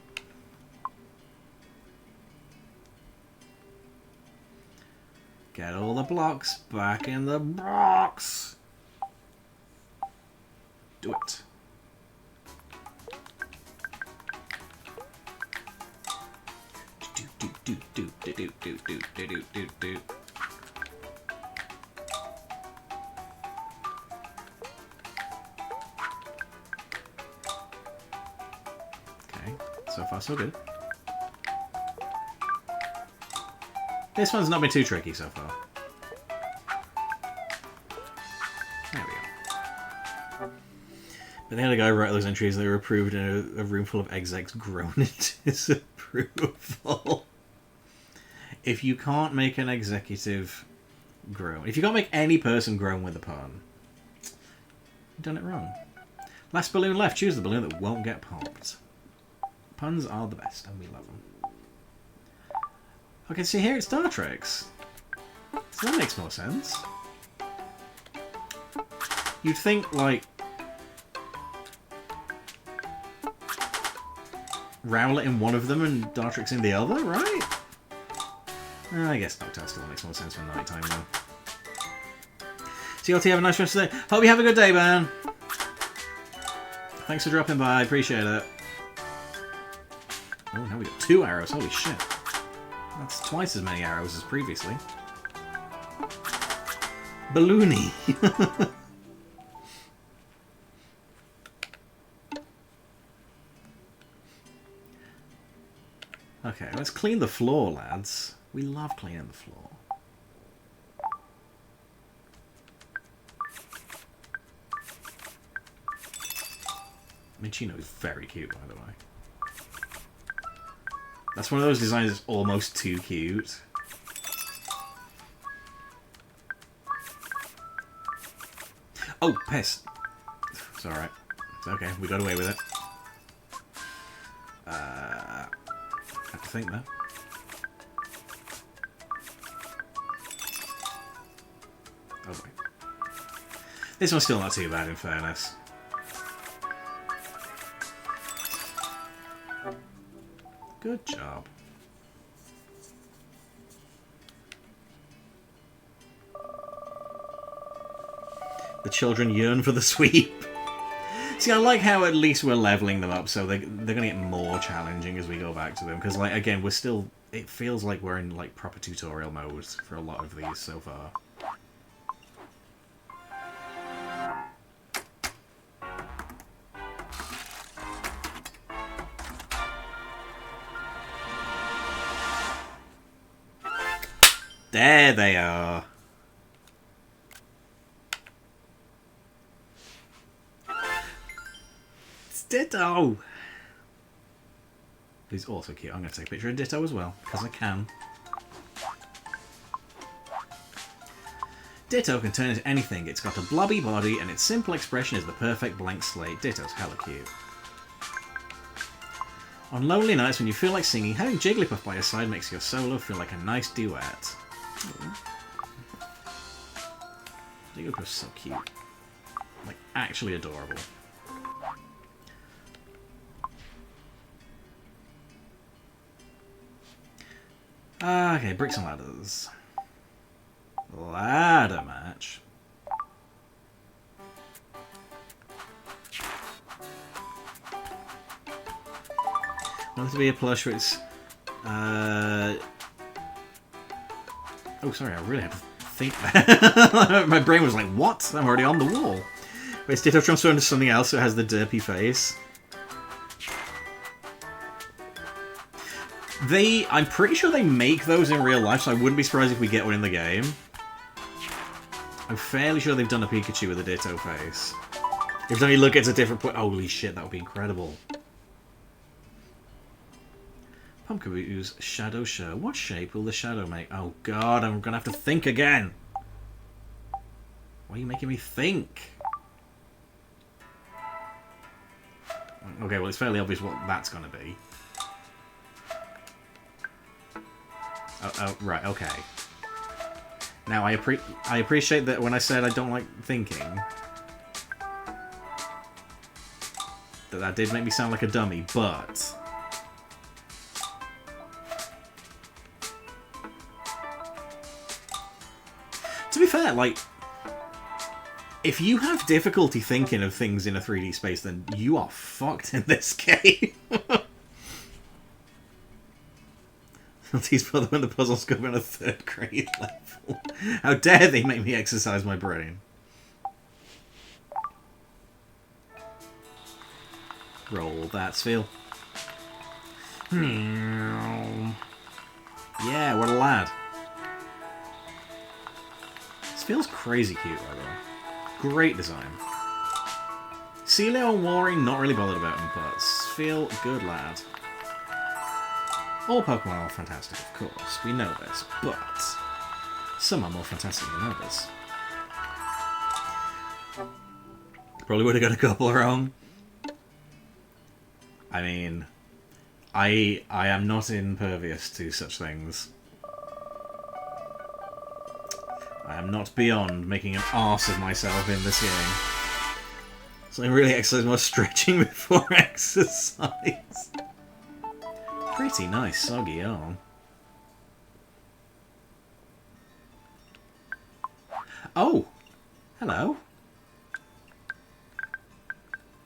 Get all the blocks back in the box. Do it. Do. Okay, so far so good. This one's not been too tricky so far. There we go. But they had a guy write those entries and they were approved in a room full of execs groan in disapproval. If you can't make an executive groan, if you can't make any person groan with a pun, you've done it wrong. Last balloon left. Choose the balloon that won't get popped. Puns are the best and we love them. Okay, see here it's Star Trek's. So that makes more sense. You'd think, like, Rowlet in one of them and Dartrix in the other, right? I guess Noctowl still makes more sense for nighttime, though. CLT, have a nice rest of the day. Hope you have a good day, man. Thanks for dropping by, I appreciate it. Oh, now we got 2 arrows, holy shit. That's twice as many arrows as previously. Balloony. Okay, let's clean the floor, lads. We love cleaning the floor. Minchino is very cute, by the way. That's one of those designs that's almost too cute. Oh, piss. It's alright. It's okay, we got away with it. I have to think, though. Oh boy. This one's still not too bad, in fairness. Good job. The children yearn for the sweep. See, I like how at least we're leveling them up, so they're going to get more challenging as we go back to them. Because, like, again, we're still... It feels like we're in, like, proper tutorial mode for a lot of these so far. There they are. It's Ditto. He's also cute. I'm going to take a picture of Ditto as well, because I can. Ditto can turn into anything. It's got a blobby body, and its simple expression is the perfect blank slate. Ditto's hella cute. On lonely nights when you feel like singing, having Jigglypuff by your side makes your solo feel like a nice duet. Jigglypuff's so cute. Like, actually adorable. Okay, bricks and ladders. Ladder match. Want it to be a plush where it's... Oh, sorry, I really had to think that. My brain was like, what? I'm already on the wall. Wait, it's Ditto transformed into something else, so it has the derpy face. I'm pretty sure they make those in real life, so I wouldn't be surprised if we get one in the game. I'm fairly sure they've done a Pikachu with a Ditto face. If only look, it's a different point. Holy shit, that would be incredible. Pumpkaboo's shadow show. What shape will the shadow make? Oh god, I'm gonna have to think again. Why are you making me think? Okay, well it's fairly obvious what that's gonna be. Oh, right, okay. Now I appreciate that when I said I don't like thinking, that did make me sound like a dummy, but To be fair, like, if you have difficulty thinking of things in a 3D space, then you are fucked in this game. I'll tease brother when the puzzles go on a 3rd grade level. How dare they make me exercise my brain. Roll that feel. Yeah, what a lad. This feels crazy cute, by the way. Great design. Celio and Wari, not really bothered about him, but feel good lad. All Pokemon are fantastic, of course. We know this, but some are more fantastic than others. Probably would have got a couple wrong. I mean, I am not impervious to such things. I am not beyond making an arse of myself in this game. So I really exercise more stretching before exercise. Pretty nice soggy arm. Oh! Hello.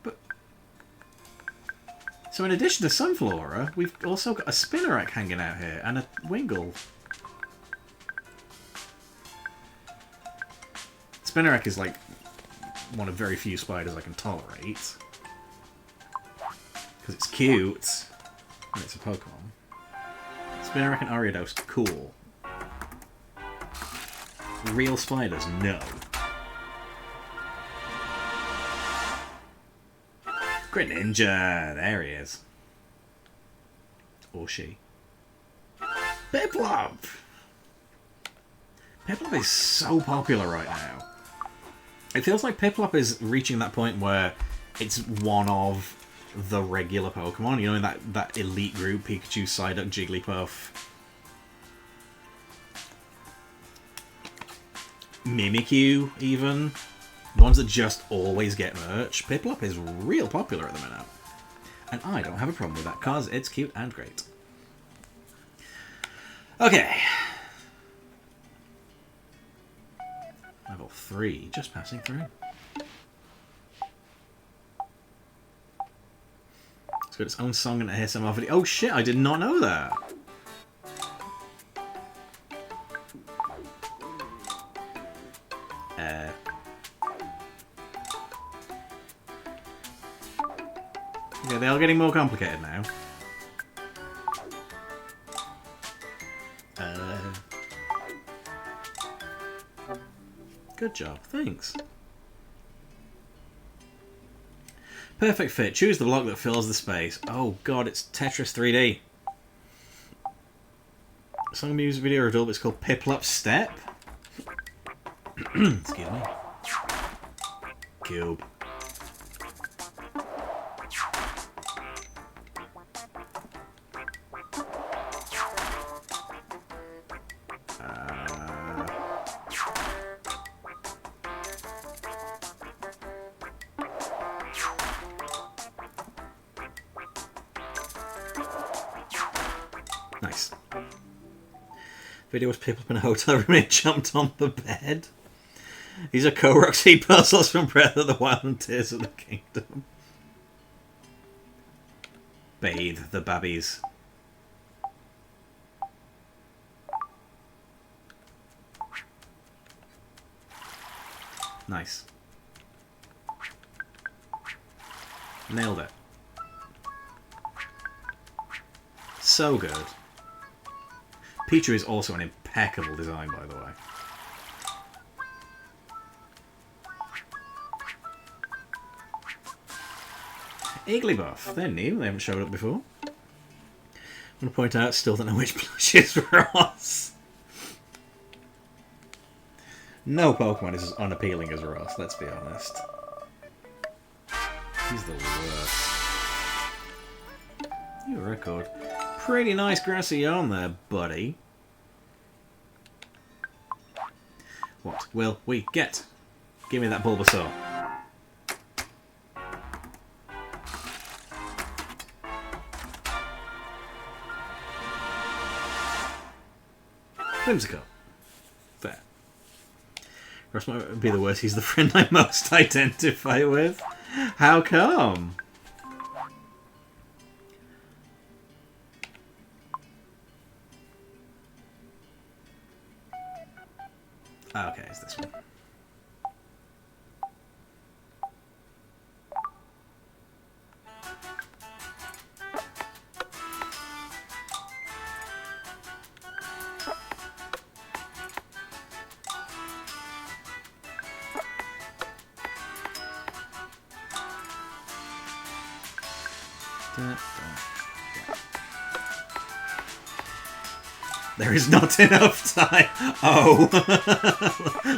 But... So in addition to Sunflora, we've also got a Spinnerack hanging out here, and a Wingull. Spinnerack is like one of very few spiders I can tolerate. Because it's cute. And it's a Pokemon. Spinnerack and Ariados, cool. Real spiders, no. Greninja! There he is. Or she. Piplup! Piplup is so popular right now. It feels like Piplup is reaching that point where it's one of the regular Pokemon. You know, in that elite group, Pikachu, Psyduck, Jigglypuff. Mimikyu, even. The ones that just always get merch. Piplup is real popular at the minute. And I don't have a problem with that, because it's cute and great. Okay. Level 3, just passing through. It's got its own song and ASMR video. Oh shit, I did not know that! Okay, they are getting more complicated now. Good job, thanks. Perfect fit. Choose the block that fills the space. Oh god, it's Tetris 3D. Song music video or adult, it's called Piplup Step. Excuse me. Cube. Nice. Video was Piplup in a hotel room and jumped on the bed. These are Koroxy puzzles from Breath of the Wild and Tears of the Kingdom. Bathe the babbies. Nice. Nailed it. So good. Pichu is also an impeccable design, by the way. Igglybuff. They're new. They haven't showed up before. I'm going to point out, still don't know which plush is Ross. No Pokemon is as unappealing as Ross, let's be honest. He's the worst. New record. Pretty nice grassy yarn there, buddy. What will we get? Give me that Bulbasaur. Whimsicott. Fair. Ross might be the worst. He's the friend I most identify with. How come? Okay, it's this one. There is not enough time. Oh,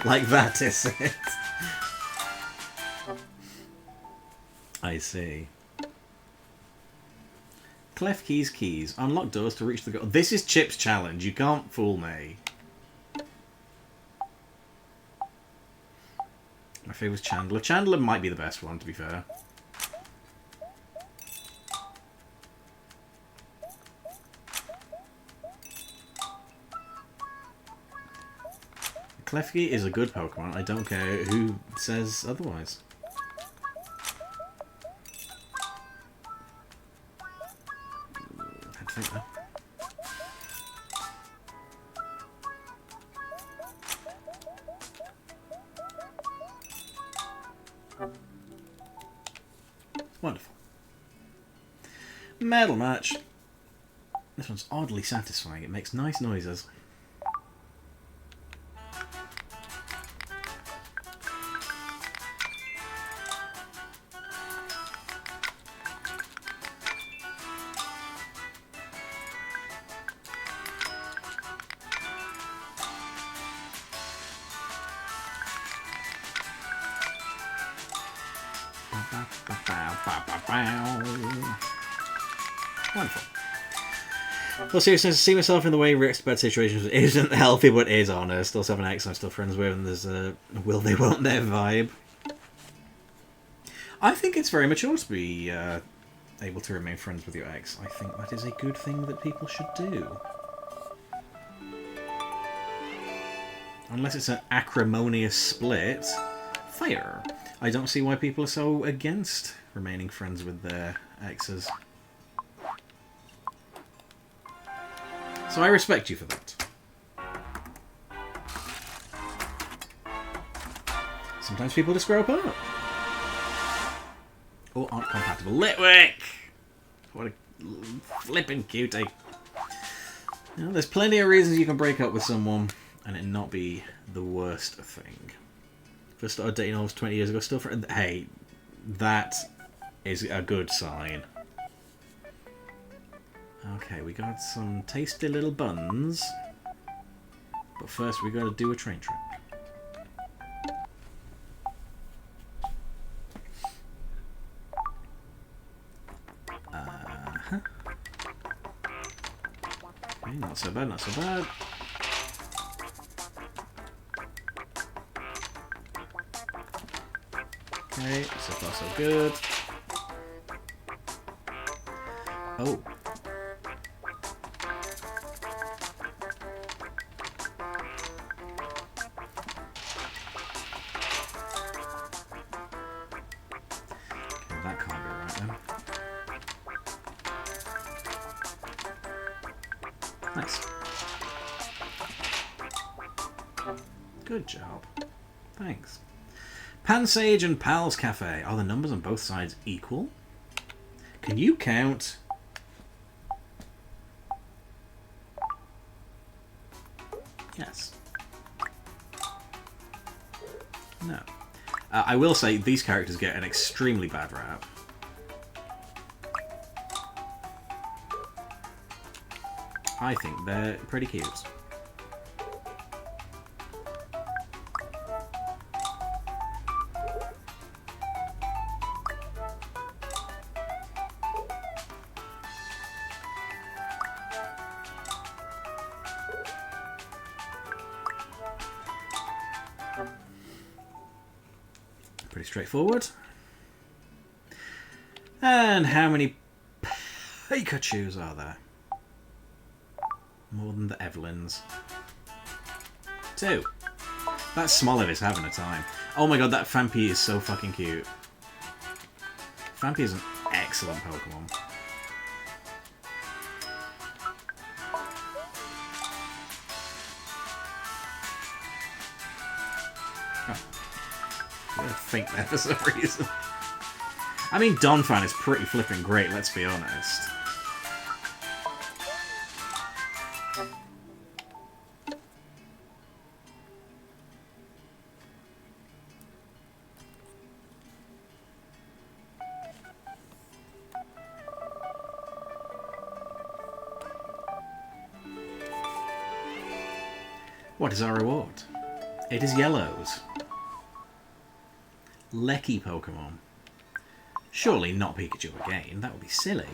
like that is it. I see. Clef keys. Unlock doors to reach the goal. This is Chip's challenge. You can't fool me. My favourite's Chandler. Chandler might be the best one, to be fair. Klefki is a good Pokemon. I don't care who says otherwise. Had to think that. Wonderful. Medal match. This one's oddly satisfying. It makes nice noises. Wonderful. Well, seriously, see myself in the way Rick's bad situations isn't healthy, but is honest. Still 7X I'm still friends with, and there's a will they won't they vibe. I think it's very mature to be able to remain friends with your ex. I think that is a good thing that people should do. Unless it's an acrimonious split. Fair. I don't see why people are so against remaining friends with their exes. So I respect you for that. Sometimes people just grow apart. Or aren't compatible. Litwick! What a flippin' cutie. You know, there's plenty of reasons you can break up with someone and it not be the worst thing. First started dating almost 20 years ago, still friends. Hey, that is a good sign. Okay, we got some tasty little buns. But first we gotta do a train trip. Okay, not so bad, not so bad. Okay, so far so good. Oh. Okay, that can't be right then. Nice. Good job. Thanks. Pansage and Pal's Cafe. Are the numbers on both sides equal? Can you count? Yes. No. I will say these characters get an extremely bad rap. I think they're pretty cute. Pretty straightforward. And how many Pikachus are there? More than the Evelyns. 2. That Smoliv is having a time. Oh my god, that Fampi is so fucking cute. Fampi is an excellent Pokemon. Oh. I think there for some reason. I mean, Donphan is pretty flipping great, let's be honest. What is our reward? It is yellows. Lecky Pokemon. Surely not Pikachu again, that would be silly.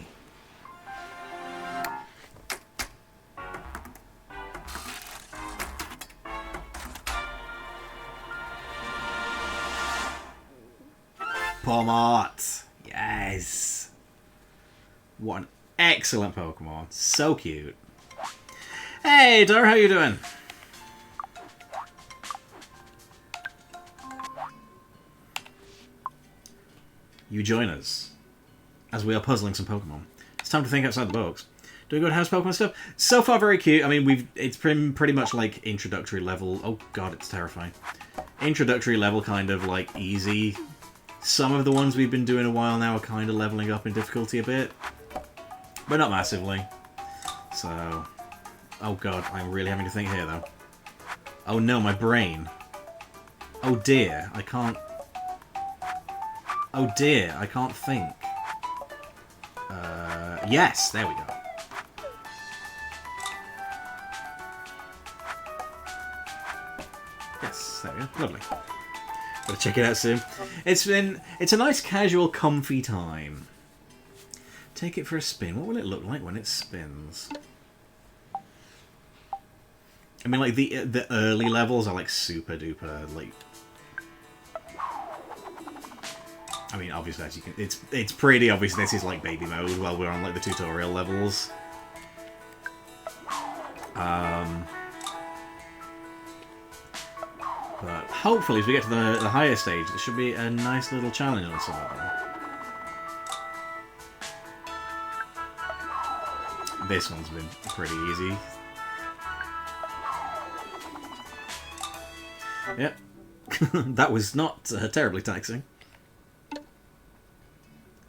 Pomart! Yes! What an excellent Pokemon. So cute. Hey, Dor, how you doing? You join us as we are puzzling some Pokemon. It's time to think outside the box. Doing good house Pokemon stuff. So far, very cute. I mean, it's pretty much like introductory level. Oh god, it's terrifying. Introductory level, kind of like easy. Some of the ones we've been doing a while now are kind of leveling up in difficulty a bit, but not massively. So, oh god, I'm really having to think here though. Oh no, my brain. Oh dear, I can't. Oh dear, I can't think. Yes, there we go. Yes, there we go. Lovely. Gotta check it out soon. It's a nice, casual, comfy time. Take it for a spin. What will it look like when it spins? I mean, like the early levels are like super duper like. I mean, obviously, as you can, it's pretty obvious this is like baby mode while we're on like the tutorial levels. But hopefully, as we get to the higher stage, there should be a nice little challenge on some of them. This one's been pretty easy. Yep, that was not terribly taxing.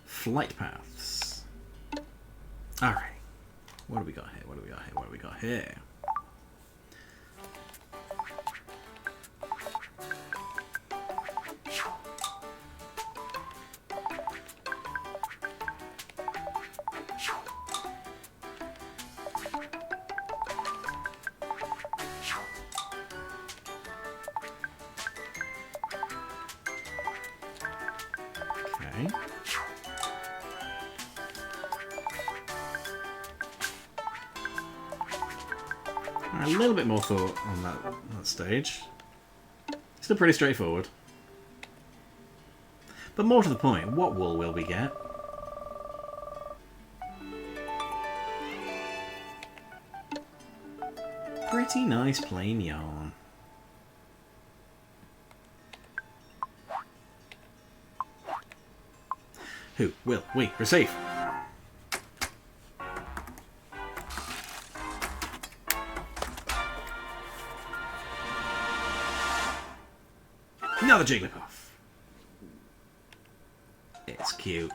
Flight paths. Alright. What do we got here? What do we got here? What do we got here? Okay. A little bit more thought on that stage. Still pretty straightforward. But more to the point, what wool will we get? Pretty nice plain yarn. Who will we receive? Another Jigglypuff. It's cute.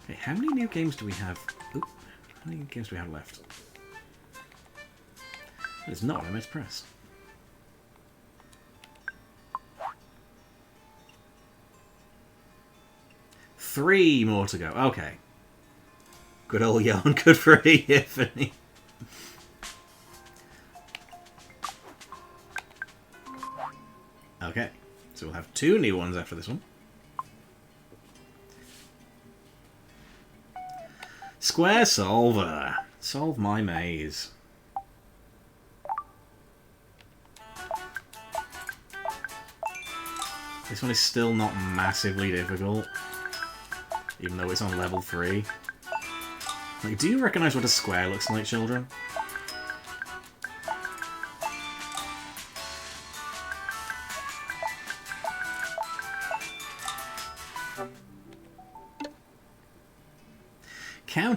Okay, how many new games do we have? Oop, how many games do we have left? It's not MS Press. Three more to go. Okay. Good old yarn, good for a Epiphany. Okay. So we'll have two new ones after this one. Square Solver. Solve my maze. This one is still not massively difficult, even though it's on level 3. Like, do you recognise what a square looks like, children?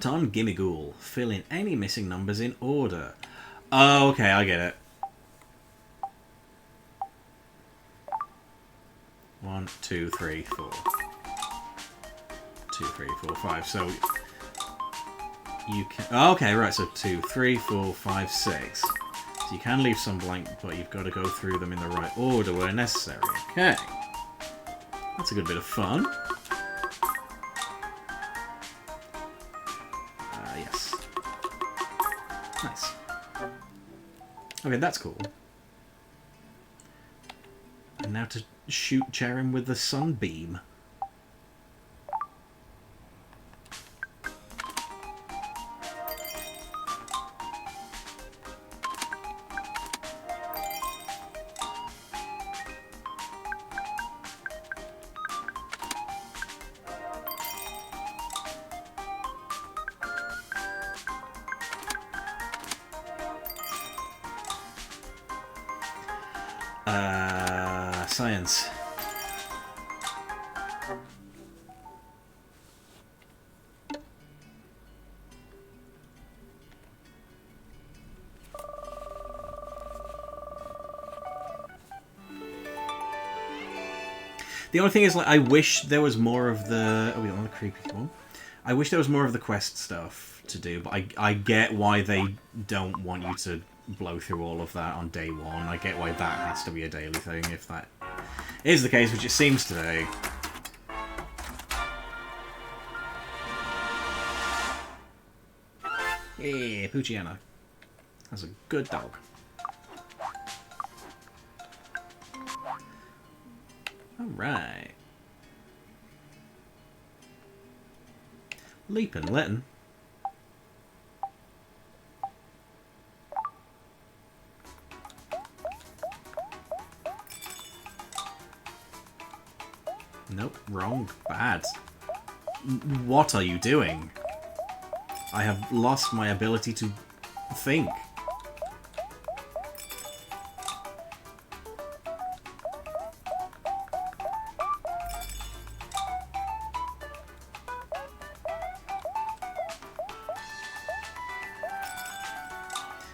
Photon Gimmighoul. Fill in any missing numbers in order. Oh, okay, I get it. 1, 2, 3, 4. 2, 3, 4, 5. So you can. Oh, okay, right. So 2, 3, 4, 5, 6. So you can leave some blank, but you've got to go through them in the right order where necessary. Okay, that's a good bit of fun. Yes. Nice. Okay, that's cool. And now to shoot Cherim with the sunbeam. Science. The only thing is, like, I wish there was more of the... Oh, we don't want the creepy one. I wish there was more of the quest stuff to do, but I get why they don't want you to blow through all of that on day one. I get why that has to be a daily thing, if that is the case, which it seems today. Yeah, Poochiana. That's a good dog. Alright. Leapin' Litten. Nope, wrong. Bad. What are you doing? I have lost my ability to think.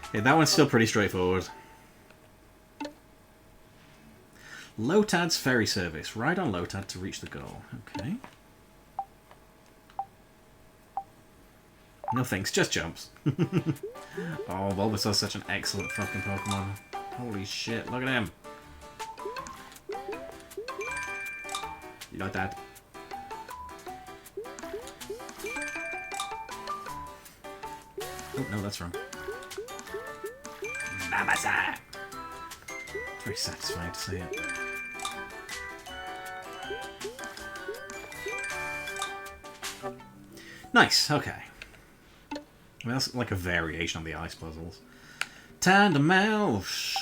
Okay, that one's still pretty straightforward. Lotad's ferry service. Ride on Lotad to reach the goal. Okay. No thanks, just jumps. Oh, Bulbasaur's such an excellent fucking Pokemon. Holy shit, look at him. Lotad. Oh, no, that's wrong. Babasa! It's very satisfying to say it. Nice, okay. I mean, that's like a variation on the ice puzzles. Tandemouth!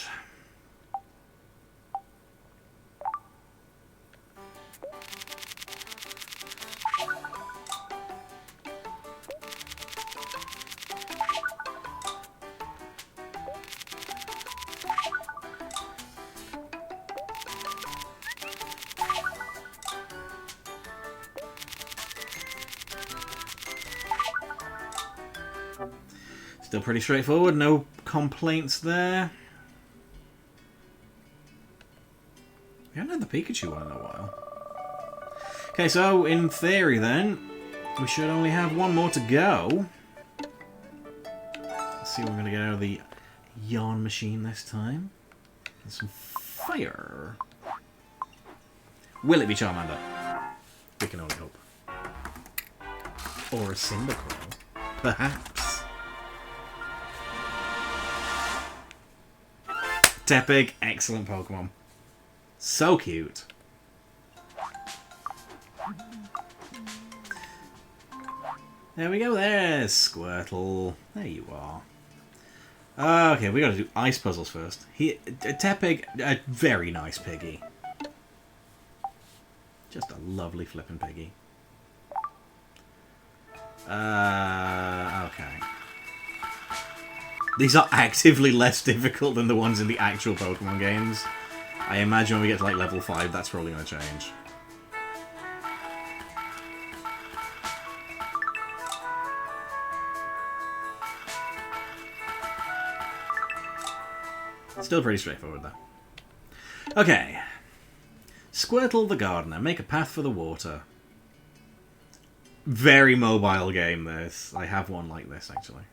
Still pretty straightforward, no complaints there. We haven't had the Pikachu one in a while. Okay, so in theory then, we should only have one more to go. Let's see what we're going to get out of the yarn machine this time. Get some fire. Will it be Charmander? We can only hope. Or a Cyndaquil. Perhaps. Tepig, excellent Pokemon. So cute. There we go, there's Squirtle. There you are. Okay, we gotta do ice puzzles first. Tepig, a very nice piggy. Just a lovely flippin' piggy. Okay. These are actively less difficult than the ones in the actual Pokemon games. I imagine when we get to like level 5, that's probably going to change. Still pretty straightforward, though. Okay. Squirtle the gardener. Make a path for the water. Very mobile game, this. I have one like this, actually.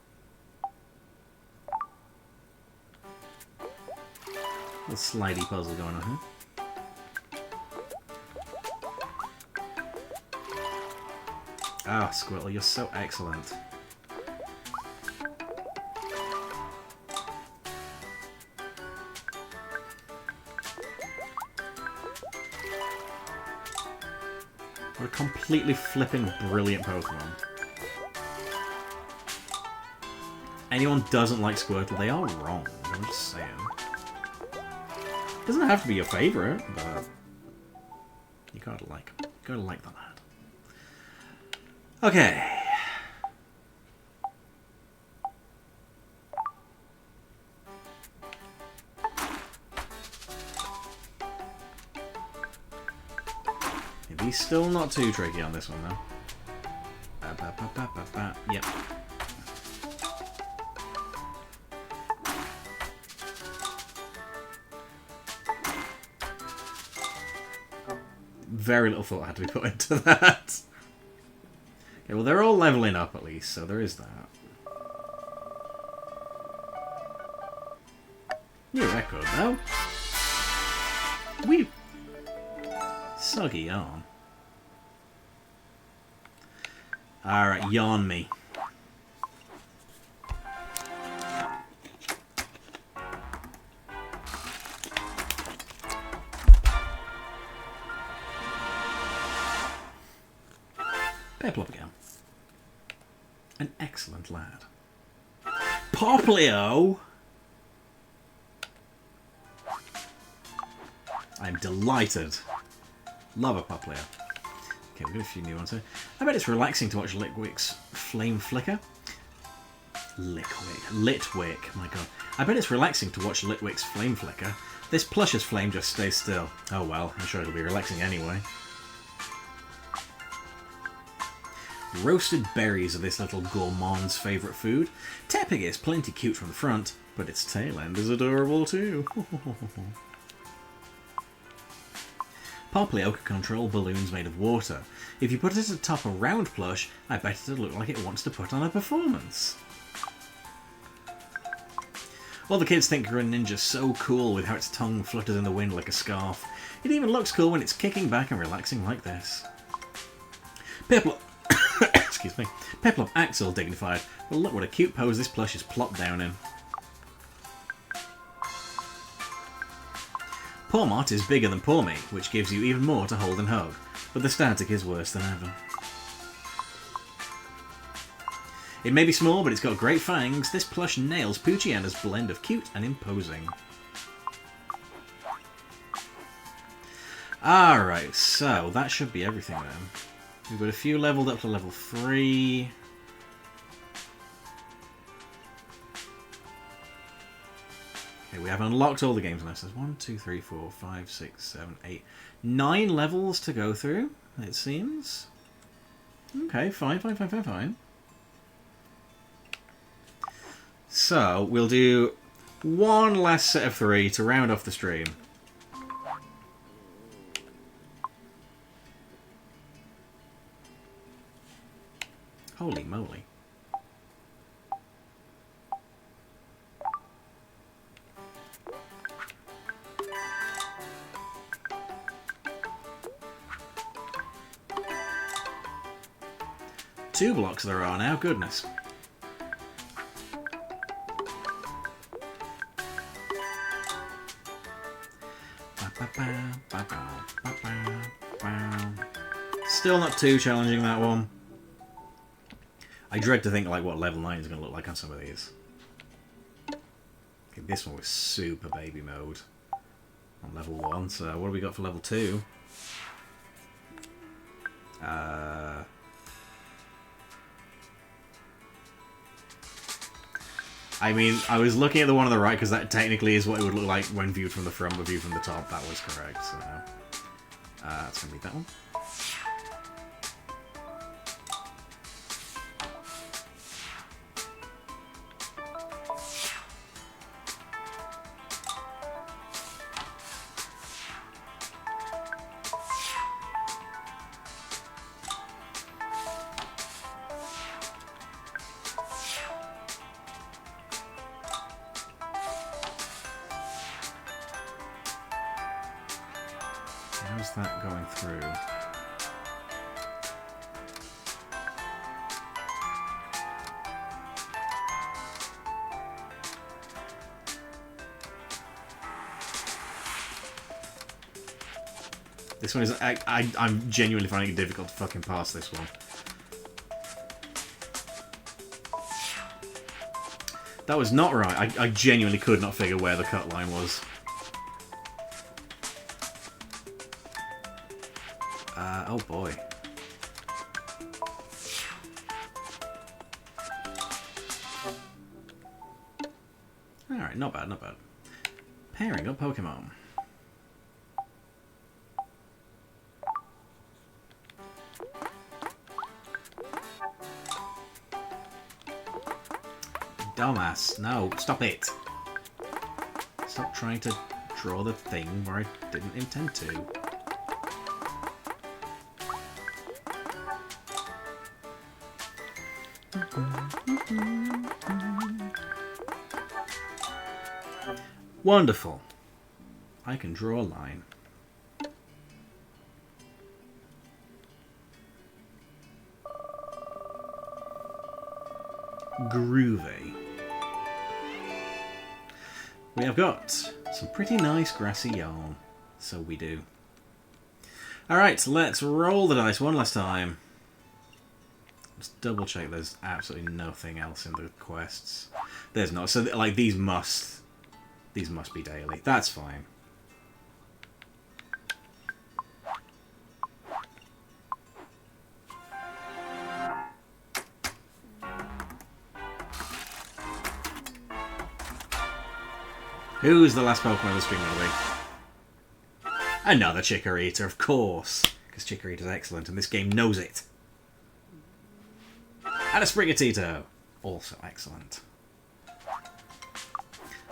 Little slidey puzzle going on here. Ah, Squirtle, you're so excellent. What a completely flipping brilliant Pokemon. Anyone doesn't like Squirtle, they are wrong. I'm just saying. Doesn't have to be your favourite, but you gotta like him. You gotta like the lad. Okay. He's still not too tricky on this one, though. Yep. Very little thought had to be put into that. Okay, well, they're all leveling up at least, so there is that. New record, though. We soggy yarn. Alright, yarn me. Peplup again. An excellent lad. Poplio! I'm delighted. Love a Poplio. Okay, we've got a few new ones here. I bet it's relaxing to watch Litwick's flame flicker. Litwick, my god. I bet it's relaxing to watch Litwick's flame flicker. This plush's flame just stays still. Oh well, I'm sure it'll be relaxing anyway. Roasted berries are this little gourmand's favourite food. Tepig is plenty cute from the front, but its tail end is adorable too. Poplio can control balloons made of water. If you put it atop a round plush, I bet it'll look like it wants to put on a performance. All the kids think Greninja's so cool with how its tongue flutters in the wind like a scarf. It even looks cool when it's kicking back and relaxing like this. Piplup, excuse me. Piplup acts all dignified. Well, look what a cute pose this plush is plopped down in. Pawmot is bigger than Pawmi, which gives you even more to hold and hug, but the static is worse than ever. It may be small, but it's got great fangs. This plush nails Poochyana's blend of cute and imposing. Alright, so that should be everything then. We've got a few leveled up to level 3. Okay, we have unlocked all the games now. So there's 1, 2, 3, 4, 5, 6, 7, 8, 9 levels to go through, it seems. Okay, fine. So, we'll do one last set of 3 to round off the stream. Holy moly. Two blocks there are now, goodness. Still not too challenging, that one. I dread to think like what level 9 is going to look like on some of these. Okay, this one was super baby mode on level 1, so what do we got for level 2? I mean, I was looking at the one on the right because that technically is what it would look like when viewed from the front, but viewed from the top, that was correct. So, let's read that one. How's that going through? This one is... I'm genuinely finding it difficult to fucking pass this one. That was not right. I genuinely could not figure where the cut line was. Oh boy. Alright, not bad, not bad. Pairing up Pokemon. Dumbass. No, stop it. Stop trying to draw the thing where I didn't intend to. Wonderful. I can draw a line. Groovy. We have got some pretty nice grassy yarn. So we do. Alright, let's roll the dice one last time. Let's double check there's absolutely nothing else in the quests. There's not. So, like, these must be daily. That's fine. Who's the last Pokemon of the stream going to be? Another Chikorita, of course. Because Chikorita's excellent and this game knows it. And a Sprigatito. Also excellent.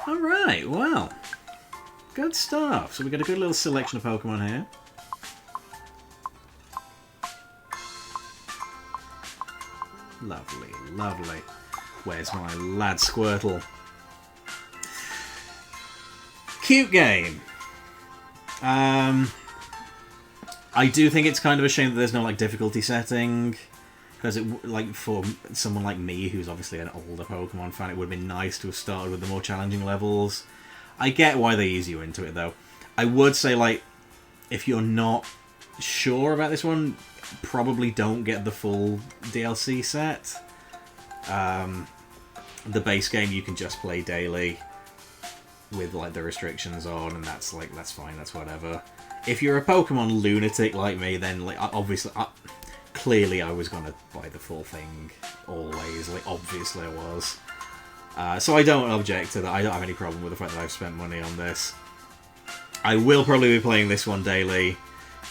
Alright, well. Good stuff. So we've got a good little selection of Pokemon here. Lovely, lovely. Where's my lad Squirtle? Cute game. I do think it's kind of a shame that there's no like difficulty setting, because it like for someone like me who's obviously an older Pokemon fan, it would have been nice to have started with the more challenging levels. I get why they ease you into it though. I would say like if you're not sure about this one, probably don't get the full DLC set. The base game you can just play daily with like the restrictions on, and that's fine, that's whatever. If you're a Pokemon lunatic like me, then like obviously clearly I was gonna buy the full thing always, like obviously I was. So I don't object to that. I don't have any problem with the fact that I've spent money on this. I will probably be playing this one daily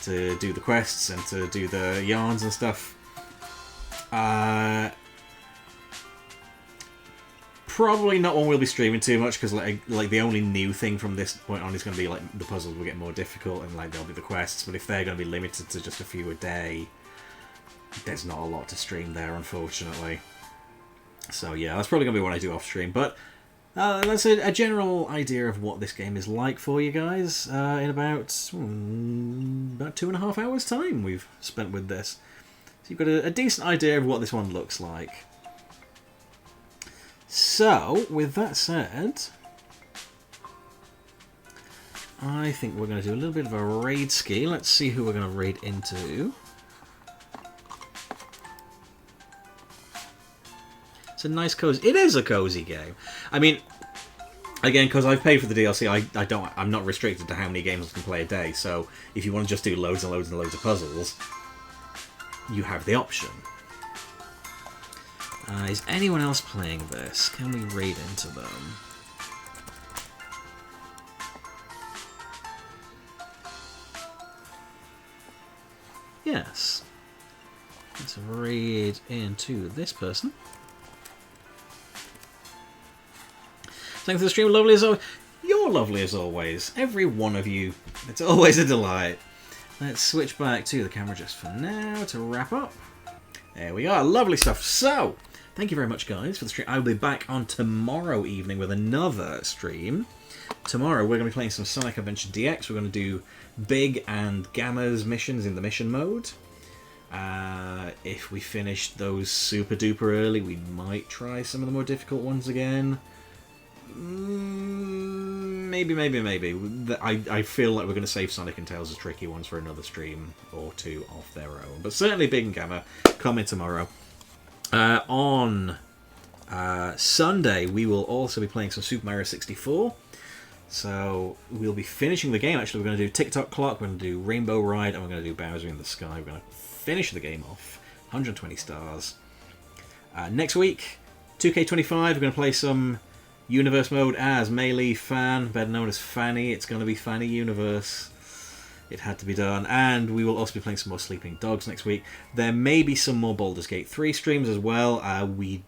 to do the quests and to do the yarns and stuff. Probably not one we'll be streaming too much, because like the only new thing from this point on is going to be like the puzzles will get more difficult and like there'll be the quests, but if they're going to be limited to just a few a day, there's not a lot to stream there, unfortunately. So yeah, that's probably going to be what I do off stream, but that's a general idea of what this game is like for you guys in about 2.5 hours time we've spent with this. So you've got a decent idea of what this one looks like. So, with that said, I think we're going to do a little bit of a raid ski. Let's see who we're going to raid into. It's a nice cozy... It is a cozy game. I mean, again, because I've paid for the DLC, I'm not restricted to how many games I can play a day. So, if you want to just do loads and loads and loads of puzzles, you have the option. Is anyone else playing this? Can we raid into them? Yes. Let's raid into this person. Thanks for the stream, lovely as always. You're lovely as always. Every one of you. It's always a delight. Let's switch back to the camera just for now to wrap up. There we are. Lovely stuff. So, thank you very much, guys, for the stream. I'll be back on tomorrow evening with another stream. Tomorrow we're going to be playing some Sonic Adventure DX. We're going to do Big and Gamma's missions in the mission mode. If we finish those super duper early, we might try some of the more difficult ones again. Maybe. I feel like we're going to save Sonic and Tails' tricky ones for another stream or two off their own. But certainly Big and Gamma coming tomorrow. On Sunday, we will also be playing some Super Mario 64. So we'll be finishing the game. Actually, we're going to do Tick-Tock Clock, we're going to do Rainbow Ride, and we're going to do Bowser in the Sky. We're going to finish the game off. 120 stars. Next week, 2K25, we're going to play some Universe mode as Melee Fan, better known as Fanny. It's going to be Fanny Universe. It had to be done. And we will also be playing some more Sleeping Dogs next week. There may be some more Baldur's Gate 3 streams as well. We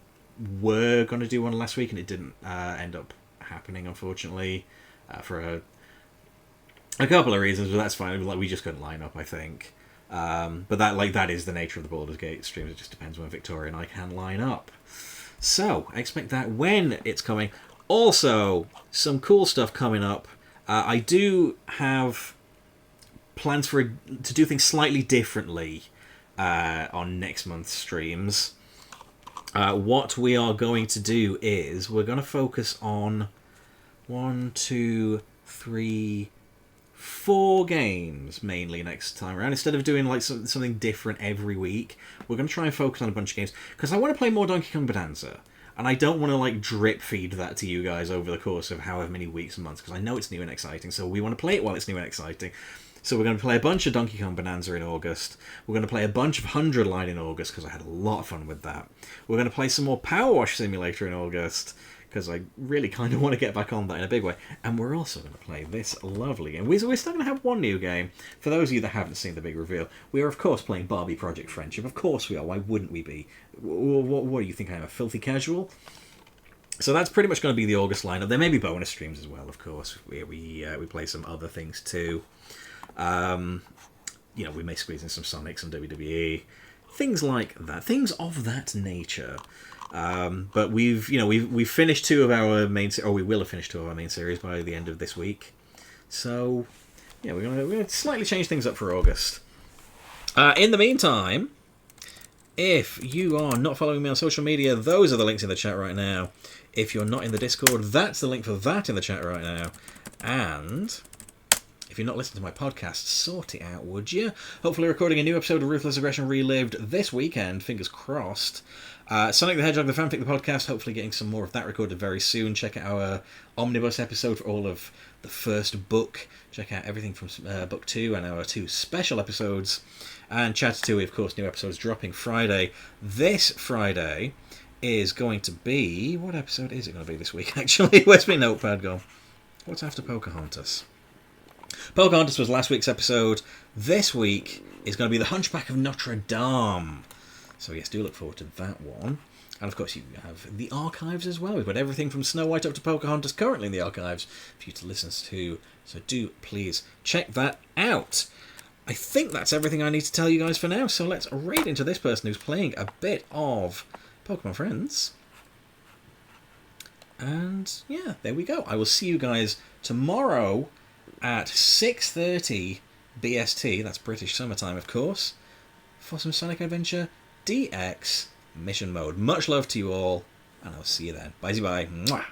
were going to do one last week and it didn't end up happening, unfortunately, for a couple of reasons, but that's fine. Like, we just couldn't line up, I think. But that is the nature of the Baldur's Gate streams. It just depends when Victoria and I can line up. So, expect that when it's coming. Also, some cool stuff coming up. I do have plans to do things slightly differently on next month's streams. What we are going to do is we're going to focus on 4 games mainly next time around. Instead of doing like something different every week, we're going to try and focus on a bunch of games because I want to play more Donkey Kong Bonanza. And I don't want to like drip feed that to you guys over the course of however many weeks and months, because I know it's new and exciting, so we want to play it while it's new and exciting. So we're going to play a bunch of Donkey Kong Bonanza in August. We're going to play a bunch of 100 Line in August, because I had a lot of fun with that. We're going to play some more Power Wash Simulator in August, because I really kind of want to get back on that in a big way. And we're also going to play this lovely game. We're still going to have one new game. For those of you that haven't seen the big reveal, we are, of course, playing Barbie Project Friendship. Of course we are. Why wouldn't we be? What do you think I am, a filthy casual? So that's pretty much going to be the August lineup. There may be bonus streams as well, of course. We play some other things too. We may squeeze in some Sonic, some WWE, things like that, things of that nature. But we've finished 2 of our main, or we will have finished 2 of our main series by the end of this week. So yeah, we're gonna slightly change things up for August. In the meantime, if you are not following me on social media, those are the links in the chat right now. If you're not in the Discord, that's the link for that in the chat right now. And if you're not listening to my podcast, sort it out, would you? Hopefully recording a new episode of Ruthless Aggression Relived this weekend, fingers crossed. Sonic the Hedgehog, the Fanfic, the podcast, hopefully getting some more of that recorded very soon. Check out our omnibus episode for all of the first book. Check out everything from book 2 and our 2 special episodes. And Chapter 2, of course, new episodes dropping Friday. This Friday is going to be... What episode is it going to be this week, actually? Where's my notepad gone? What's after Pocahontas? Pocahontas was last week's episode. This week is going to be The Hunchback of Notre Dame. So yes, do look forward to that one. And of course you have the archives as well. We've got everything from Snow White up to Pocahontas currently in the archives for you to listen to. So do please check that out. I think that's everything I need to tell you guys for now. So let's raid into this person who's playing a bit of Pokémon Friends. And yeah, there we go. I will see you guys tomorrow at 6:30 BST, that's British summertime, of course, for some Sonic Adventure DX mission mode. Much love to you all, and I'll see you then. Bye-bye. Mwah.